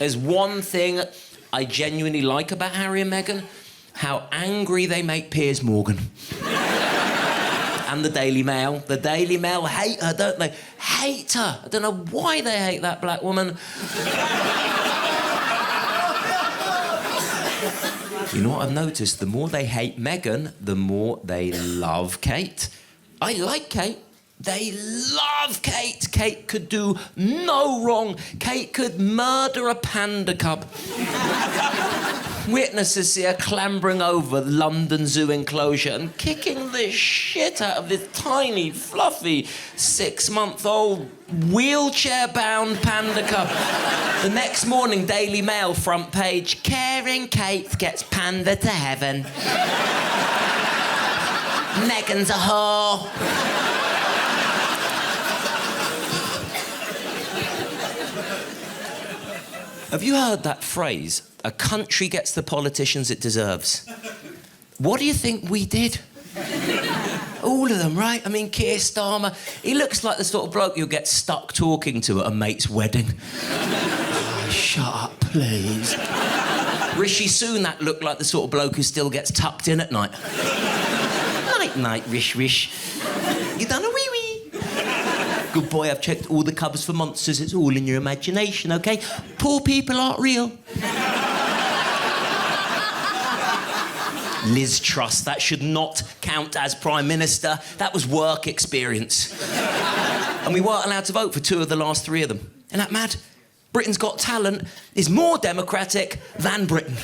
There's one thing I genuinely like about Harry and Meghan, how angry they make Piers Morgan. And the Daily Mail. The Daily Mail hate her, don't they? Hate her. I don't know why they hate that black woman. You know what I've noticed? The more they hate Meghan, the more they love Kate. I like Kate. They love Kate. Kate could do no wrong. Kate could murder a panda cub. Witnesses see her clambering over the London Zoo enclosure and kicking the shit out of this tiny, fluffy, 6-month-old, wheelchair-bound panda cub. The next morning, Daily Mail front page, caring Kate gets panda to heaven. Meghan's a whore. Have you heard that phrase, a country gets the politicians it deserves? What do you think we did? All of them, right? I mean, Keir Starmer, he looks like the sort of bloke you'll get stuck talking to at a mate's wedding. Oh, shut up, please. Rishi Sunak looked like the sort of bloke who still gets tucked in at night. Night, Rish. You done a wee-wee? Good boy, I've checked all the cupboards for monsters. It's all in your imagination, OK? Poor people aren't real. Liz Truss, that should not count as Prime Minister. That was work experience. And we weren't allowed to vote for 2 of the last 3 of them. Isn't that mad? Britain's Got Talent is more democratic than Britain.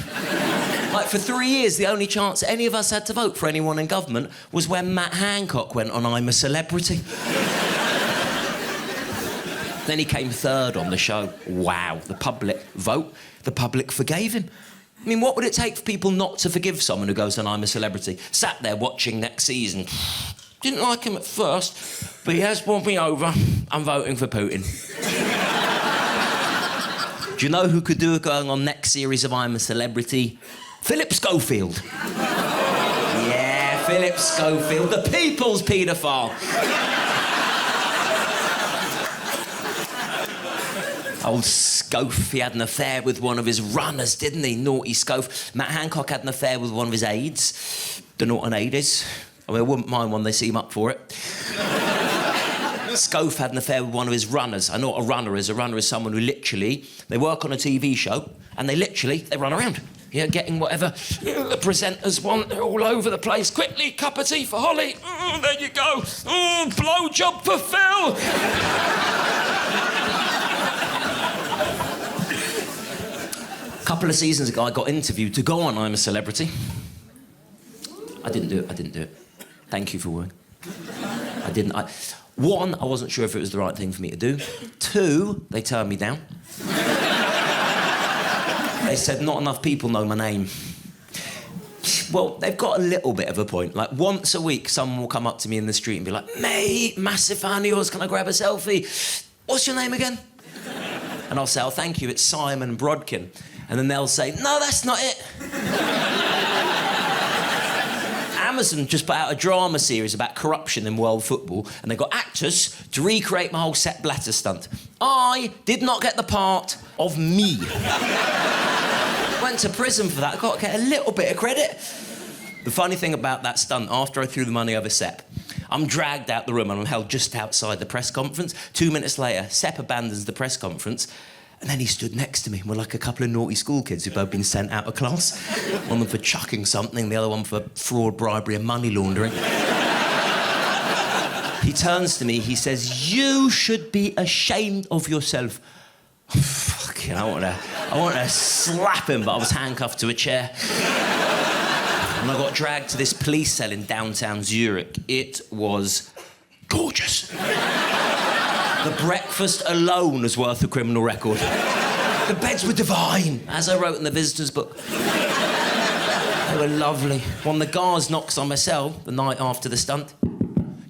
Like, for 3 years, the only chance any of us had to vote for anyone in government was when Matt Hancock went on I'm a Celebrity. Then he came 3rd on the show. Wow, the public vote, the public forgave him. I mean, what would it take for people not to forgive someone who goes on I'm a Celebrity? Sat there watching next season. Didn't like him at first, but he has won me over. I'm voting for Putin. Do you know who could do it going on next series of I'm a Celebrity? Philip Schofield. Yeah, Philip Schofield, the people's paedophile. Old Scof, he had an affair with one of his runners, didn't he? Naughty Scof. Matt Hancock had an affair with one of his aides. Don't know what an aide is. I mean, I wouldn't mind when they see him up for it. Scof had an affair with one of his runners. I know what a runner is. A runner is someone who literally, they work on a TV show and they run around. Yeah, getting whatever the presenters want. They're all over the place. Quickly, cup of tea for Holly. There you go. Blow job for Phil. A couple of seasons ago, I got interviewed to go on I'm a Celebrity. I didn't do it. Thank you for worrying. I didn't. One, I wasn't sure if it was the right thing for me to do. 2, they turned me down. They said not enough people know my name. Well, they've got a little bit of a point. Like, once a week, someone will come up to me in the street and be like, mate, massive fan of yours, can I grab a selfie? What's your name again? And I'll say, oh, thank you, it's Simon Brodkin. And then they'll say, no, that's not it. Amazon just put out a drama series about corruption in world football, and they got actors to recreate my whole Sepp Blatter stunt. I did not get the part of me. Went to prison for that. I got to get a little bit of credit. The funny thing about that stunt, after I threw the money over Sepp, I'm dragged out the room and I'm held just outside the press conference. 2 minutes later, Sepp abandons the press conference, and then he stood next to me. We're like a couple of naughty school kids who've both been sent out of class. One of them for chucking something, the other one for fraud, bribery and money laundering. He turns to me, he says, you should be ashamed of yourself. Fucking, I want to slap him, but I was handcuffed to a chair. And I got dragged to this police cell in downtown Zurich. It was gorgeous. The breakfast alone is worth a criminal record. The beds were divine, as I wrote in the visitor's book. They were lovely. One of the guards knocks on my cell the night after the stunt.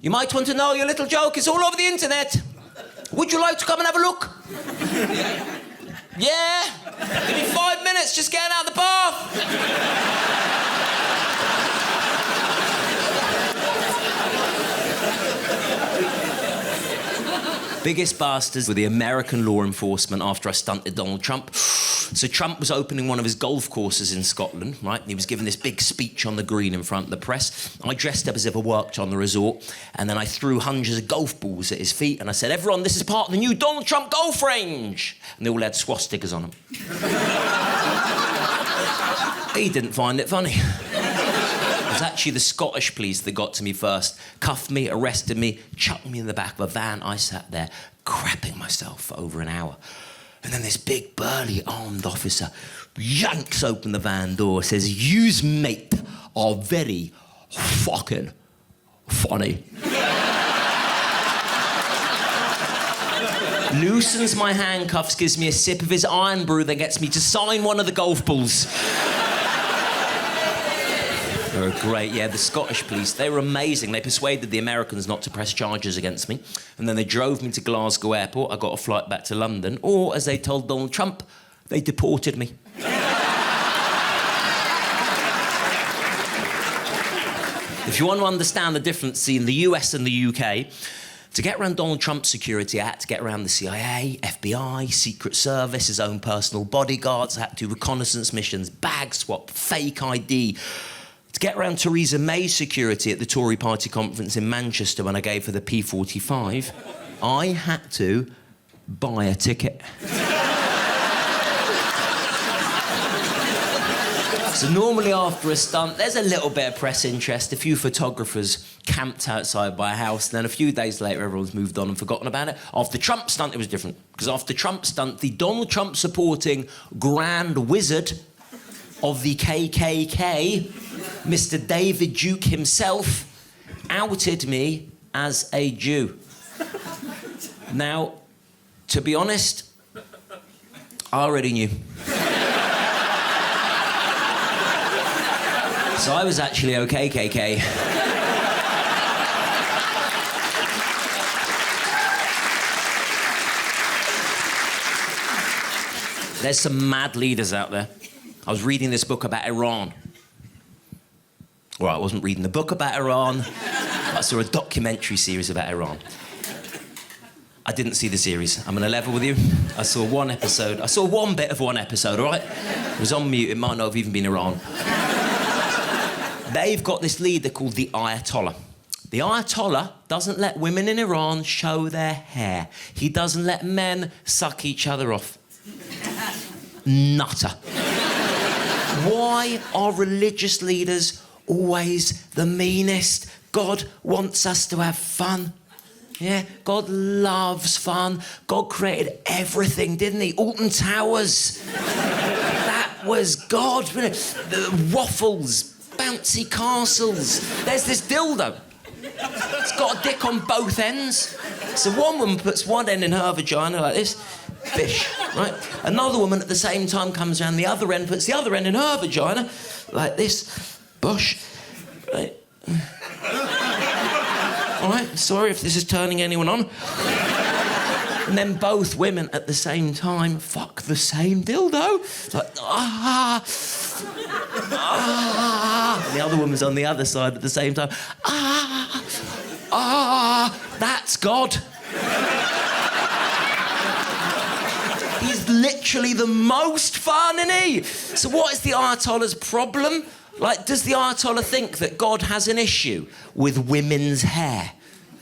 You might want to know your little joke is all over the internet. Would you like to come and have a look? Yeah? Give me 5 minutes, just getting out of the bath. Biggest bastards were the American law enforcement after I stunted Donald Trump. So Trump was opening one of his golf courses in Scotland, right? And he was giving this big speech on the green in front of the press. I dressed up as if I worked on the resort, and then I threw hundreds of golf balls at his feet, and I said, everyone, this is part of the new Donald Trump golf range. And they all had swastikas on them. He didn't find it funny. It was actually the Scottish police that got to me first. Cuffed me, arrested me, chucked me in the back of a van. I sat there crapping myself for over an hour. And then this big, burly, armed officer yanks open the van door, says, "Yous, mate, are very fucking funny." Loosens my handcuffs, gives me a sip of his iron brew, then gets me to sign one of the golf balls. They were great, yeah, the Scottish police, they were amazing. They persuaded the Americans not to press charges against me, and then they drove me to Glasgow Airport. I got a flight back to London, or, as they told Donald Trump, they deported me. If you want to understand the difference between the US and the UK, to get around Donald Trump's security, I had to get around the CIA, FBI, Secret Service, his own personal bodyguards. I had to do reconnaissance missions, bag swap, fake ID. To get around Theresa May's security at the Tory party conference in Manchester when I gave her the P45, I had to buy a ticket. So normally after a stunt, there's a little bit of press interest, a few photographers camped outside my house, and then a few days later, everyone's moved on and forgotten about it. After Trump stunt, it was different. Because after Trump stunt, the Donald Trump supporting Grand Wizard of the KKK, Mr. David Duke himself, outed me as a Jew. Now, to be honest, I already knew. So I was actually okay, KK. There's some mad leaders out there. I was reading this book about Iran. Well, I wasn't reading the book about Iran. I saw a documentary series about Iran. I didn't see the series. I'm going to level with you. I saw one episode. I saw one bit of one episode, all right? It was on mute. It might not have even been Iran. They've got this leader called the Ayatollah. The Ayatollah doesn't let women in Iran show their hair. He doesn't let men suck each other off. Nutter. Why are religious leaders always the meanest? God wants us to have fun. Yeah, God loves fun. God created everything, didn't he? Alton Towers. That was God. The waffles. Bouncy castles. There's this dildo. It's got a dick on both ends. So one woman puts one end in her vagina like this, bish, right? Another woman at the same time comes around the other end, puts the other end in her vagina like this, bush, right? All right, sorry if this is turning anyone on. And then both women at the same time fuck the same dildo. It's like, ah. And the other woman's on the other side at the same time. That's God. He's literally the most fun, isn't he? So what is the Ayatollah's problem? Like, does the Ayatollah think that God has an issue with women's hair?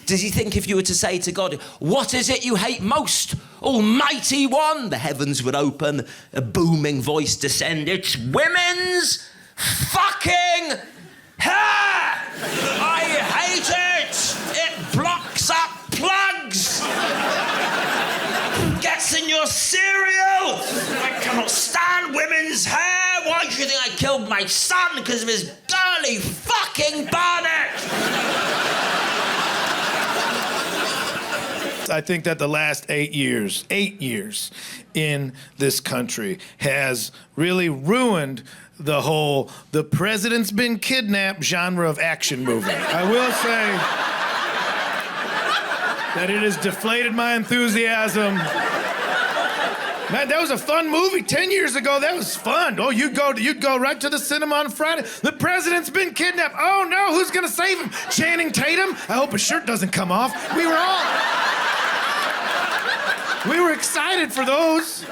Does he think if you were to say to God, what is it you hate most, Almighty One? The heavens would open, a booming voice descend. It's women's fucking hair! I hate it! It blocks up plugs! Gets in your cereal! I cannot stand women's hair! Why do you think I killed my son? Because of his girly fucking bonnet! I think that the last 8 years in this country has really ruined the whole "the president's been kidnapped" genre of action movie. I will say that it has deflated my enthusiasm. Man, that was a fun movie 10 years ago. That was fun. Oh, you'd go right to the cinema on Friday. The president's been kidnapped. Oh no, who's gonna save him? Channing Tatum? I hope his shirt doesn't come off. We were excited for those.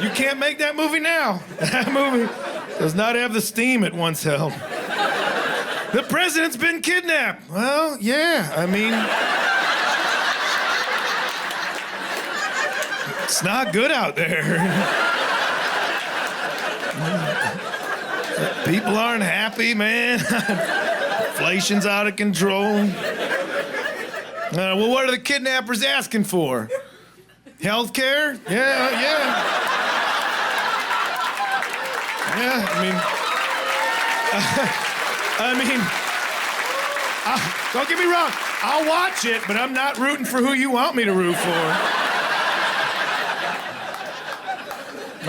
You can't make that movie now. That movie does not have the steam it once held. The president's been kidnapped. Well, yeah, I mean, it's not good out there. People aren't happy, man. Inflation's out of control. Well, what are the kidnappers asking for? Healthcare? Yeah. Yeah, don't get me wrong. I'll watch it, but I'm not rooting for who you want me to root for.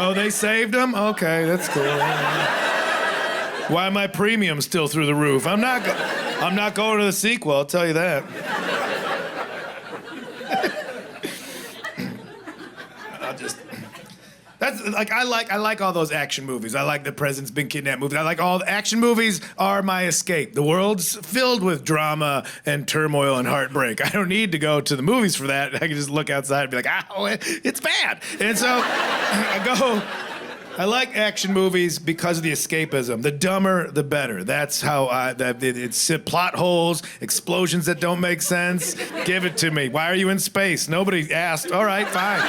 Oh, they saved him? Okay, that's cool. Why my premium's still through the roof? I'm not going to the sequel, I'll tell you that. That's like I like all those action movies. I like the President's Been Kidnapped movies. I like all the action movies are my escape. The world's filled with drama and turmoil and heartbreak. I don't need to go to the movies for that. I can just look outside and be like, "Ow, it's bad." And so I like action movies because of the escapism. The dumber, the better. That's how it's plot holes, explosions that don't make sense. Give it to me. Why are you in space? Nobody asked. All right, fine.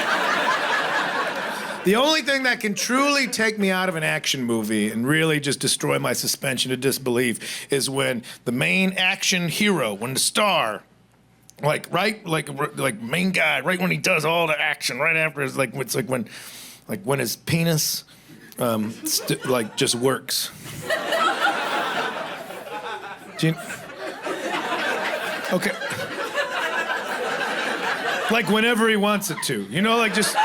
The only thing that can truly take me out of an action movie and really just destroy my suspension of disbelief is when the main action hero, when the star, like main guy, right when he does all the action, right after it's like when his penis just works. Okay. Like whenever he wants it to, you know, like just.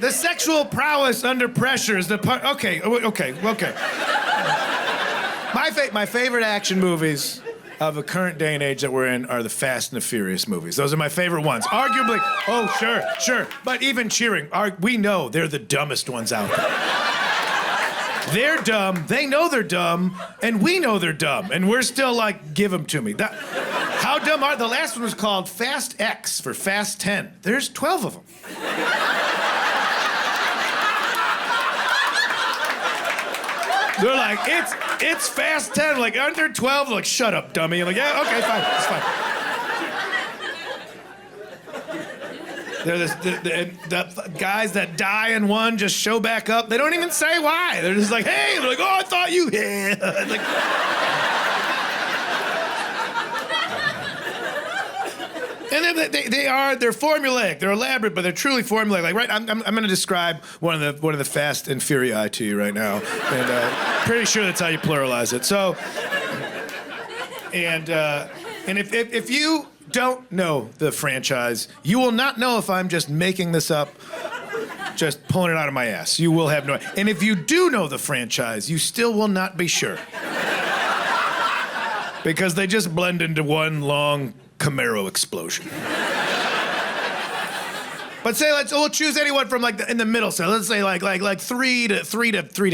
The sexual prowess under pressure is the part. Okay. My favorite action movies of the current day and age that we're in are the Fast and the Furious movies. Those are my favorite ones. Arguably, sure. But even cheering, we know they're the dumbest ones out there. They're dumb, they know they're dumb, and we know they're dumb. And we're still like, give them to me. How dumb are the last one was called Fast X for Fast 10. There's 12 of them. They're like, it's Fast 10, like under 12, like, shut up, dummy. I'm like, yeah, okay, fine, it's fine. They're the guys that die in one just show back up. They don't even say why. They're just like, hey, they're like, oh, I thought you, yeah. Like, and then they're formulaic, they're elaborate, but they're truly formulaic. Like, right, I'm going to describe one of the Fast and Furii to you right now, and pretty sure that's how you pluralize it. So, and if you don't know the franchise, you will not know if I'm just making this up, just pulling it out of my ass. You will have no. And if you do know the franchise, you still will not be sure, because they just blend into one long Camaro explosion. But say we'll choose anyone from like in the middle. So let's say like 3 to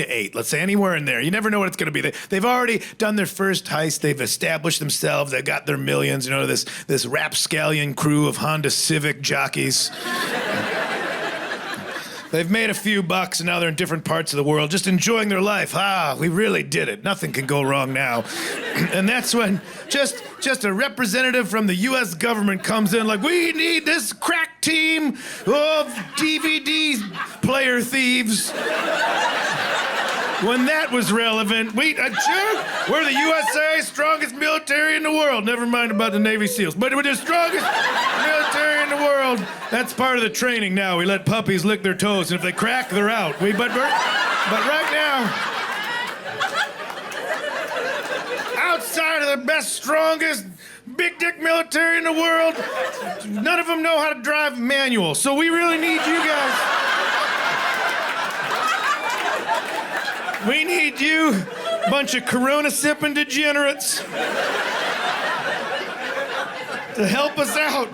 8. Let's say anywhere in there. You never know what it's going to be. They've already done their first heist. They've established themselves. They've got their millions. You know, this rapscallion crew of Honda Civic jockeys. They've made a few bucks and now they're in different parts of the world, just enjoying their life. We really did it. Nothing can go wrong now. And that's when just a representative from the U.S. government comes in like, we need this crack team of DVD player thieves. When that was relevant, we're the USA, strongest military in the world. Never mind about the Navy SEALs, but we're the strongest military in the world. That's part of the training now. We let puppies lick their toes, and if they crack, they're out. But right now, outside of the best, strongest, big dick military in the world, none of them know how to drive manual. So we really need you guys. We need you, bunch of Corona sipping degenerates, to help us out.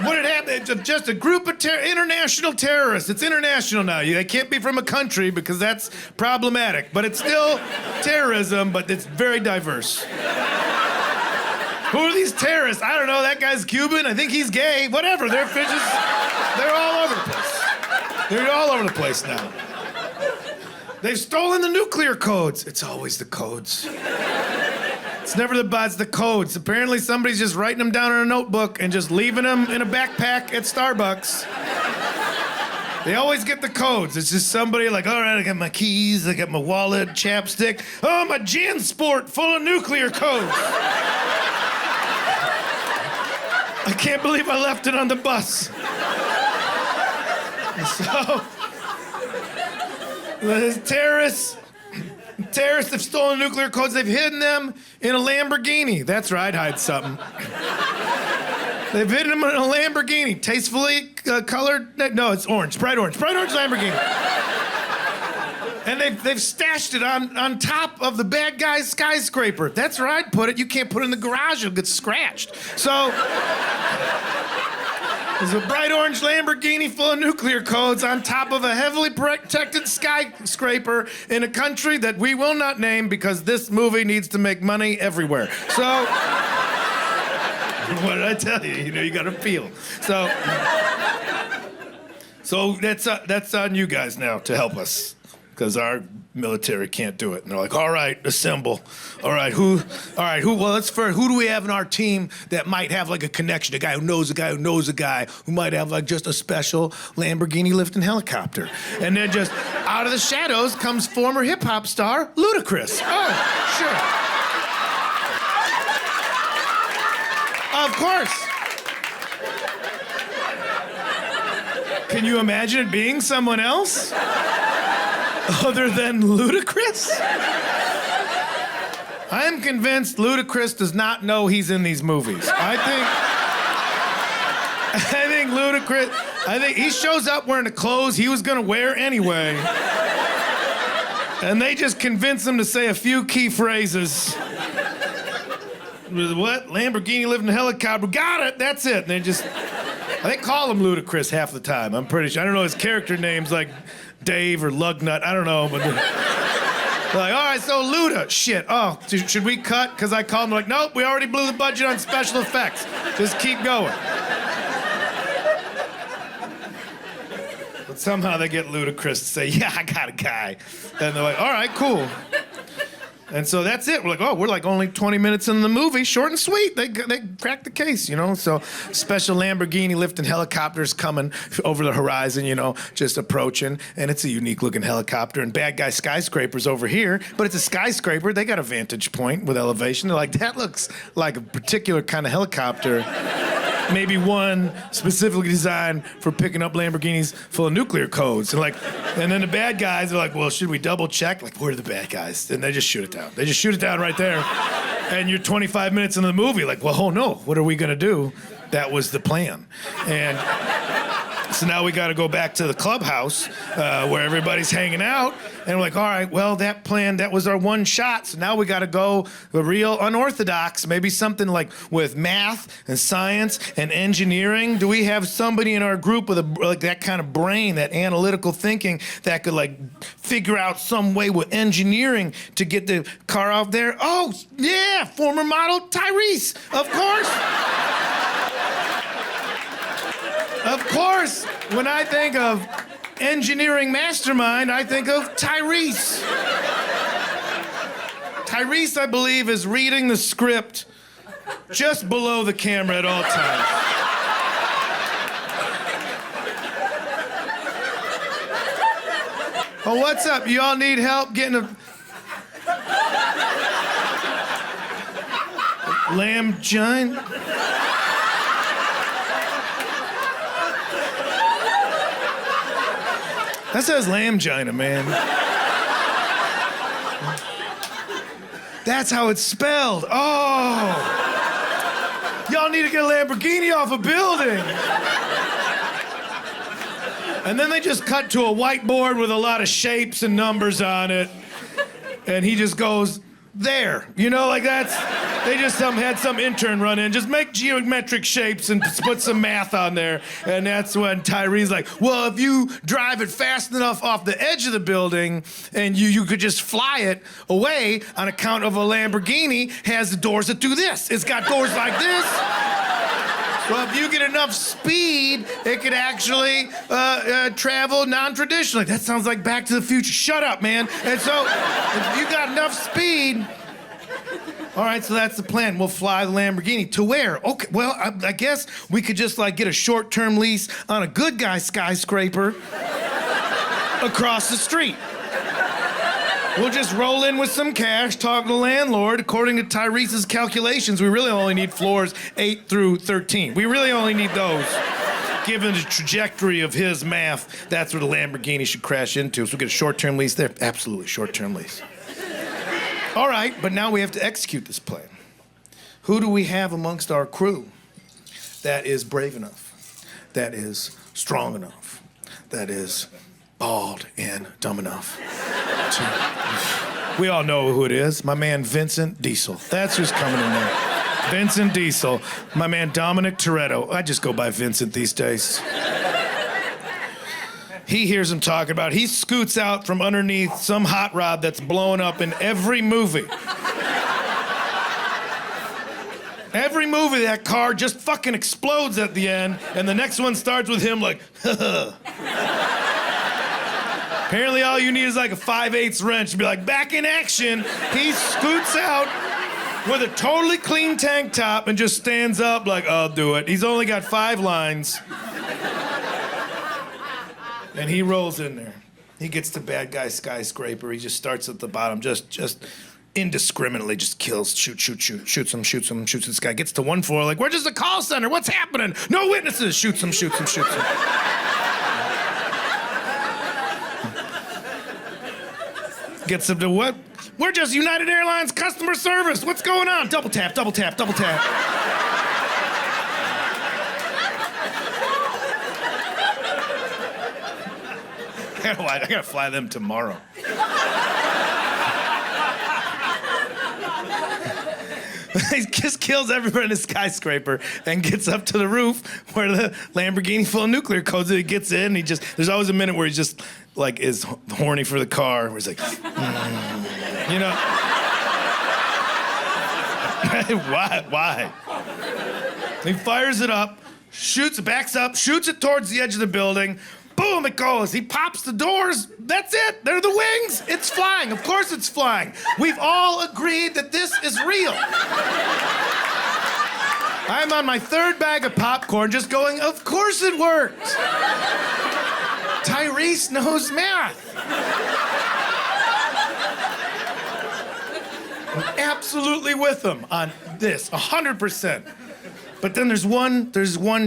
What had happened? It's just a group of international terrorists. It's international now. They can't be from a country because that's problematic. But it's still terrorism, but it's very diverse. Who are these terrorists? I don't know. That guy's Cuban. I think he's gay. Whatever. They're fishes. They're all over the place. They're all over the place now. They've stolen the nuclear codes. It's always the codes. It's never the bots, the codes. Apparently somebody's just writing them down in a notebook and just leaving them in a backpack at Starbucks. They always get the codes. It's just somebody like, all right, I got my keys, I got my wallet, chapstick. Oh, my JanSport full of nuclear codes. I can't believe I left it on the bus. So, the terrorists have stolen nuclear codes. They've hidden them in a Lamborghini. That's right, hide something. They've hidden them in a Lamborghini. Tastefully colored. No, it's orange. Bright orange. Bright orange Lamborghini. And they've stashed it on top of the bad guy's skyscraper. That's where I'd put it. You can't put it in the garage, it'll get scratched. So there's a bright orange Lamborghini full of nuclear codes on top of a heavily protected skyscraper in a country that we will not name because this movie needs to make money everywhere. So, what did I tell you? You know, you gotta feel. So that's on you guys now to help us, because our military can't do it. And they're like, all right, assemble. Well, let's first, who do we have in our team that might have like a connection? A guy who knows a guy who knows a guy who might have like just a special Lamborghini lifting helicopter. And then just out of the shadows comes former hip hop star Ludacris. Oh, sure. Of course. Can you imagine it being someone else? Other than Ludacris? I am convinced Ludacris does not know he's in these movies. I think Ludacris, he shows up wearing the clothes he was gonna wear anyway. And they just convince him to say a few key phrases. What? Lamborghini living in a helicopter. Got it, that's it. And they call him Ludacris half the time, I'm pretty sure. I don't know his character names, like Dave or Lugnut, I don't know, but they're like, all right, so Luda, shit, oh, should we cut? Because I called them, like, nope, we already blew the budget on special effects. Just keep going. But somehow they get Ludacris to say, yeah, I got a guy. And they're like, all right, cool. And so that's it. We're like only 20 minutes in the movie, short and sweet. They cracked the case, you know? So special Lamborghini lifting helicopters coming over the horizon, you know, just approaching. And it's a unique looking helicopter. And bad guy skyscraper's over here, but it's a skyscraper. They got a vantage point with elevation. They're like, that looks like a particular kind of helicopter. Maybe one specifically designed for picking up Lamborghinis full of nuclear codes. And then the bad guys are like, well, should we double check? Like, where are the bad guys? And they just shoot it down. They just shoot it down right there. And you're 25 minutes into the movie, like, well, oh no, what are we gonna do? That was the plan. And so now we gotta go back to the clubhouse where everybody's hanging out. And we're like, all right, well, that plan, that was our one shot. So now we gotta go the real unorthodox, maybe something like with math and science and engineering. Do we have somebody in our group with like that kind of brain, that analytical thinking that could like figure out some way with engineering to get the car off there? Oh, yeah, former model Tyrese, of course. Of course, when I think of engineering mastermind, I think of Tyrese. Tyrese, I believe, is reading the script just below the camera at all times. Oh, what's up? You all need help getting a lamb giant? That says Lamgina, man. That's how it's spelled. Oh. Y'all need to get a Lamborghini off a building. And then they just cut to a whiteboard with a lot of shapes and numbers on it. And he just goes, there. You know, like that's, they just had some intern run in, just make geometric shapes and put some math on there. And that's when Tyree's like, well, if you drive it fast enough off the edge of the building and you could just fly it away on account of a Lamborghini has the doors that do this. It's got doors like this. Well, if you get enough speed, it could actually travel non-traditionally. That sounds like Back to the Future. Shut up, man. And so, if you got enough speed, all right, so that's the plan. We'll fly the Lamborghini. To where? Okay, well, I guess we could just like get a short-term lease on a good guy skyscraper across the street. We'll just roll in with some cash, talk to the landlord. According to Tyrese's calculations, we really only need floors 8 through 13. We really only need those. Given the trajectory of his math, that's where the Lamborghini should crash into. So we get a short-term lease there. Absolutely, short-term lease. All right, but now we have to execute this plan. Who do we have amongst our crew that is brave enough, that is strong enough, that is bald and dumb enough. We all know who it is. My man Vincent Diesel. That's who's coming in there. Vincent Diesel. My man Dominic Toretto. I just go by Vincent these days. He hears him talking about it. He scoots out from underneath some hot rod that's blowing up in every movie. Every movie, that car just fucking explodes at the end, and the next one starts with him like, Apparently all you need is like a 5/8 wrench to be like, back in action. He scoots out with a totally clean tank top and just stands up like, I'll do it. He's only got 5 lines. And he rolls in there. He gets to bad guy skyscraper. He just starts at the bottom, just indiscriminately just kills, shoots this guy. Gets to 1 floor, like, where's the call center? What's happening? No witnesses. Shoots him. Gets him to what? We're just United Airlines customer service. What's going on? Double tap. I gotta fly them tomorrow. He just kills everybody in the skyscraper and gets up to the roof where the Lamborghini full of nuclear codes. He gets in. And there's always a minute where he just like is horny for the car. Where he's like, you know. Why? He fires it up, backs up, shoots it towards the edge of the building. Boom, it goes. He pops the doors. That's it. They're the wings. It's flying. Of course it's flying. We've all agreed that this is real. I'm on my 3rd bag of popcorn just going, of course it worked. Tyrese knows math. I'm absolutely with him on this, 100%. But then there's one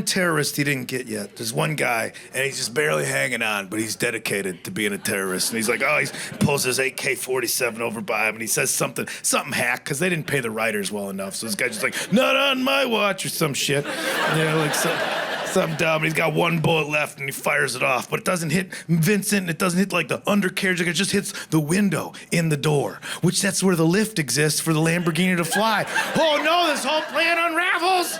terrorist he didn't get yet. There's one guy, and he's just barely hanging on, but he's dedicated to being a terrorist. And he's like, he pulls his AK-47 over by him, and he says something hack, because they didn't pay the writers well enough. So this guy's just like, not on my watch, or some shit. Like something dumb. And he's got 1 bullet left, and he fires it off. But it doesn't hit Vincent, and it doesn't hit like the undercarriage. Like, it just hits the window in the door, which that's where the lift exists for the Lamborghini to fly. Oh no, this whole plan unravels.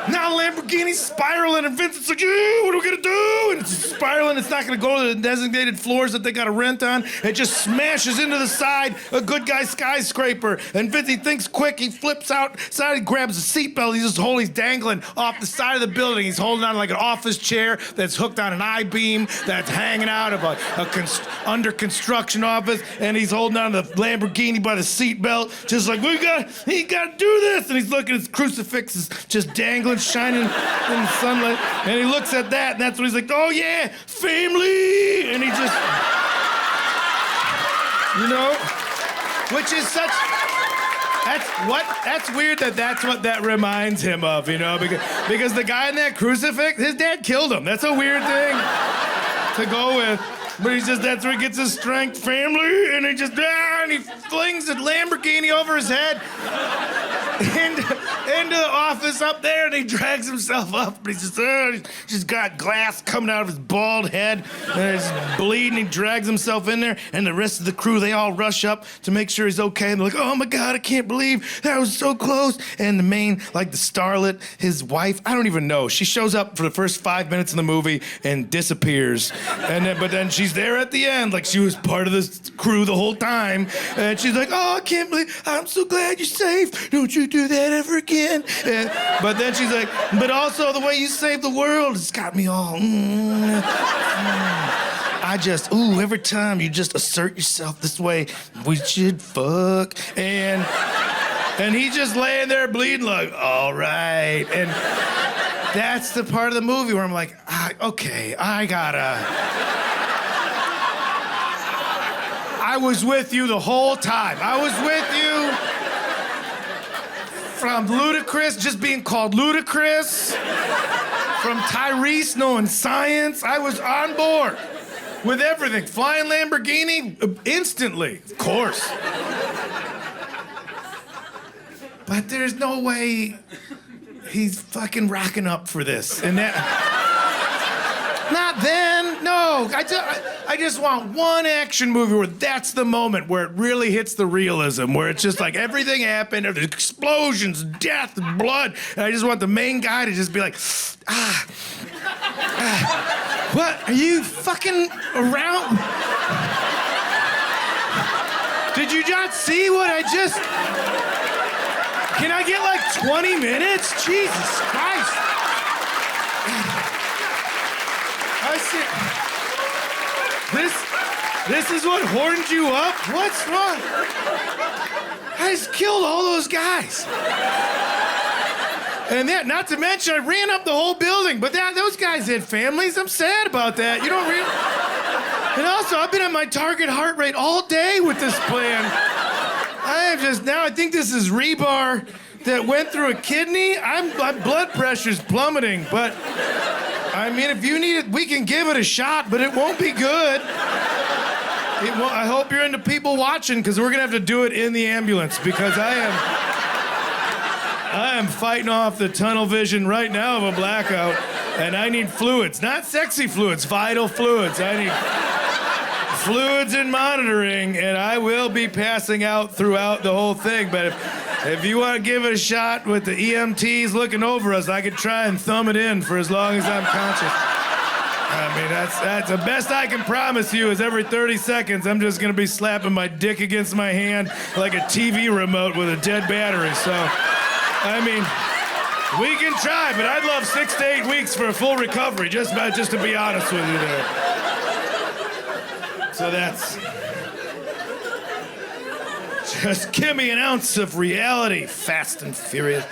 Now Lamborghini's spiraling, and Vincent's like, what are we gonna do? And it's spiraling. It's not gonna go to the designated floors that they gotta rent on. It just smashes into the side, a good guy skyscraper. And Vincent thinks quick. He flips outside. He grabs a seatbelt. He's dangling off the side of the building. He's holding on like an office chair that's hooked on an I-beam that's hanging out of a under construction office. And he's holding on to the Lamborghini by the seatbelt, just like, he gotta do this. And he's looking at his crucifixes just dangling, shining in the sunlight, and he looks at that, and that's when he's like, oh yeah, family, and he just, which is such, that's weird that's what that reminds him of, because the guy in that crucifix, his dad killed him. That's a weird thing to go with. But that's where he gets his strength, family, and he flings a Lamborghini over his head into the office up there, and he drags himself up, and he's just got glass coming out of his bald head, and he's bleeding. He drags himself in there, and the rest of the crew, they all rush up to make sure he's okay, and they're like, oh my God, I can't believe that was so close. And the main, like the starlet, his wife, I don't even know, she shows up for the first 5 minutes in the movie and disappears, but then she's there at the end, like she was part of this crew the whole time, and she's like, oh, I can't believe, I'm so glad you're safe. Don't you do that ever again. But then she's like, but also the way you saved the world has got me all, every time you just assert yourself this way, we should fuck. And he's just laying there bleeding like, all right. And that's the part of the movie where I'm like, okay, I was with you the whole time. I was with you from ludicrous, just being called ludicrous, from Tyrese knowing science. I was on board with everything. Flying Lamborghini, instantly, of course. But there's no way he's fucking rocking up for this. And that, not then, no. know. I just want one action movie where that's the moment where it really hits the realism, where it's just like everything happened, there's explosions, death, blood, and I just want the main guy to just be like, what? Are you fucking around? Did you not see what I just... Can I get like 20 minutes? Jesus Christ. I see. This is what horned you up? What's wrong? I just killed all those guys. And that, not to mention, I ran up the whole building, but those guys had families. I'm sad about that. You don't really... And also, I've been at my target heart rate all day with this plan. I think this is rebar that went through a kidney. My blood pressure's plummeting, but I mean, if you need it, we can give it a shot, but it won't be good. I hope you're into people watching, because we're gonna have to do it in the ambulance, because I am fighting off the tunnel vision right now of a blackout, and I need fluids, not sexy fluids, vital fluids. I need fluids and monitoring, and I will be passing out throughout the whole thing. But if you want to give it a shot with the EMTs looking over us, I could try and thumb it in for as long as I'm conscious. I mean, that's the best I can promise you is every 30 seconds I'm just going to be slapping my dick against my hand like a TV remote with a dead battery. So, I mean, we can try, but I'd love 6 to 8 weeks for a full recovery, just to be honest with you there. So that's... Just give me an ounce of reality, Fast and Furious.